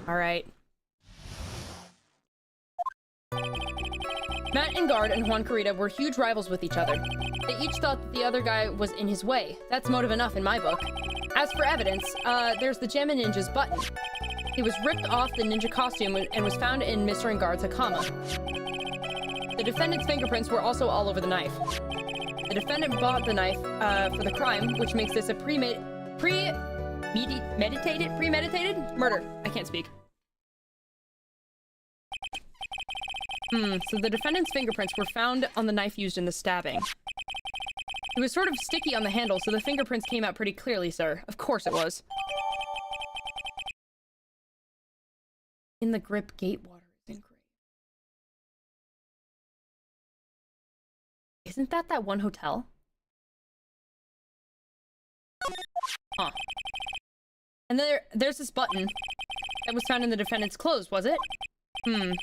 Alright. Matt and Guard and Juan Carita were huge rivals with each other. They each thought that the other guy was in his way. That's motive enough in my book. As for evidence, there's the Gemma Ninja's button. He was ripped off the ninja costume and was found in Mr. and Guard's Hakama. The defendant's fingerprints were also all over the knife. The defendant bought the knife for the crime, which makes this a premeditated murder. I can't speak. So the defendant's fingerprints were found on the knife used in the stabbing. It was sort of sticky on the handle, so the fingerprints came out pretty clearly, sir. Of course it was. In the grip, Gatewater isn't great. Isn't that one hotel? Huh. And there's this button that was found in the defendant's clothes, was it? And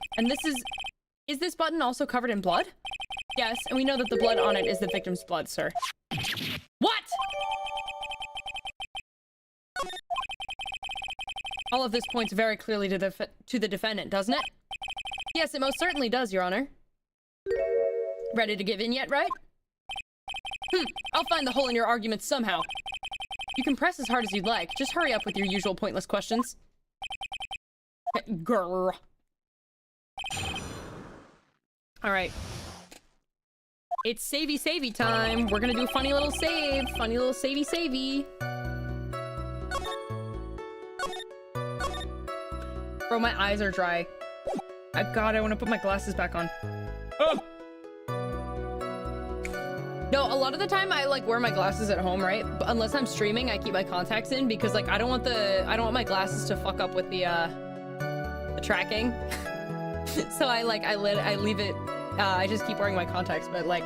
is this button also covered in blood? Yes, and we know that the blood on it is the victim's blood, sir. What? All of this points very clearly to the defendant, doesn't it? Yes, it most certainly does, Your Honor. Ready to give in yet, right? I'll find the hole in your argument somehow. You can press as hard as you'd like. Just hurry up with your usual pointless questions. Grrr. Alright. It's savey time. We're gonna do a funny little save. Funny little savey. Bro, my eyes are dry. God, I want to put my glasses back on. Oh! No, a lot of the time I like wear my glasses at home, right? But unless I'm streaming, I keep my contacts in because like I don't want my glasses to fuck up with the tracking. So I leave it. I just keep wearing my contacts, but like,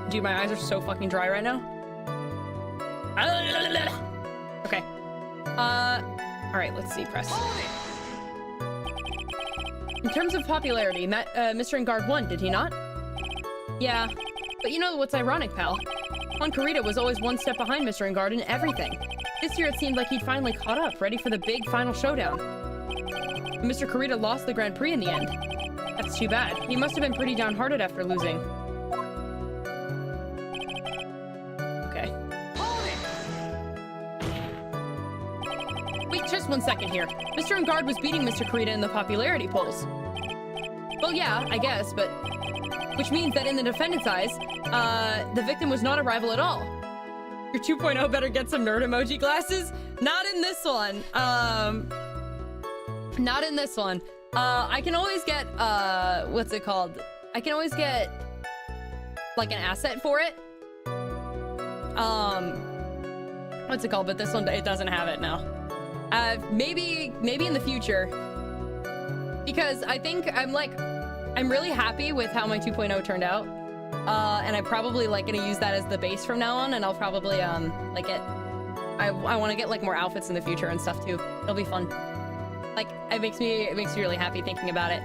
dude, my eyes are so fucking dry right now. Okay. All right, let's see. Press. In terms of popularity, Mr. and Guard won, did he not? Yeah, but you know what's ironic, pal? Juan Carita was always one step behind Mr. and Guard in everything. This year it seemed like he'd finally caught up, ready for the big final showdown. Mr. Carita lost the Grand Prix in the end. That's too bad. He must have been pretty downhearted after losing. Okay. Wait, just 1 second here. Mr. and Guard was beating Mr. Carita in the popularity polls. Well, yeah, I guess, but... Which means that in the defendant's eyes, the victim was not a rival at all. Your 2.0 better get some nerd emoji glasses? Not in this one. Not in this one. I can always get, what's it called? I can always get, like, an asset for it. What's it called? But this one, it doesn't have it now. Maybe in the future. Because I think I'm really happy with how my 2.0 turned out. And I'm probably, like, gonna use that as the base from now on, and I'll probably, like, I want to get, like, more outfits in the future and stuff, too. It'll be fun. Like, it makes me really happy thinking about it.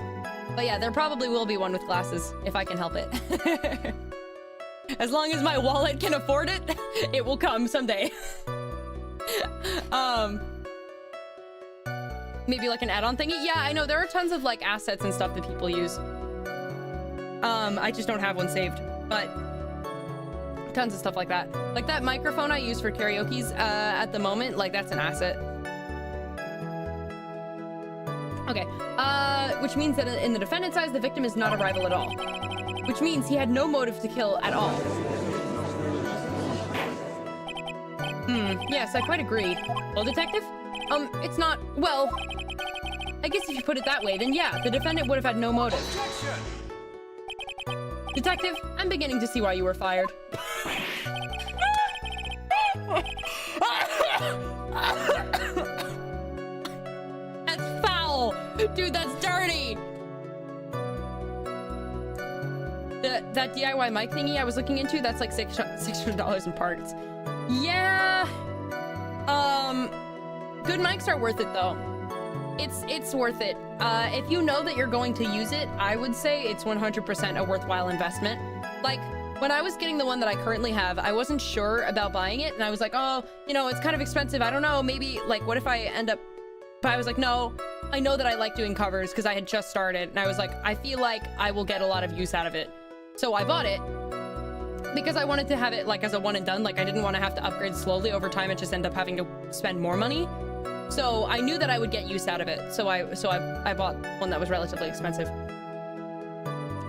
But yeah, there probably will be one with glasses, if I can help it. As long as my wallet can afford it, it will come someday. Maybe like an add-on thingy? Yeah, I know, there are tons of, like, assets and stuff that people use. I just don't have one saved, but tons of stuff like that. Like that microphone I use for karaoke's, at the moment, like, that's an asset. Okay, which means that in the defendant's eyes, the victim is not a rival at all. Which means he had no motive to kill at all. Yes, I quite agree. Well, detective? It's not, well, I guess if you put it that way, then yeah, the defendant would have had no motive. Detective, I'm beginning to see why you were fired. That's foul! Dude, that's dirty! That DIY mic thingy I was looking into, that's like $600 in parts. Yeah. Good mics are worth it though. It's worth it. If you know that you're going to use it, I would say it's 100% a worthwhile investment. Like, when I was getting the one that I currently have, I wasn't sure about buying it, and I was like, oh, you know, it's kind of expensive. I don't know, maybe, like, what if I end up... But I was like, no, I know that I like doing covers because I had just started, and I was like, I feel like I will get a lot of use out of it. So I bought it because I wanted to have it, like, as a one and done. Like, I didn't want to have to upgrade slowly over time and just end up having to spend more money. So I knew that I would get use out of it. So I bought one that was relatively expensive.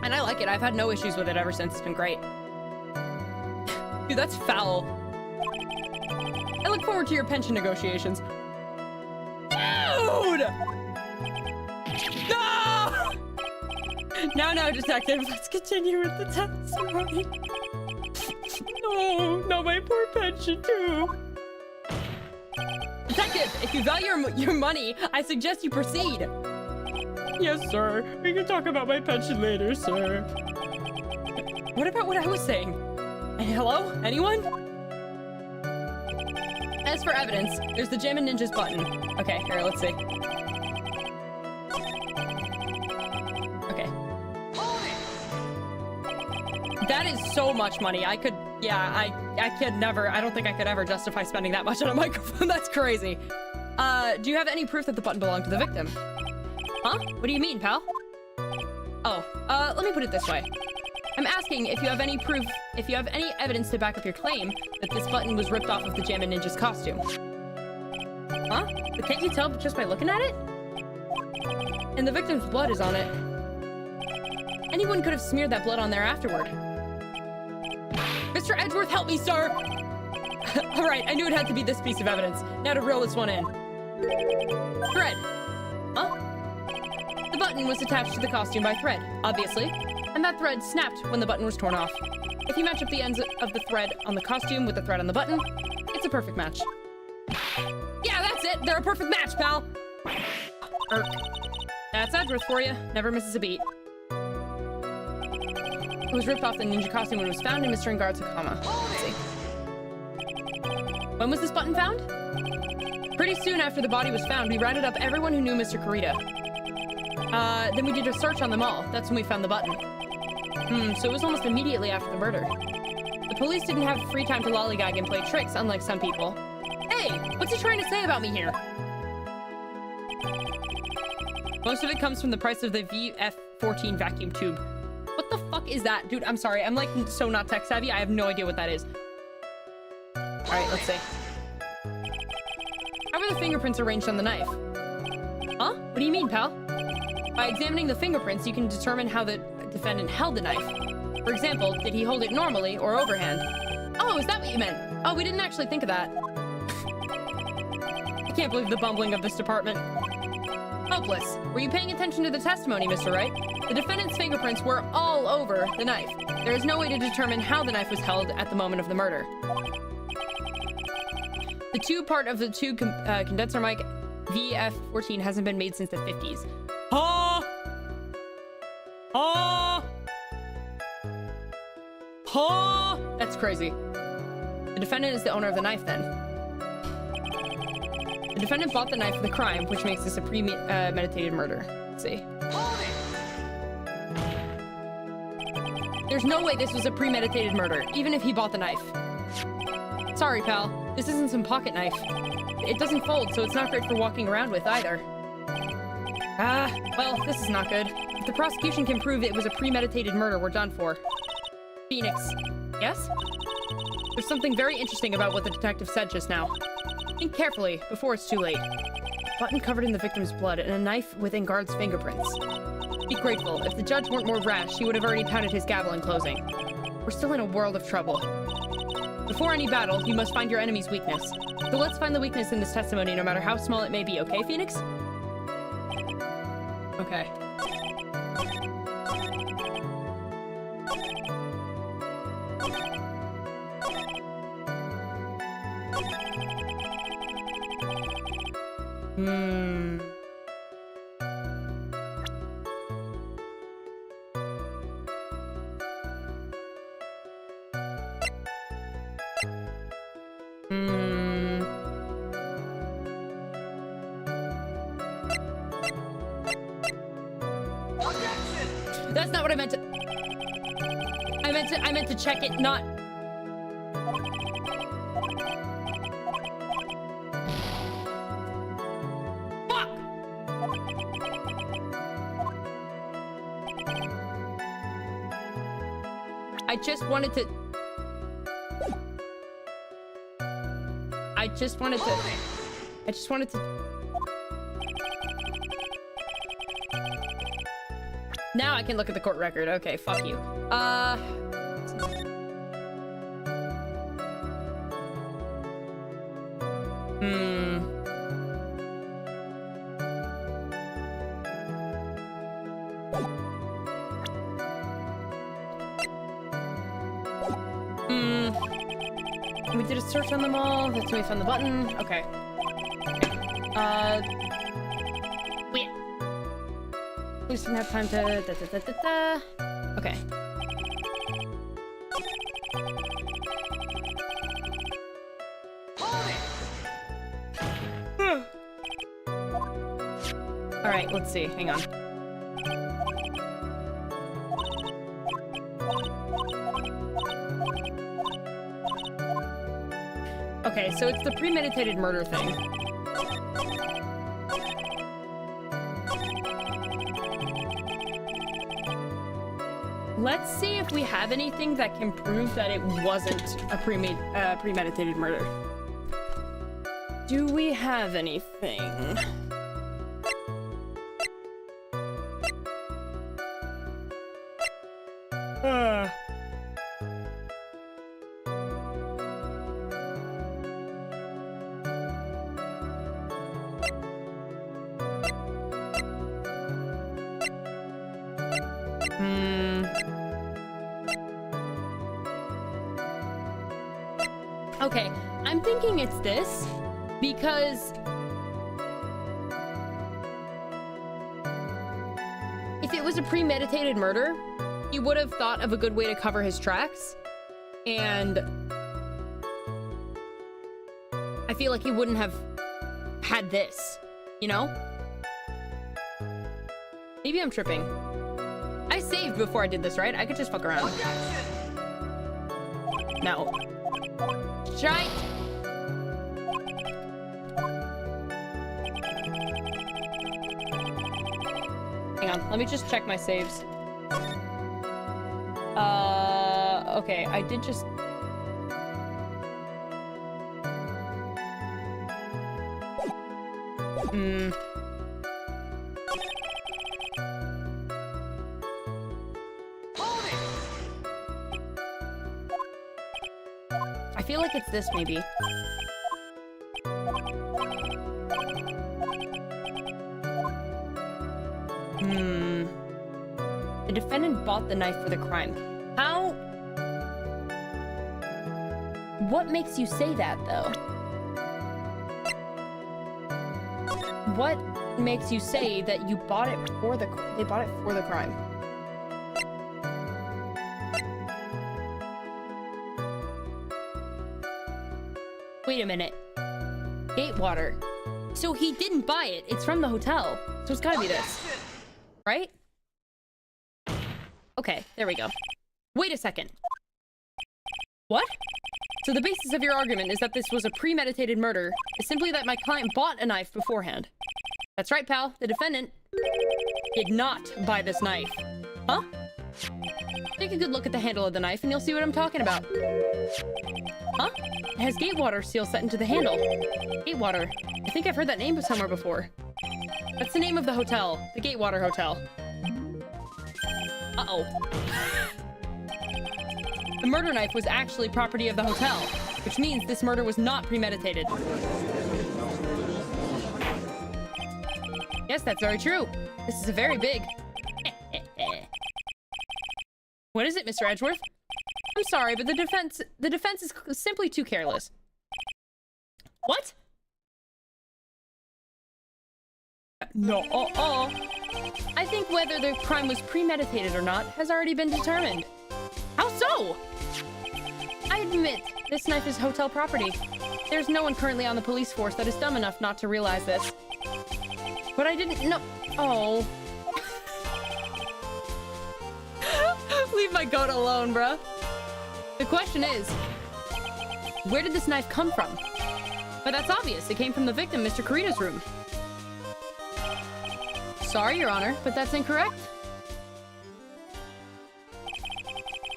And I like it. I've had no issues with it ever since. It's been great. Dude, that's foul. I look forward to your pension negotiations. Dude! No! No, detective. Let's continue with the testimony. No, my poor pension too. Detective, if you value your money, I suggest you proceed. Yes, sir. We can talk about my pension later, sir. What about what I was saying? Hello? Anyone? As for evidence, there's the Jammin' Ninjas button. Okay, here, let's see. Okay. That is so much money. I could, yeah, I could never, I don't think I could ever justify spending that much on a microphone. That's crazy. Do you have any proof that the button belonged to the victim? Huh? What do you mean, pal? Oh, let me put it this way. I'm asking if you have any proof, if you have any evidence to back up your claim that this button was ripped off of the Jammin' Ninja's costume. Huh? But can't you tell just by looking at it? And the victim's blood is on it. Anyone could have smeared that blood on there afterward. Mr. Edgeworth, help me, sir! Alright, I knew it had to be this piece of evidence. Now to reel this one in. Thread. Huh? The button was attached to the costume by thread, obviously. And that thread snapped when the button was torn off. If you match up the ends of the thread on the costume with the thread on the button, it's a perfect match. Yeah, that's it! They're a perfect match, pal! Erk. That's Edgeworth for you. Never misses a beat. It was ripped off the ninja costume when it was found in Mr. Ingard's Hakama. Let's see. When was this button found? Pretty soon after the body was found, we rounded up everyone who knew Mr. Kurita. Then we did a search on them all. That's when we found the button. So it was almost immediately after the murder. The police didn't have free time to lollygag and play tricks, unlike some people. Hey, what's he trying to say about me here? Most of it comes from the price of the VF14 vacuum tube. What the fuck is that? Dude, I'm sorry. I'm like so not tech savvy. I have no idea what that is. Alright, let's see. How were the fingerprints arranged on the knife? Huh? What do you mean, pal? By examining the fingerprints, you can determine how the defendant held the knife. For example, did he hold it normally or overhand? Oh, is that what you meant? Oh, we didn't actually think of that. I can't believe the bumbling of this department. Hopeless. Were you paying attention to the testimony, Mr. Wright? The defendant's fingerprints were all over the knife. There is no way to determine how the knife was held at the moment of the murder. The tube part of the tube condenser mic VF14 hasn't been made since the 50s. Huh? Huh? Huh? That's crazy. The defendant is the owner of the knife, then. The defendant bought the knife for the crime, which makes this a premeditated murder. Let's see. There's no way this was a premeditated murder, even if he bought the knife. Sorry, pal. This isn't some pocket knife. It doesn't fold, so it's not great for walking around with, either. Well, this is not good. If the prosecution can prove it was a premeditated murder, we're done for. Phoenix. Yes? There's something very interesting about what the detective said just now. Think carefully, before it's too late. Button covered in the victim's blood and a knife with Ingard's fingerprints. Be grateful. If the judge weren't more rash, he would have already pounded his gavel in closing. We're still in a world of trouble. Before any battle, you must find your enemy's weakness. So let's find the weakness in this testimony, no matter how small it may be, okay, Phoenix? Okay. That's not what I meant to... I meant to check it, not... Fuck! I just wanted to... Now I can look at the court record. Okay, fuck you. We did a search on them all. That's when we found the button. Okay. Wait. We just didn't have time to... Okay. Alright, let's see. Hang on. Okay, so it's the premeditated murder thing. Let's see if we have anything that can prove that it wasn't a premeditated murder. Do we have anything? Okay, I'm thinking it's this, because if it was a premeditated murder, he would have thought of a good way to cover his tracks, and I feel like he wouldn't have had this, you know? Maybe I'm tripping. I saved before I did this, right? I could just fuck around. No. Shite! Hang on, let me just check my saves. Okay, I did just... I feel like it's this, maybe. The defendant bought the knife for the crime. How? What makes you say that, though? What makes you say that you bought it for the... They bought it for the crime? Wait a minute. Gatewater. So he didn't buy it. It's from the hotel. So it's gotta be this. Right? Okay, there we go. Wait a second. What? So the basis of your argument is that this was a premeditated murder is simply that my client bought a knife beforehand. That's right, pal. The defendant did not buy this knife. Huh? Take a good look at the handle of the knife and you'll see what I'm talking about. Huh? It has Gatewater seal set into the handle. Gatewater. I think I've heard that name somewhere before. That's the name of the hotel. The Gatewater Hotel. Uh-oh. The murder knife was actually property of the hotel, which means this murder was not premeditated. Yes, that's very true. This is a very big... What is it, Mr. Edgeworth? I'm sorry, but the defense is simply too careless. What? No, I think whether the crime was premeditated or not has already been determined. How so? I admit, this knife is hotel property. There's no one currently on the police force that is dumb enough not to realize this. But I didn't know. Oh. Leave my goat alone, bruh. The question is, where did this knife come from? But that's obvious. It came from the victim, Mr. Carito's room. Sorry, Your Honor, but that's incorrect.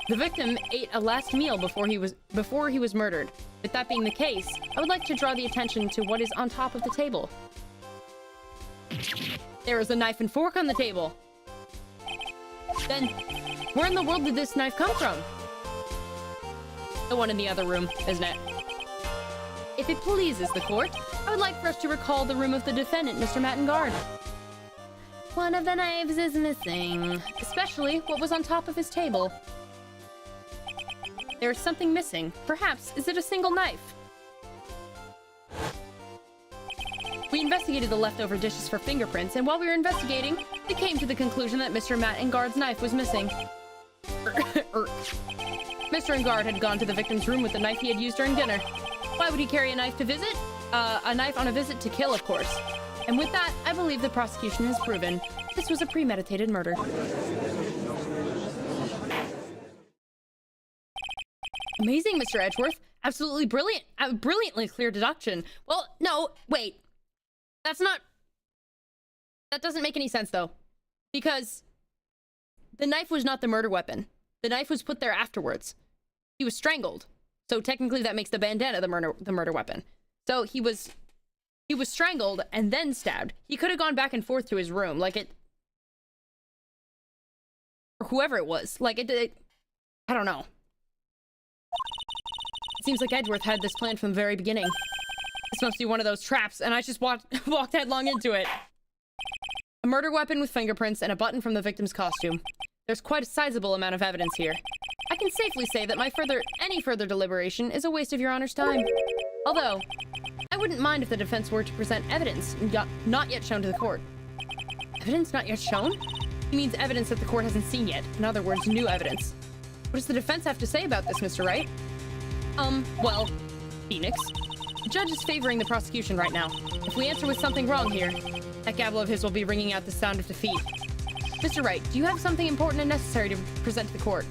The victim ate a last meal before he was murdered. With that being the case, I would like to draw the attention to what is on top of the table. There is a knife and fork on the table. Then, where in the world did this knife come from? The one in the other room, isn't it? If it pleases the court, I would like for us to recall the room of the defendant, Mr. Mattengard. One of the knives is missing, especially what was on top of his table. There is something missing. Perhaps, is it a single knife? We investigated the leftover dishes for fingerprints, and while we were investigating, we came to the conclusion that Mr. Mattengard's knife was missing. Mr. Engard had gone to the victim's room with the knife he had used during dinner. Why would he carry a knife to visit? A knife on a visit to kill, of course. And with that, I believe the prosecution has proven this was a premeditated murder. Amazing, Mr. Edgeworth. Absolutely brilliant. Brilliantly clear deduction. Well, no, wait. That doesn't make any sense, though. Because the knife was not the murder weapon. The knife was put there afterwards. He was strangled. So technically that makes the bandana the murder weapon. So he was strangled and then stabbed. He could have gone back and forth to his room, like it... Or whoever it was. Like, I don't know. It seems like Edgeworth had this plan from the very beginning. This must be one of those traps, and I just walked headlong into it. A murder weapon with fingerprints and a button from the victim's costume. There's quite a sizable amount of evidence here. I can safely say that any further deliberation is a waste of Your Honor's time. Although, I wouldn't mind if the defense were to present evidence not yet shown to the court. Evidence not yet shown? He means evidence that the court hasn't seen yet. In other words, new evidence. What does the defense have to say about this, Mr. Wright? Well, Phoenix. The judge is favoring the prosecution right now. If we answer with something wrong here, that gavel of his will be ringing out the sound of defeat. Mr. Wright, do you have something important and necessary to present to the court?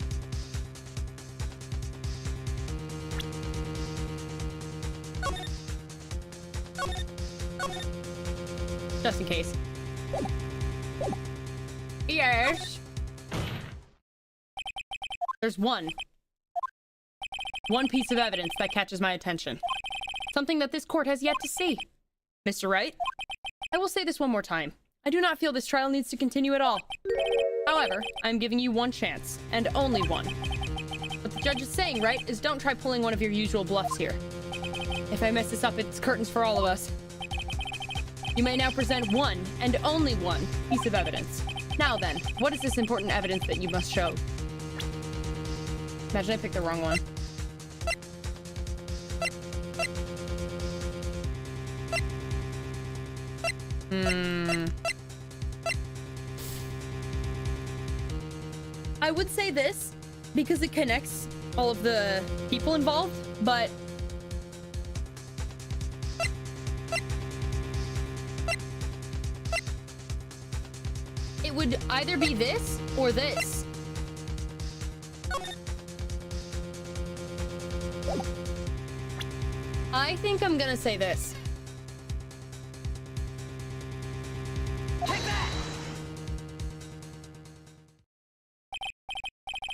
Just in case. Yes. There's one piece of evidence that catches my attention. Something that this court has yet to see. Mr. Wright, I will say this one more time. I do not feel this trial needs to continue at all. However, I'm giving you one chance, and only one. What the judge is saying, right, is don't try pulling one of your usual bluffs here. If I mess this up, it's curtains for all of us. You may now present one, and only one, piece of evidence. Now then, what is this important evidence that you must show? Imagine I picked the wrong one. I would say this, because it connects all of the people involved, but... It would either be this or this. I think I'm gonna say this.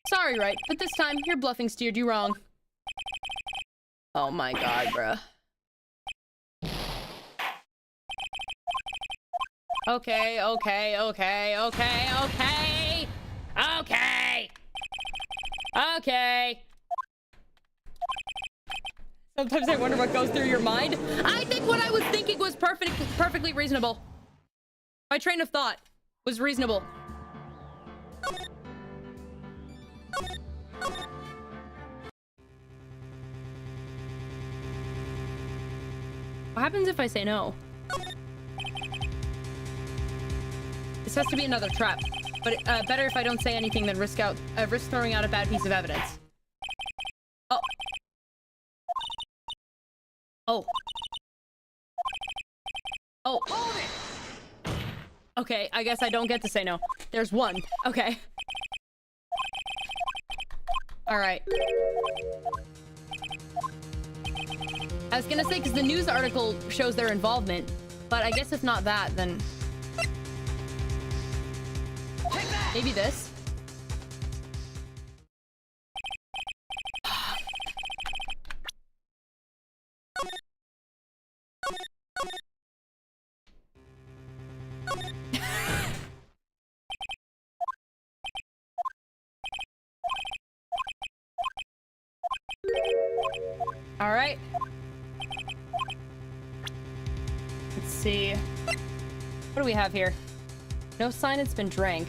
Sorry, right, but this time your bluffing steered you wrong. Oh my god, bruh. Okay. Okay. Sometimes I wonder what goes through your mind. I think what I was thinking was perfectly reasonable. My train of thought was reasonable. What happens if I say no? This has to be another trap, but better if I don't say anything than risk throwing out a bad piece of evidence. Oh. Oh. Oh. Okay, I guess I don't get to say no. There's one. Okay. All right. I was gonna say, because the news article shows their involvement, but I guess if not that, then... maybe this? All right. Let's see. What do we have here? No sign it's been drank.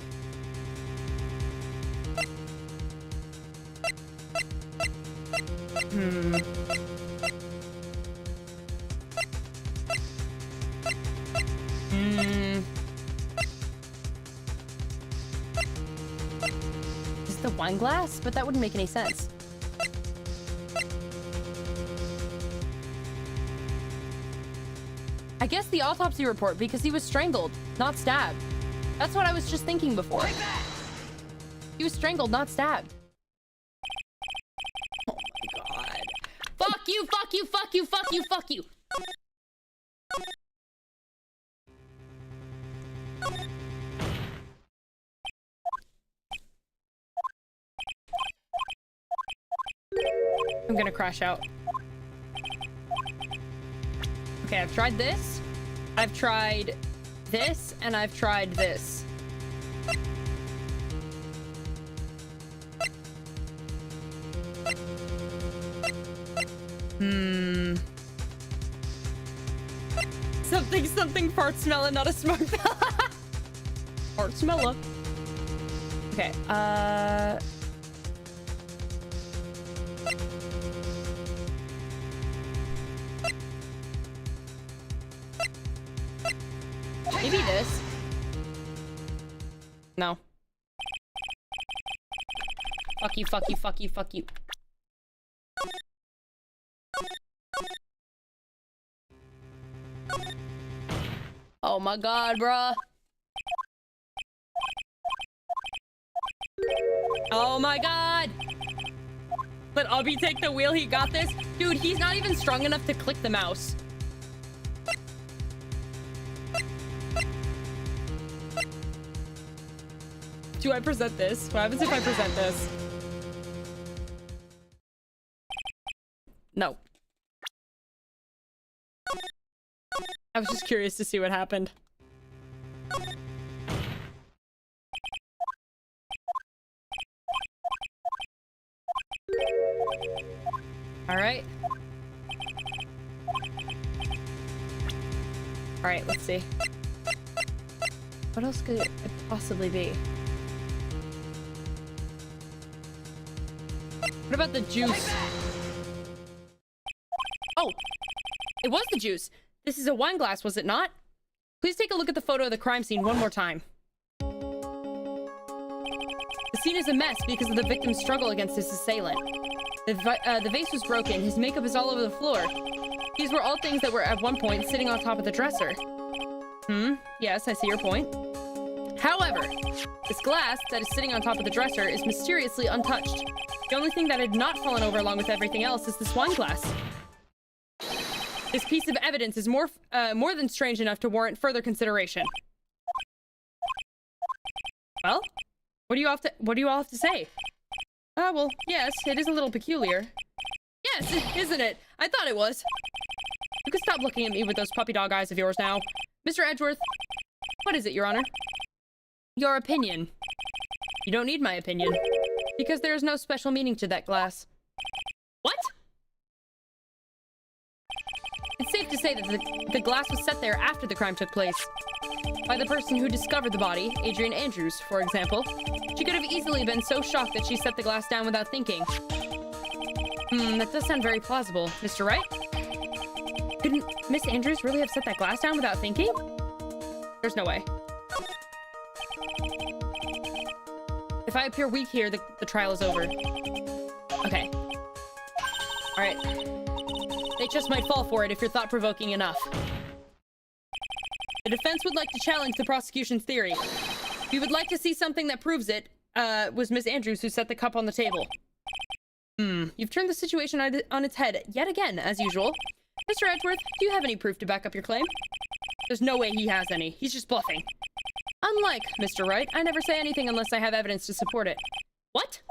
Is it the wine glass? But that wouldn't make any sense. I guess the autopsy report, because he was strangled, not stabbed. That's what I was just thinking before. He was strangled, not stabbed. Oh my god. Fuck you, fuck you, fuck you, fuck you, fuck you. I'm gonna crash out. Okay, I've tried this, I've tried this, and I've tried this. Something fart smelling, not a smoke. Fart smeller. Okay, maybe this. No. Fuck you, fuck you, fuck you, fuck you. Oh my god, bruh. Oh my god. Let Obby take the wheel, he got this. Dude, he's not even strong enough to click the mouse. Do I present this? What happens if I present this? No. I was just curious to see what happened. All right. All right, let's see. What else could it possibly be? What about the juice? Oh, it was the juice. This is a wine glass, was it not? Please take a look at the photo of the crime scene one more time. The scene is a mess because of the victim's struggle against his assailant. The vase was broken. His makeup is all over the floor. These were all things that were at one point sitting on top of the dresser. Yes, I see your point. However, this glass that is sitting on top of the dresser is mysteriously untouched. The only thing that had not fallen over along with everything else is this wine glass. This piece of evidence is more than strange enough to warrant further consideration. Well, what do you all have to say? Well, yes, it is a little peculiar. Yes, isn't it? I thought it was. You can stop looking at me with those puppy dog eyes of yours now. Mr. Edgeworth, what is it, Your Honor? Your opinion. You don't need my opinion, because there is no special meaning to that glass. What? It's safe to say that the glass was set there after the crime took place. By the person who discovered the body, Adrian Andrews, for example. She could have easily been so shocked that she set the glass down without thinking. That does sound very plausible. Mr. Wright? Couldn't Miss Andrews really have set that glass down without thinking? There's no way. If I appear weak here, the trial is over. Okay. Alright. They just might fall for it if you're thought-provoking enough. The defense would like to challenge the prosecution's theory. We would like to see something that proves it was Miss Andrews who set the cup on the table. You've turned the situation on its head yet again, as usual. Mr. Edgeworth, do you have any proof to back up your claim? There's no way he has any. He's just bluffing. Unlike Mr. Wright, I never say anything unless I have evidence to support it. What?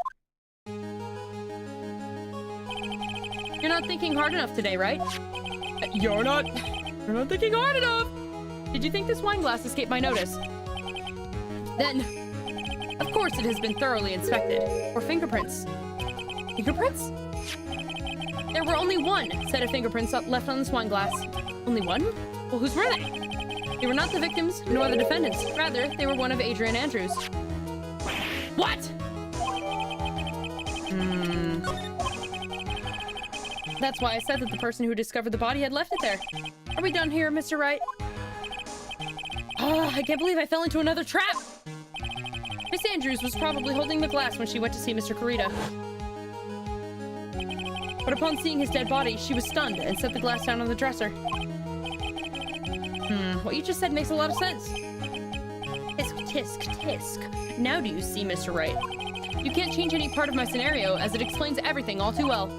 You're not thinking hard enough today, right? You're not thinking hard enough! Did you think this wine glass escaped my notice? Then, of course it has been thoroughly inspected. For fingerprints. Fingerprints? There were only one set of fingerprints left on this wine glass. Only one? Well, whose were they? They were not the victims, nor the defendants. Rather, they were one of Adrian Andrews. What? That's why I said that the person who discovered the body had left it there. Are we done here, Mr. Wright? Oh, I can't believe I fell into another trap! Miss Andrews was probably holding the glass when she went to see Mr. Kurita. But upon seeing his dead body, she was stunned and set the glass down on the dresser. What you just said makes a lot of sense. Tisk, tisk, tisk. Now do you see, Mr. Wright? You can't change any part of my scenario, as it explains everything all too well.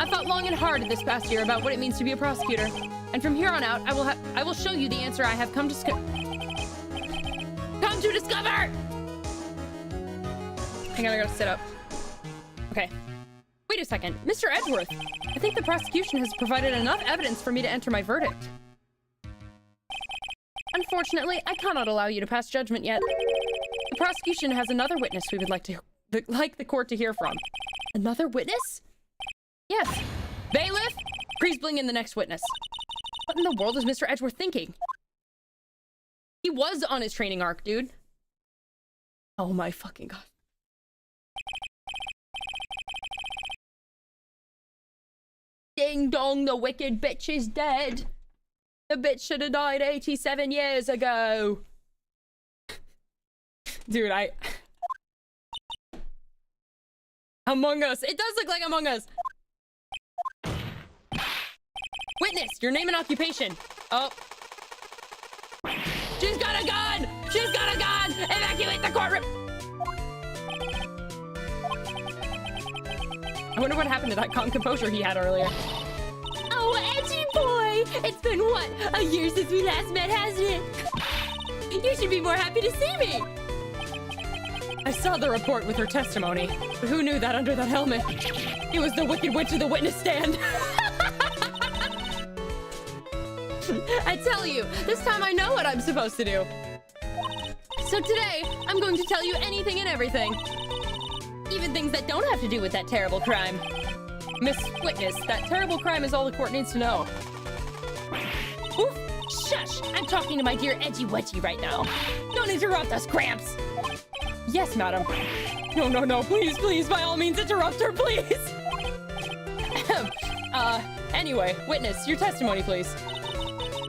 I've thought long and hard this past year about what it means to be a prosecutor. And from here on out, I will show you the answer I have come to discover. Hang on, I gotta sit up. Okay. Wait a second. Mr. Edgeworth, I think the prosecution has provided enough evidence for me to enter my verdict. Unfortunately, I cannot allow you to pass judgment yet. The prosecution has another witness we would like the court to hear from. Another witness? Yes. Bailiff, please bring in the next witness. What in the world is Mr. Edgeworth thinking? He was on his training arc, dude. Oh my fucking god. Ding dong, the wicked bitch is dead. The bitch should have died 87 years ago. Dude, Among Us. It does look like Among Us. Witness, your name and occupation. Oh. She's got a gun! She's got a gun! Evacuate the courtroom! I wonder what happened to that calm composure he had earlier. Oh, edgy boy! It's been, what, a year since we last met, hasn't it? You should be more happy to see me! I saw the report with her testimony. But who knew that under that helmet? It was the Wicked Witch of the witness stand. I tell you, this time I know what I'm supposed to do. So today, I'm going to tell you anything and everything. Even things that don't have to do with that terrible crime. Miss Witness, that terrible crime is all the court needs to know. Oof! Shush! I'm talking to my dear Edgy Wedgie right now. Don't interrupt us, Gramps! Yes, madam. No, please, by all means interrupt her, please! Anyway, witness, your testimony, please.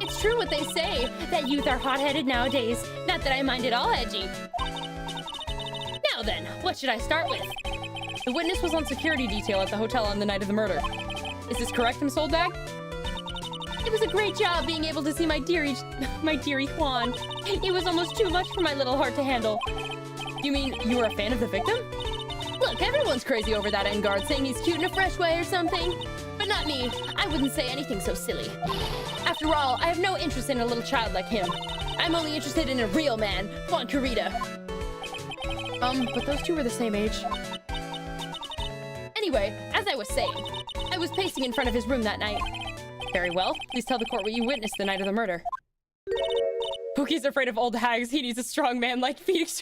It's true what they say, that youth are hot-headed nowadays. Not that I mind at all, Edgy. Now then, what should I start with? The witness was on security detail at the hotel on the night of the murder. Is this correct, Miss Oldbag? It was a great job being able to see my dearie Juan. It was almost too much for my little heart to handle. You mean you were a fan of the victim? Look, everyone's crazy over that end guard saying he's cute in a fresh way or something. But not me. I wouldn't say anything so silly. After all, I have no interest in a little child like him. I'm only interested in a real man, Juan Kurita. But those two were the same age. Anyway, as I was saying, I was pacing in front of his room that night. Very well. Please tell the court what you witnessed the night of the murder. Pookie's afraid of old hags. He needs a strong man like Phoenix.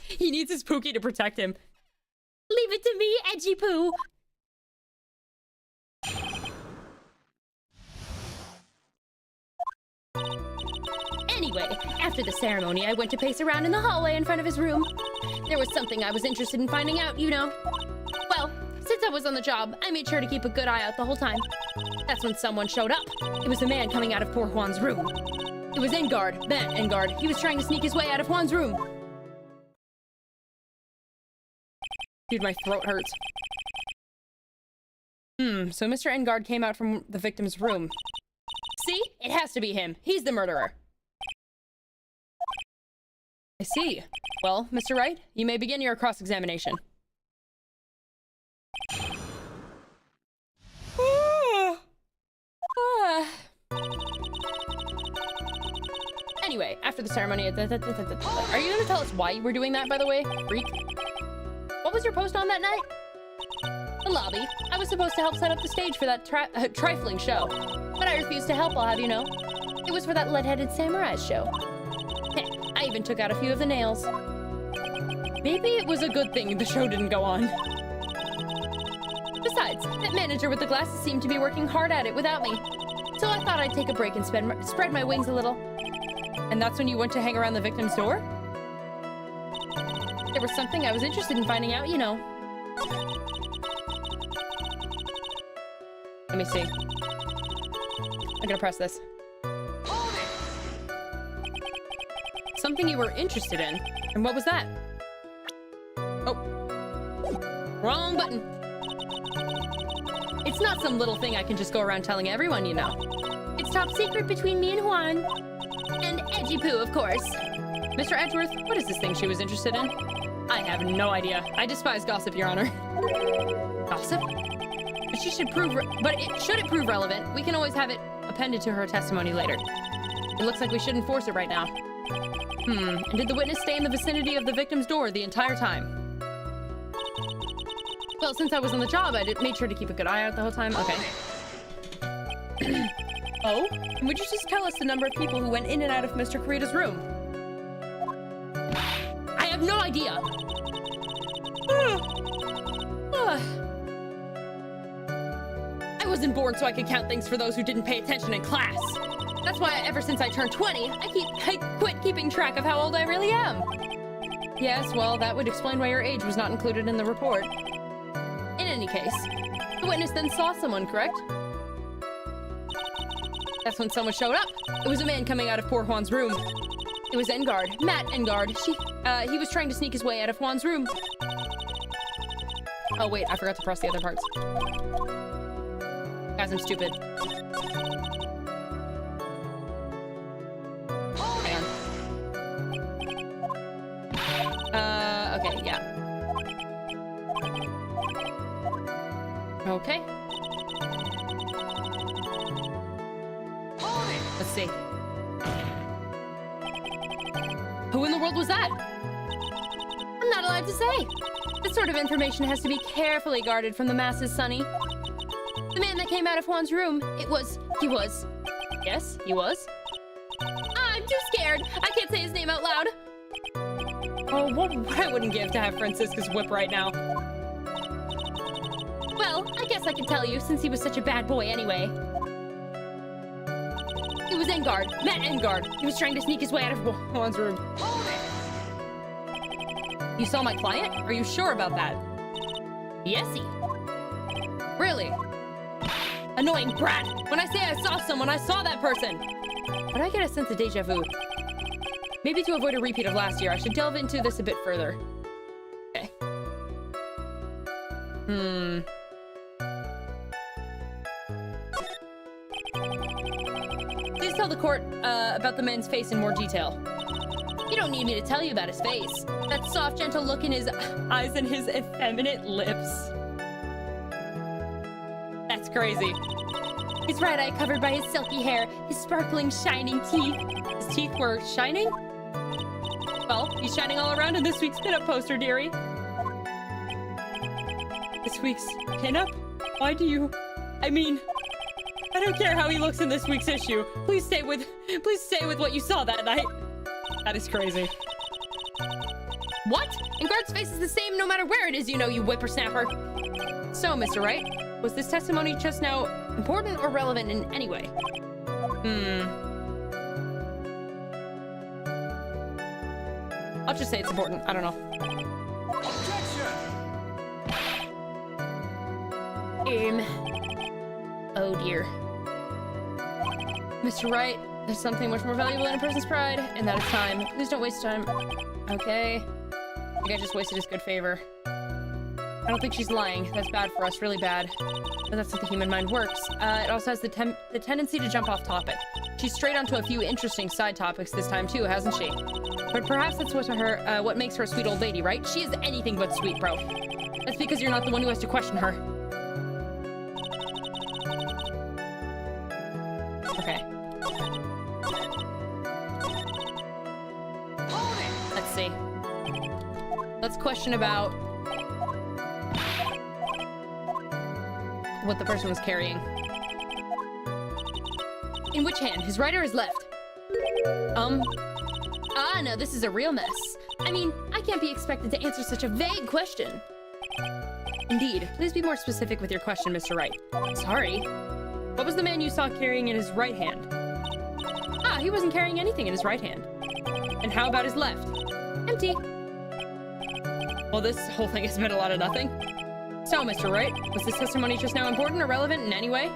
He needs his Pookie to protect him. Leave it to me, Edgy Poo. Anyway, after the ceremony, I went to pace around in the hallway in front of his room. There was something I was interested in finding out, you know. Well, since I was on the job, I made sure to keep a good eye out the whole time. That's when someone showed up. It was a man coming out of poor Juan's room. It was Engard, Matt Engard. He was trying to sneak his way out of Juan's room. Dude, my throat hurts. So Mr. Engard came out from the victim's room. See? It has to be him. He's the murderer. I see. Well, Mr. Wright, you may begin your cross-examination. Anyway, after the ceremony... Are you going to tell us why you were doing that, by the way, freak? What was your post on that night? The lobby. I was supposed to help set up the stage for that trifling show. But I refused to help, I'll have you know. It was for that lead-headed samurai show. I even took out a few of the nails. Maybe it was a good thing the show didn't go on. Besides, that manager with the glasses seemed to be working hard at it without me. So I thought I'd take a break and spread my wings a little. And that's when you went to hang around the victim's door? There was something I was interested in finding out, you know. Let me see. I'm gonna press this. Something you were interested in? And what was that? Oh. Wrong button. It's not some little thing I can just go around telling everyone, you know. It's top secret between me and Juan. And Edgy Poo, of course. Mr. Edgeworth, what is this thing she was interested in? I have no idea. I despise gossip, Your Honor. Gossip? But should it prove relevant, we can always have it appended to her testimony later. It looks like we should enforce it right now. And did the witness stay in the vicinity of the victim's door the entire time? Well, since I was on the job, I made sure to keep a good eye out the whole time. Okay. Oh? And would you just tell us the number of people who went in and out of Mr. Kurita's room? I have no idea. I wasn't born so I could count things for those who didn't pay attention in class. That's why ever since I turned 20, I quit keeping track of how old I really am. Yes, well, that would explain why your age was not included in the report. In any case, the witness then saw someone, correct? That's when someone showed up. It was a man coming out of poor Juan's room. It was Engard, Matt Engard. He was trying to sneak his way out of Juan's room. Oh wait, I forgot to press the other parts. Guys, I'm stupid. Hang on. Okay, yeah. Okay. Let's see. Who in the world was that? I'm not allowed to say. This sort of information has to be carefully guarded from the masses, Sonny. The man that came out of Juan's room, he was. Yes, he was? I'm too scared. I can't say his name out loud. Oh, what I wouldn't give to have Francisca's whip right now. Well, I guess I can tell you, since he was such a bad boy anyway. It was Engard, Matt Engard. He was trying to sneak his way out of Juan's room. You saw my client? Are you sure about that? Yesy. Really? Annoying brat! When I say I saw someone, I saw that person! But I get a sense of deja vu. Maybe to avoid a repeat of last year, I should delve into this a bit further. Okay. Please tell the court about the man's face in more detail. You don't need me to tell you about his face. That soft, gentle look in his eyes and his effeminate lips. That's crazy. His right eye covered by his silky hair, his sparkling, shining teeth. His teeth were shining? Well, he's shining all around in this week's pinup poster, dearie. This week's pinup? Why do you... I mean... I don't care how he looks in this week's issue. Please stay with what you saw that night. That is crazy. What? Engard's face is the same no matter where it is, you know, you whippersnapper. So, Mr. Wright, was this testimony just now important or relevant in any way? I'll just say it's important. I don't know. Oh dear. Mr. Wright, there's something much more valuable than a person's pride, and that is time. Please don't waste time. Okay. I think I just wasted his good favor. I don't think she's lying. That's bad for us, really bad. But that's how the human mind works. It also has the tendency to jump off topic. She's straight onto a few interesting side topics this time too, hasn't she? But perhaps that's what makes her a sweet old lady, right? She is anything but sweet, bro. That's because you're not the one who has to question her. Okay. Let's see. Let's question about what the person was carrying. In which hand? His right or his left? Ah, no, this is a real mess. I mean, I can't be expected to answer such a vague question. Indeed. Please be more specific with your question, Mr. Wright. Sorry. What was the man you saw carrying in his right hand? Ah, he wasn't carrying anything in his right hand. And how about his left? Empty. Well, this whole thing has been a lot of nothing. So, Mr. Wright, was this testimony just now important or relevant in any way?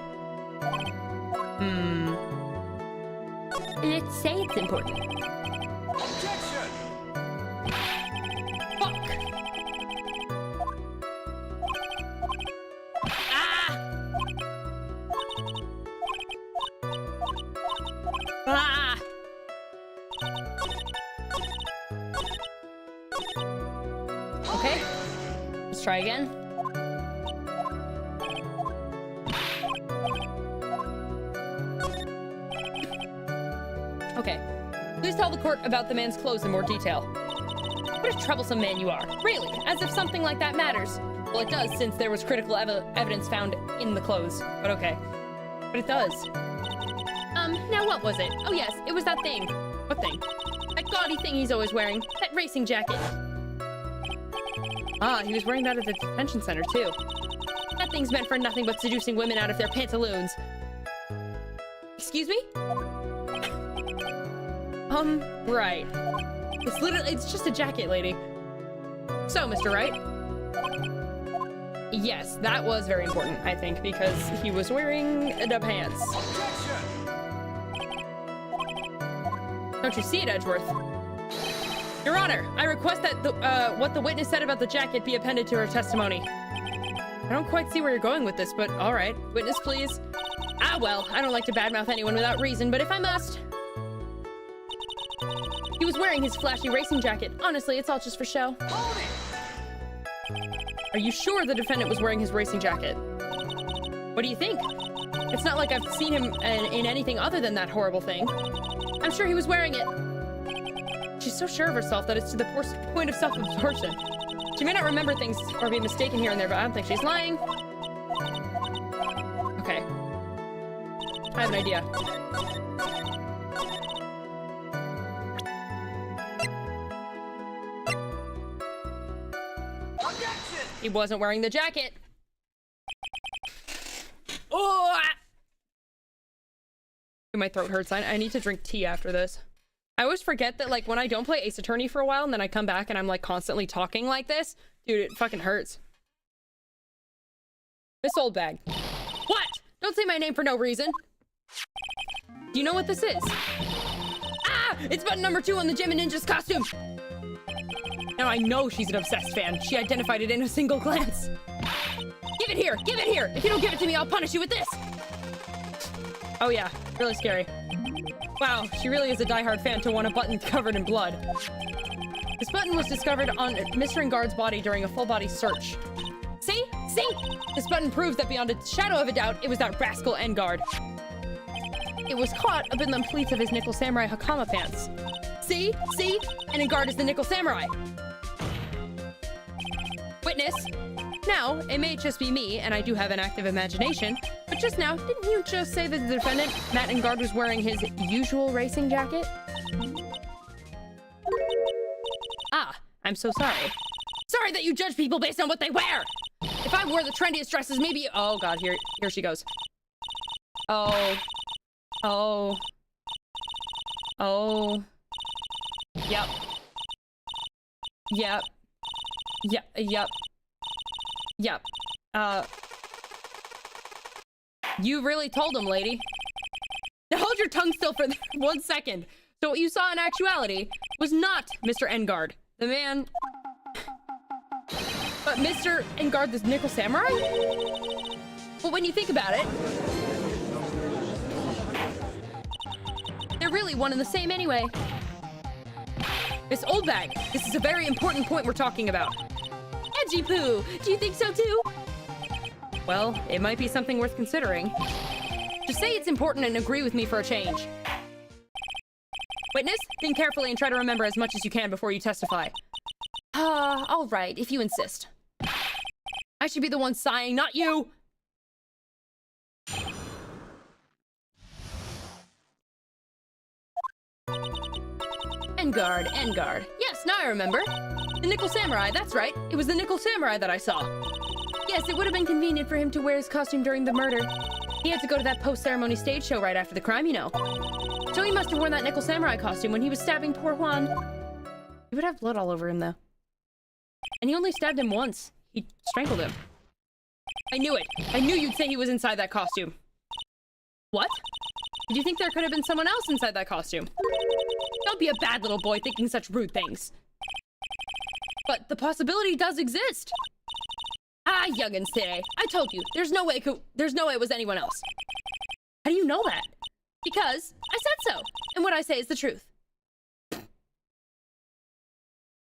Let's say it's important. Objection! Fuck! Ah! Okay. Let's try again. Okay. Please tell the court about the man's clothes in more detail. What a troublesome man you are. Really, as if something like that matters. Well, it does, since there was critical evidence found in the clothes. But okay. But it does. Now what was it? Oh yes, it was that thing. What thing? That gaudy thing he's always wearing. That racing jacket. Ah, he was wearing that at the detention center, too. That thing's meant for nothing but seducing women out of their pantaloons. Excuse me? Right. It's just a jacket, lady. So, Mr. Wright. Yes, that was very important, I think, because he was wearing the pants. Don't you see it, Edgeworth? Your Honor, I request that what the witness said about the jacket be appended to her testimony. I don't quite see where you're going with this, but all right. Witness, please. Ah, well, I don't like to badmouth anyone without reason, but if I must. He was wearing his flashy racing jacket. Honestly, it's all just for show. Are you sure the defendant was wearing his racing jacket? What do you think? It's not like I've seen him in anything other than that horrible thing. I'm sure he was wearing it. She's so sure of herself that it's to the point of self-absorption. She may not remember things or be mistaken here and there, but I don't think she's lying. Okay. I have an idea. He wasn't wearing the jacket. Oh! My throat hurts. I need to drink tea after this. I always forget that, like, when I don't play aceattorney for a while and then I come back and I'm, like, constantly talking like this, dude, it fucking hurts. Miss Oldbag. What? Don't say my name for no reason. Do you know what this is? Ah! It's button number 2 on the Gem and Ninja's costume. Now I know she's an obsessed fan. She identified it in a single glance. Give it here! Give it here! If you don't give it to me, I'll punish you with this! Oh yeah, really scary. Wow, she really is a diehard fan to want a button covered in blood. This button was discovered on Mr. Engard's body during a full-body search. See? See? This button proves that beyond a shadow of a doubt, it was that rascal Engard. It was caught up in the pleats of his Nickel Samurai Hakama pants. See? See? And Engard is the Nickel Samurai. Witness. Now, it may just be me, and I do have an active imagination, but just now, didn't you just say that the defendant, Matt Engard, was wearing his usual racing jacket? Ah, I'm so sorry. Sorry that you judge people based on what they wear! If I wore the trendiest dresses, maybe— oh god, here she goes. Oh. Oh. Oh. Yep. Yep. Yep. Yep. Yep. You really told him, lady. Now hold your tongue still for 1 second. So what you saw in actuality was not Mr. Engard, the man... But Mr. Engard, this nickel samurai? But when you think about it... They're really one and the same anyway. Miss Oldbag, this is a very important point we're talking about. Edgy poo, do you think so too? Well, it might be something worth considering. Just say it's important and agree with me for a change. Witness, think carefully and try to remember as much as you can before you testify. All right, if you insist. I should be the one sighing, not you! Engard. Yes, now I remember. The Nickel Samurai, that's right. It was the Nickel Samurai that I saw. Yes, it would have been convenient for him to wear his costume during the murder. He had to go to that post-ceremony stage show right after the crime, you know. So he must have worn that Nickel Samurai costume when he was stabbing poor Juan. He would have blood all over him, though. And he only stabbed him once. He strangled him. I knew it. I knew you'd say he was inside that costume. What? Did you think there could have been someone else inside that costume? Don't be a bad little boy thinking such rude things. But the possibility does exist. Ah, youngins today. I told you, there's no way it was anyone else. How do you know that? Because I said so, and what I say is the truth.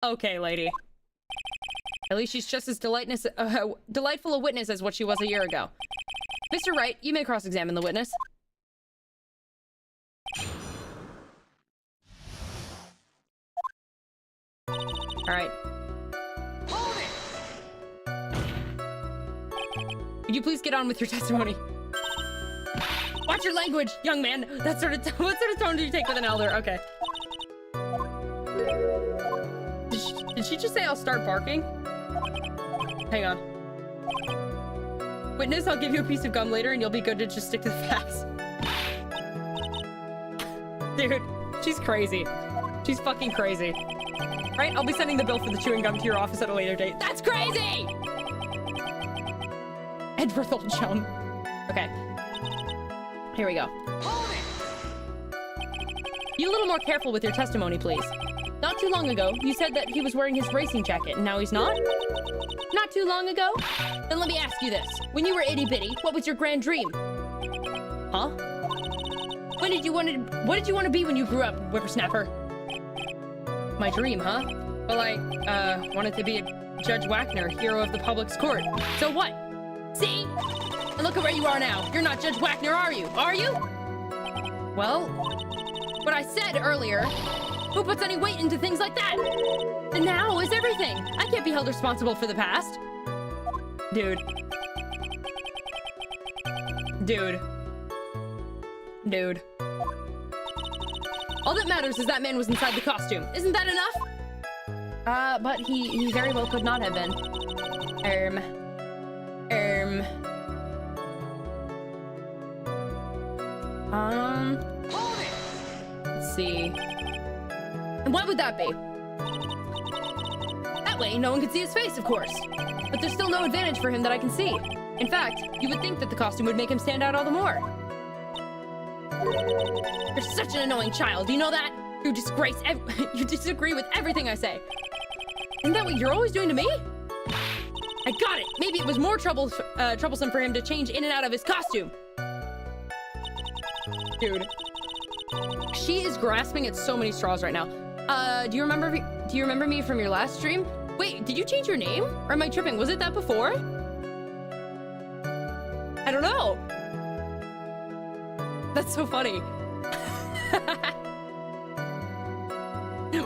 Okay, lady. At least she's just as delightful a witness as what she was a year ago. Mr. Wright, you may cross-examine the witness. All right. Hold it! Could you please get on with your testimony? Watch your language, young man. What sort of tone do you take with an elder? Okay. Did she just say I'll start barking? Hang on. Witness, I'll give you a piece of gum later and you'll be good to just stick to the facts. Dude, she's crazy. She's fucking crazy. Right? I'll be sending the bill for the chewing gum to your office at a later date. That's crazy! Edward, old chum. Okay. Here we go. Hold it! Be a little more careful with your testimony, please. Not too long ago, you said that he was wearing his racing jacket, and now he's not? Not too long ago? Then let me ask you this. When you were itty-bitty, what was your grand dream? Huh? What did you want to be when you grew up, whippersnapper? My dream, huh? Well, I, wanted to be a Judge Wagner, hero of the public's court. So what? See? And look at where you are now. You're not Judge Wagner, are you? Are you? Well, what I said earlier. Who puts any weight into things like that? The now is everything. I can't be held responsible for the past. Dude. All that matters is that man was inside the costume. Isn't that enough? But he very well could not have been. Hold it! Let's see. And why would that be? That way, no one could see his face, of course. But there's still no advantage for him that I can see. In fact, you would think that the costume would make him stand out all the more. You're such an annoying child, you know that? You disagree with everything I say. Isn't that what you're always doing to me? I got it! Maybe it was more troublesome for him to change in and out of his costume. Dude. She is grasping at so many straws right now. Do you remember me from your last stream? Wait, did you change your name? Or am I tripping? Was it that before? I don't know. That's so funny.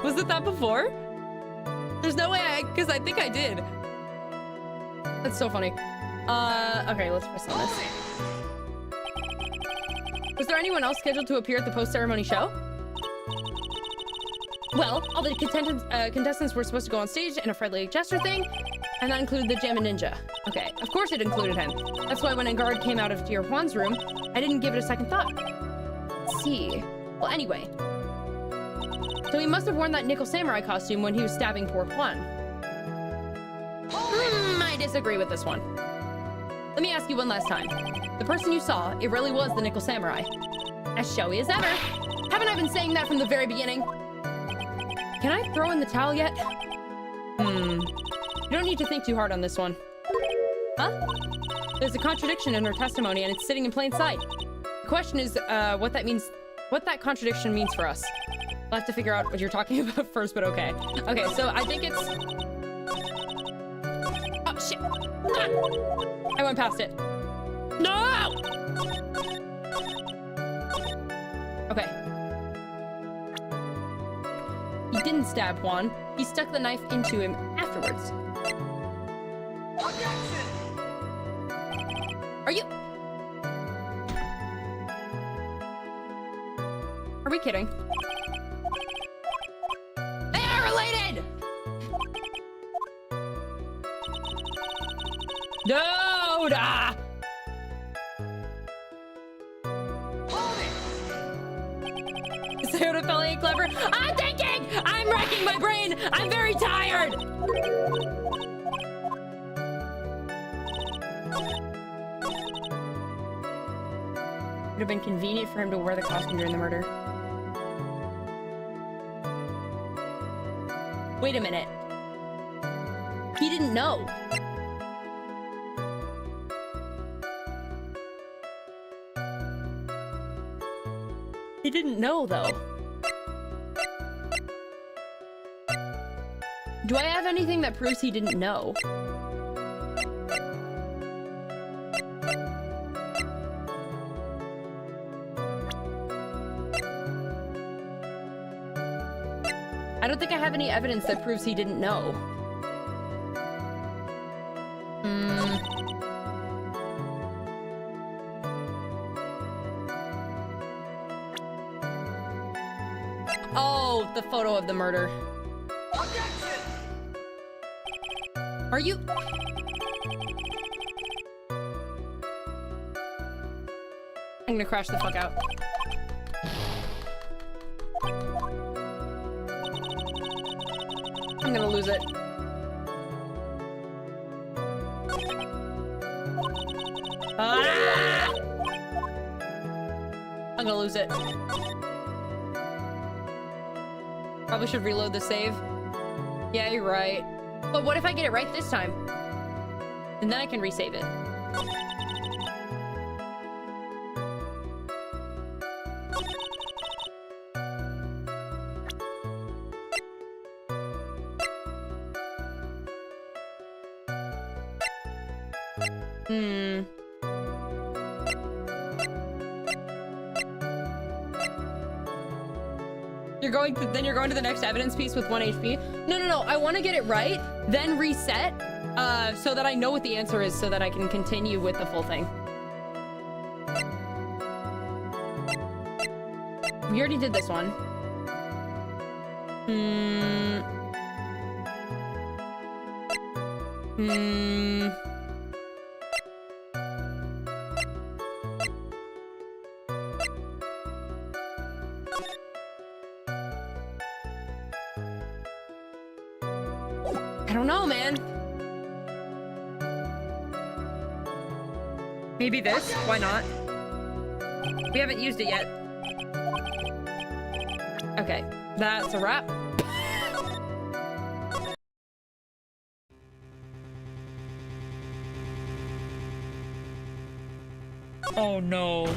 Was it that before? There's no way because I think I did. That's so funny. Okay, let's press on this. Was there anyone else scheduled to appear at the post-ceremony show? Well, all the contestants were supposed to go on stage in a friendly gesture thing, and that included the Jammin' Ninja. Okay, of course it included him. That's why when a guard came out of dear Juan's room, I didn't give it a second thought. Let's see. Well, anyway. So he must have worn that nickel samurai costume when he was stabbing poor Juan. I disagree with this one. Let me ask you one last time. The person you saw, it really was the nickel samurai. As showy as ever. Haven't I been saying that from the very beginning? Can I throw in the towel yet? You don't need to think too hard on this one. Huh? There's a contradiction in her testimony and it's sitting in plain sight. The question is, what that contradiction means for us. I'll have to figure out what you're talking about first, but okay. Okay, so I think it's... Oh, shit. Ah! I went past it. No! Okay. He didn't stab Juan. He stuck the knife into him afterwards. Objection! Are you... Are we kidding? They are related! No! Ah! Hold it! Soda fell ain't clever. I'm thinking! I'm racking my brain! I'm very tired! Would have been convenient for him to wear the costume during the murder. Wait a minute. He didn't know. He didn't know, though. Do I have anything that proves he didn't know? I don't think I have any evidence that proves he didn't know. Oh, the photo of the murder. Objection! Are you... I'm gonna crash the fuck out. I'm gonna lose it. Ah! I'm gonna lose it. Probably should reload the save. Yeah, you're right. But what if I get it right this time? And then I can resave it. You're going to the next evidence piece with 1 HP? No. I want to get it right, then reset, so that I know what the answer is, so that I can continue with the full thing. We already did this one. I don't know, man. Maybe this? Why not? We haven't used it yet. Okay, that's a wrap. Oh no.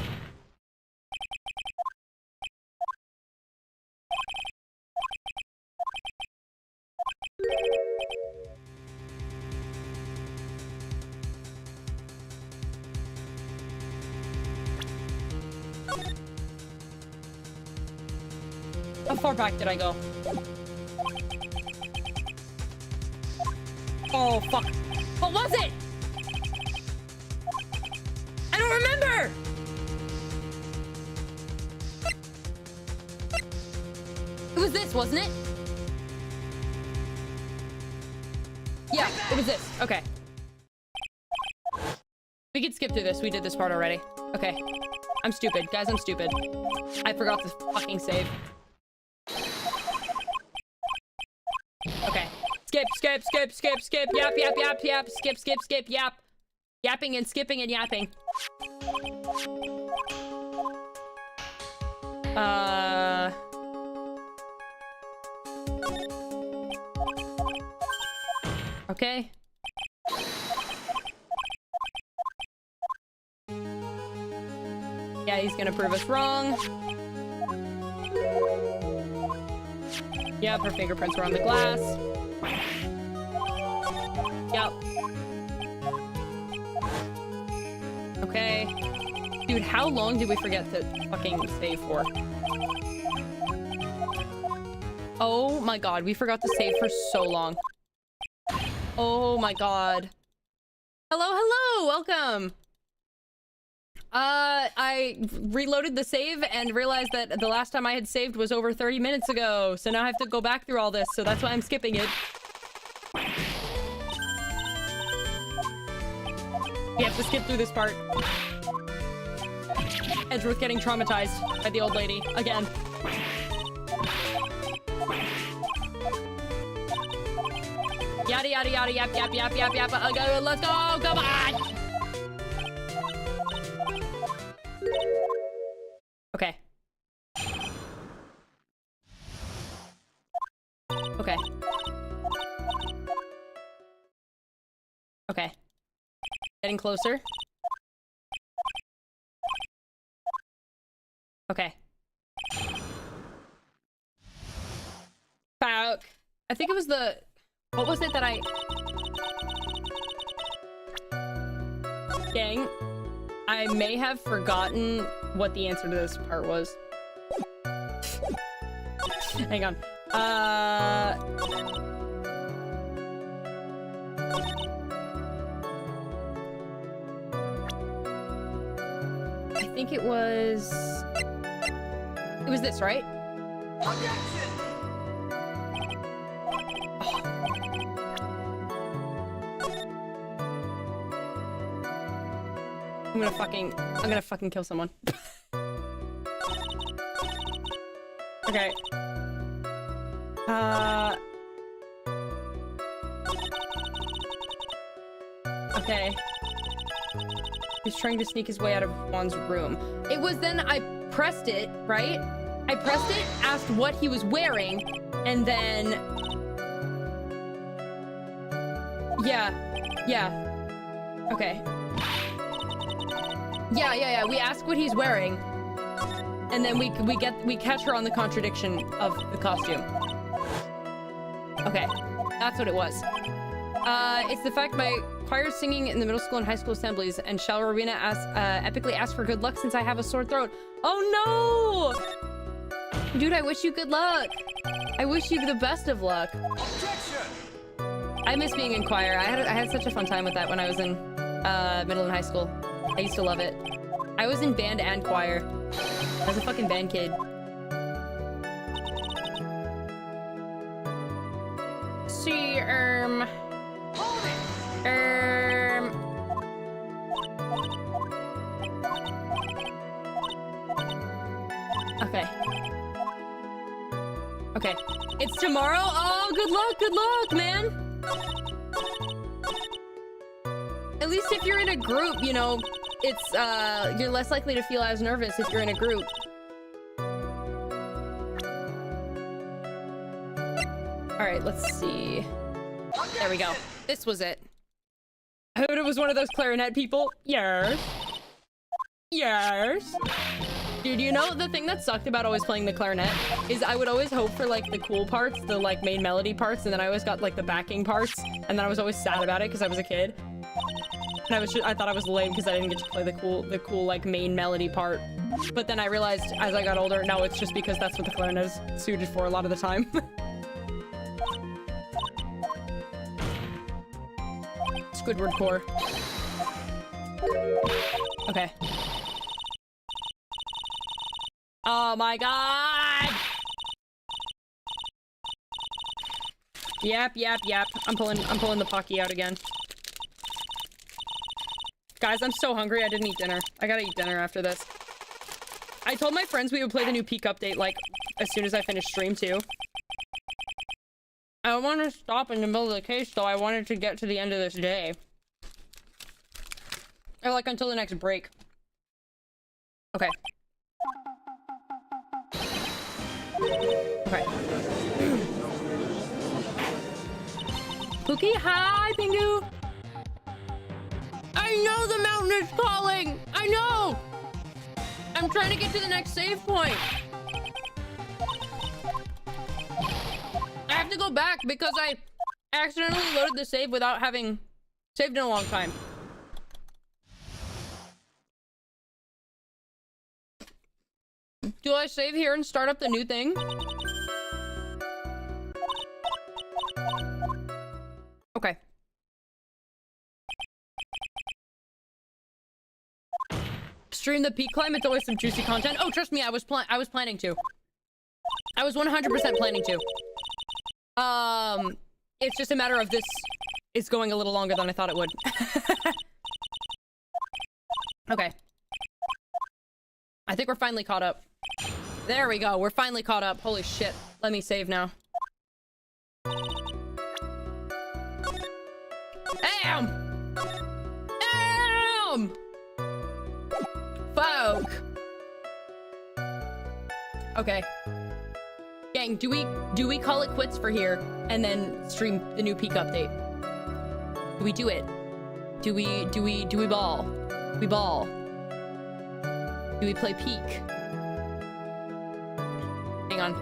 How far back did I go? Oh, fuck. What was it? I don't remember! It was this, wasn't it? Yeah, it was this. Okay. We could skip through this. We did this part already. Okay. I'm stupid. Guys, I'm stupid. I forgot to fucking save. Skip, skip, skip, skip, skip. Yap, yap, yap, yap. Skip, skip, skip, yap. Yapping and skipping and yapping. Okay. Yeah, he's gonna prove us wrong. Yep, her fingerprints were on the glass. Yep. Okay. Dude, how long did we forget to fucking save for? Oh my god, we forgot to save for so long. Oh my god. Hello, hello, welcome. I reloaded the save and realized that the last time I had saved was over 30 minutes ago. So now I have to go back through all this, so that's why I'm skipping it. We have to skip through this part. Edgeworth getting traumatized by the old lady again. Yada yada yada yap yap yap yap yap. Let's go, come on. Okay. Okay. Okay. Getting closer. Okay. Fuck. I think it was the... What was it that I... Dang. I may have forgotten what the answer to this part was. Hang on. I think it was... It was this, right? Objection! I'm gonna fucking kill someone. Okay. Okay. He's trying to sneak his way out of Juan's room. It was then I pressed it, right? I pressed it, asked what he was wearing, and then... Yeah. Okay. Yeah. We ask what he's wearing, and then we catch her on the contradiction of the costume. Okay, that's what it was. It's the fact my choir is singing in the middle school and high school assemblies, and shall Rowena epically ask for good luck since I have a sore throat. Oh no! Dude, I wish you good luck. I wish you the best of luck. Objection! I miss being in choir. I had such a fun time with that when I was in middle and high school. I used to love it. I was in band and choir. I was a fucking band kid. See, Hold it! Okay. Okay. It's tomorrow? Oh, good luck, man! At least if you're in a group, you know, it's, you're less likely to feel as nervous if you're in a group. Alright, let's see. There we go. This was it. I hope it was one of those clarinet people. Yes. Yes. Dude, you know, the thing that sucked about always playing the clarinet is I would always hope for, like, the cool parts, the, like, main melody parts, and then I always got, like, the backing parts, and then I was always sad about it because I was a kid. And I thought I was lame because I didn't get to play the cool, like, main melody part. But then I realized, as I got older, no, it's just because that's what the clarinet is suited for a lot of the time. Squidward core. Okay. Oh my god! Yep. I'm pulling the Pocky out again. Guys, I'm so hungry. I didn't eat dinner. I gotta eat dinner after this. I told my friends we would play the new Peak update, like, as soon as I finish stream, too. I want to stop in the middle of the case, though. I wanted to get to the end of this day. Or, like, until the next break. Okay. Okay. Pookie, hi, Pingu! I know the mountain is calling! I know! I'm trying to get to the next save point. I have to go back because I accidentally loaded the save without having saved in a long time. Do I save here and start up the new thing? Okay. Stream the peak climb. It's always some juicy content. Oh, trust me, I was planning to. I was 100% planning to. It's just a matter of this is going a little longer than I thought it would. Okay. I think we're finally caught up. There we go. We're finally caught up. Holy shit. Let me save now. Damn! Damn! Fuck. Okay. Gang, do we call it quits for here and then stream the new peak update? Do we do it? Do we ball? Do we ball? Do we play peak? Hang on.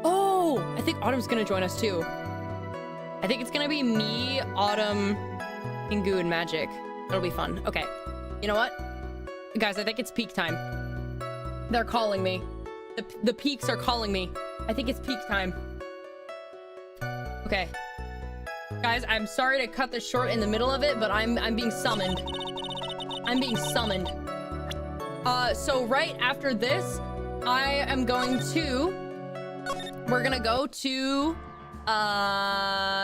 Oh, I think Autumn's gonna join us too. I think it's gonna be me, Autumn, Pingu, and Magic. It'll be fun. Okay. You know what? Guys, I think it's peak time. They're calling me. The peaks are calling me. I think it's peak time. Okay. Guys, I'm sorry to cut this short in the middle of it, but I'm being summoned. I'm being summoned. So right after this, I am going to... We're gonna go to...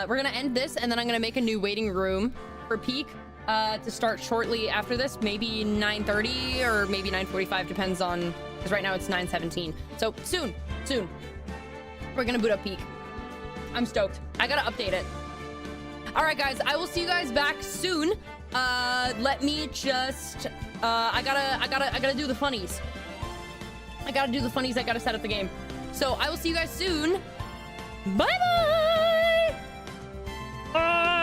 we're gonna end this, and then I'm gonna make a new waiting room for peak. To start shortly after this, maybe 9:30 or maybe 9:45, depends on, because right now it's 9:17. So soon, we're gonna boot up peak. I'm stoked. I gotta update it. All right, guys, I will see you guys back soon. Let me just, I gotta do the funnies. I gotta set up the game. So I will see you guys soon. Bye-bye. Bye.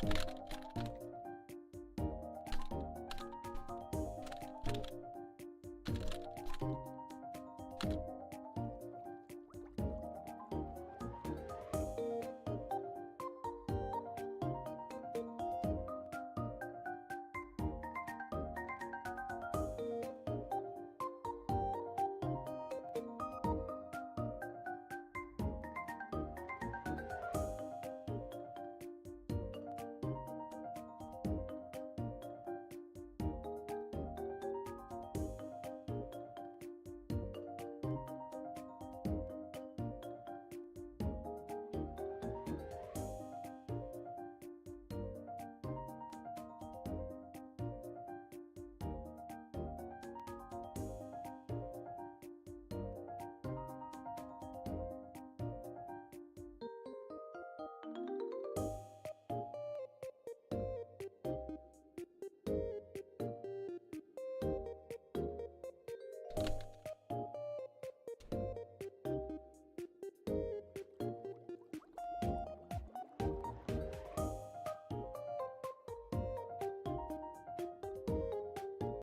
you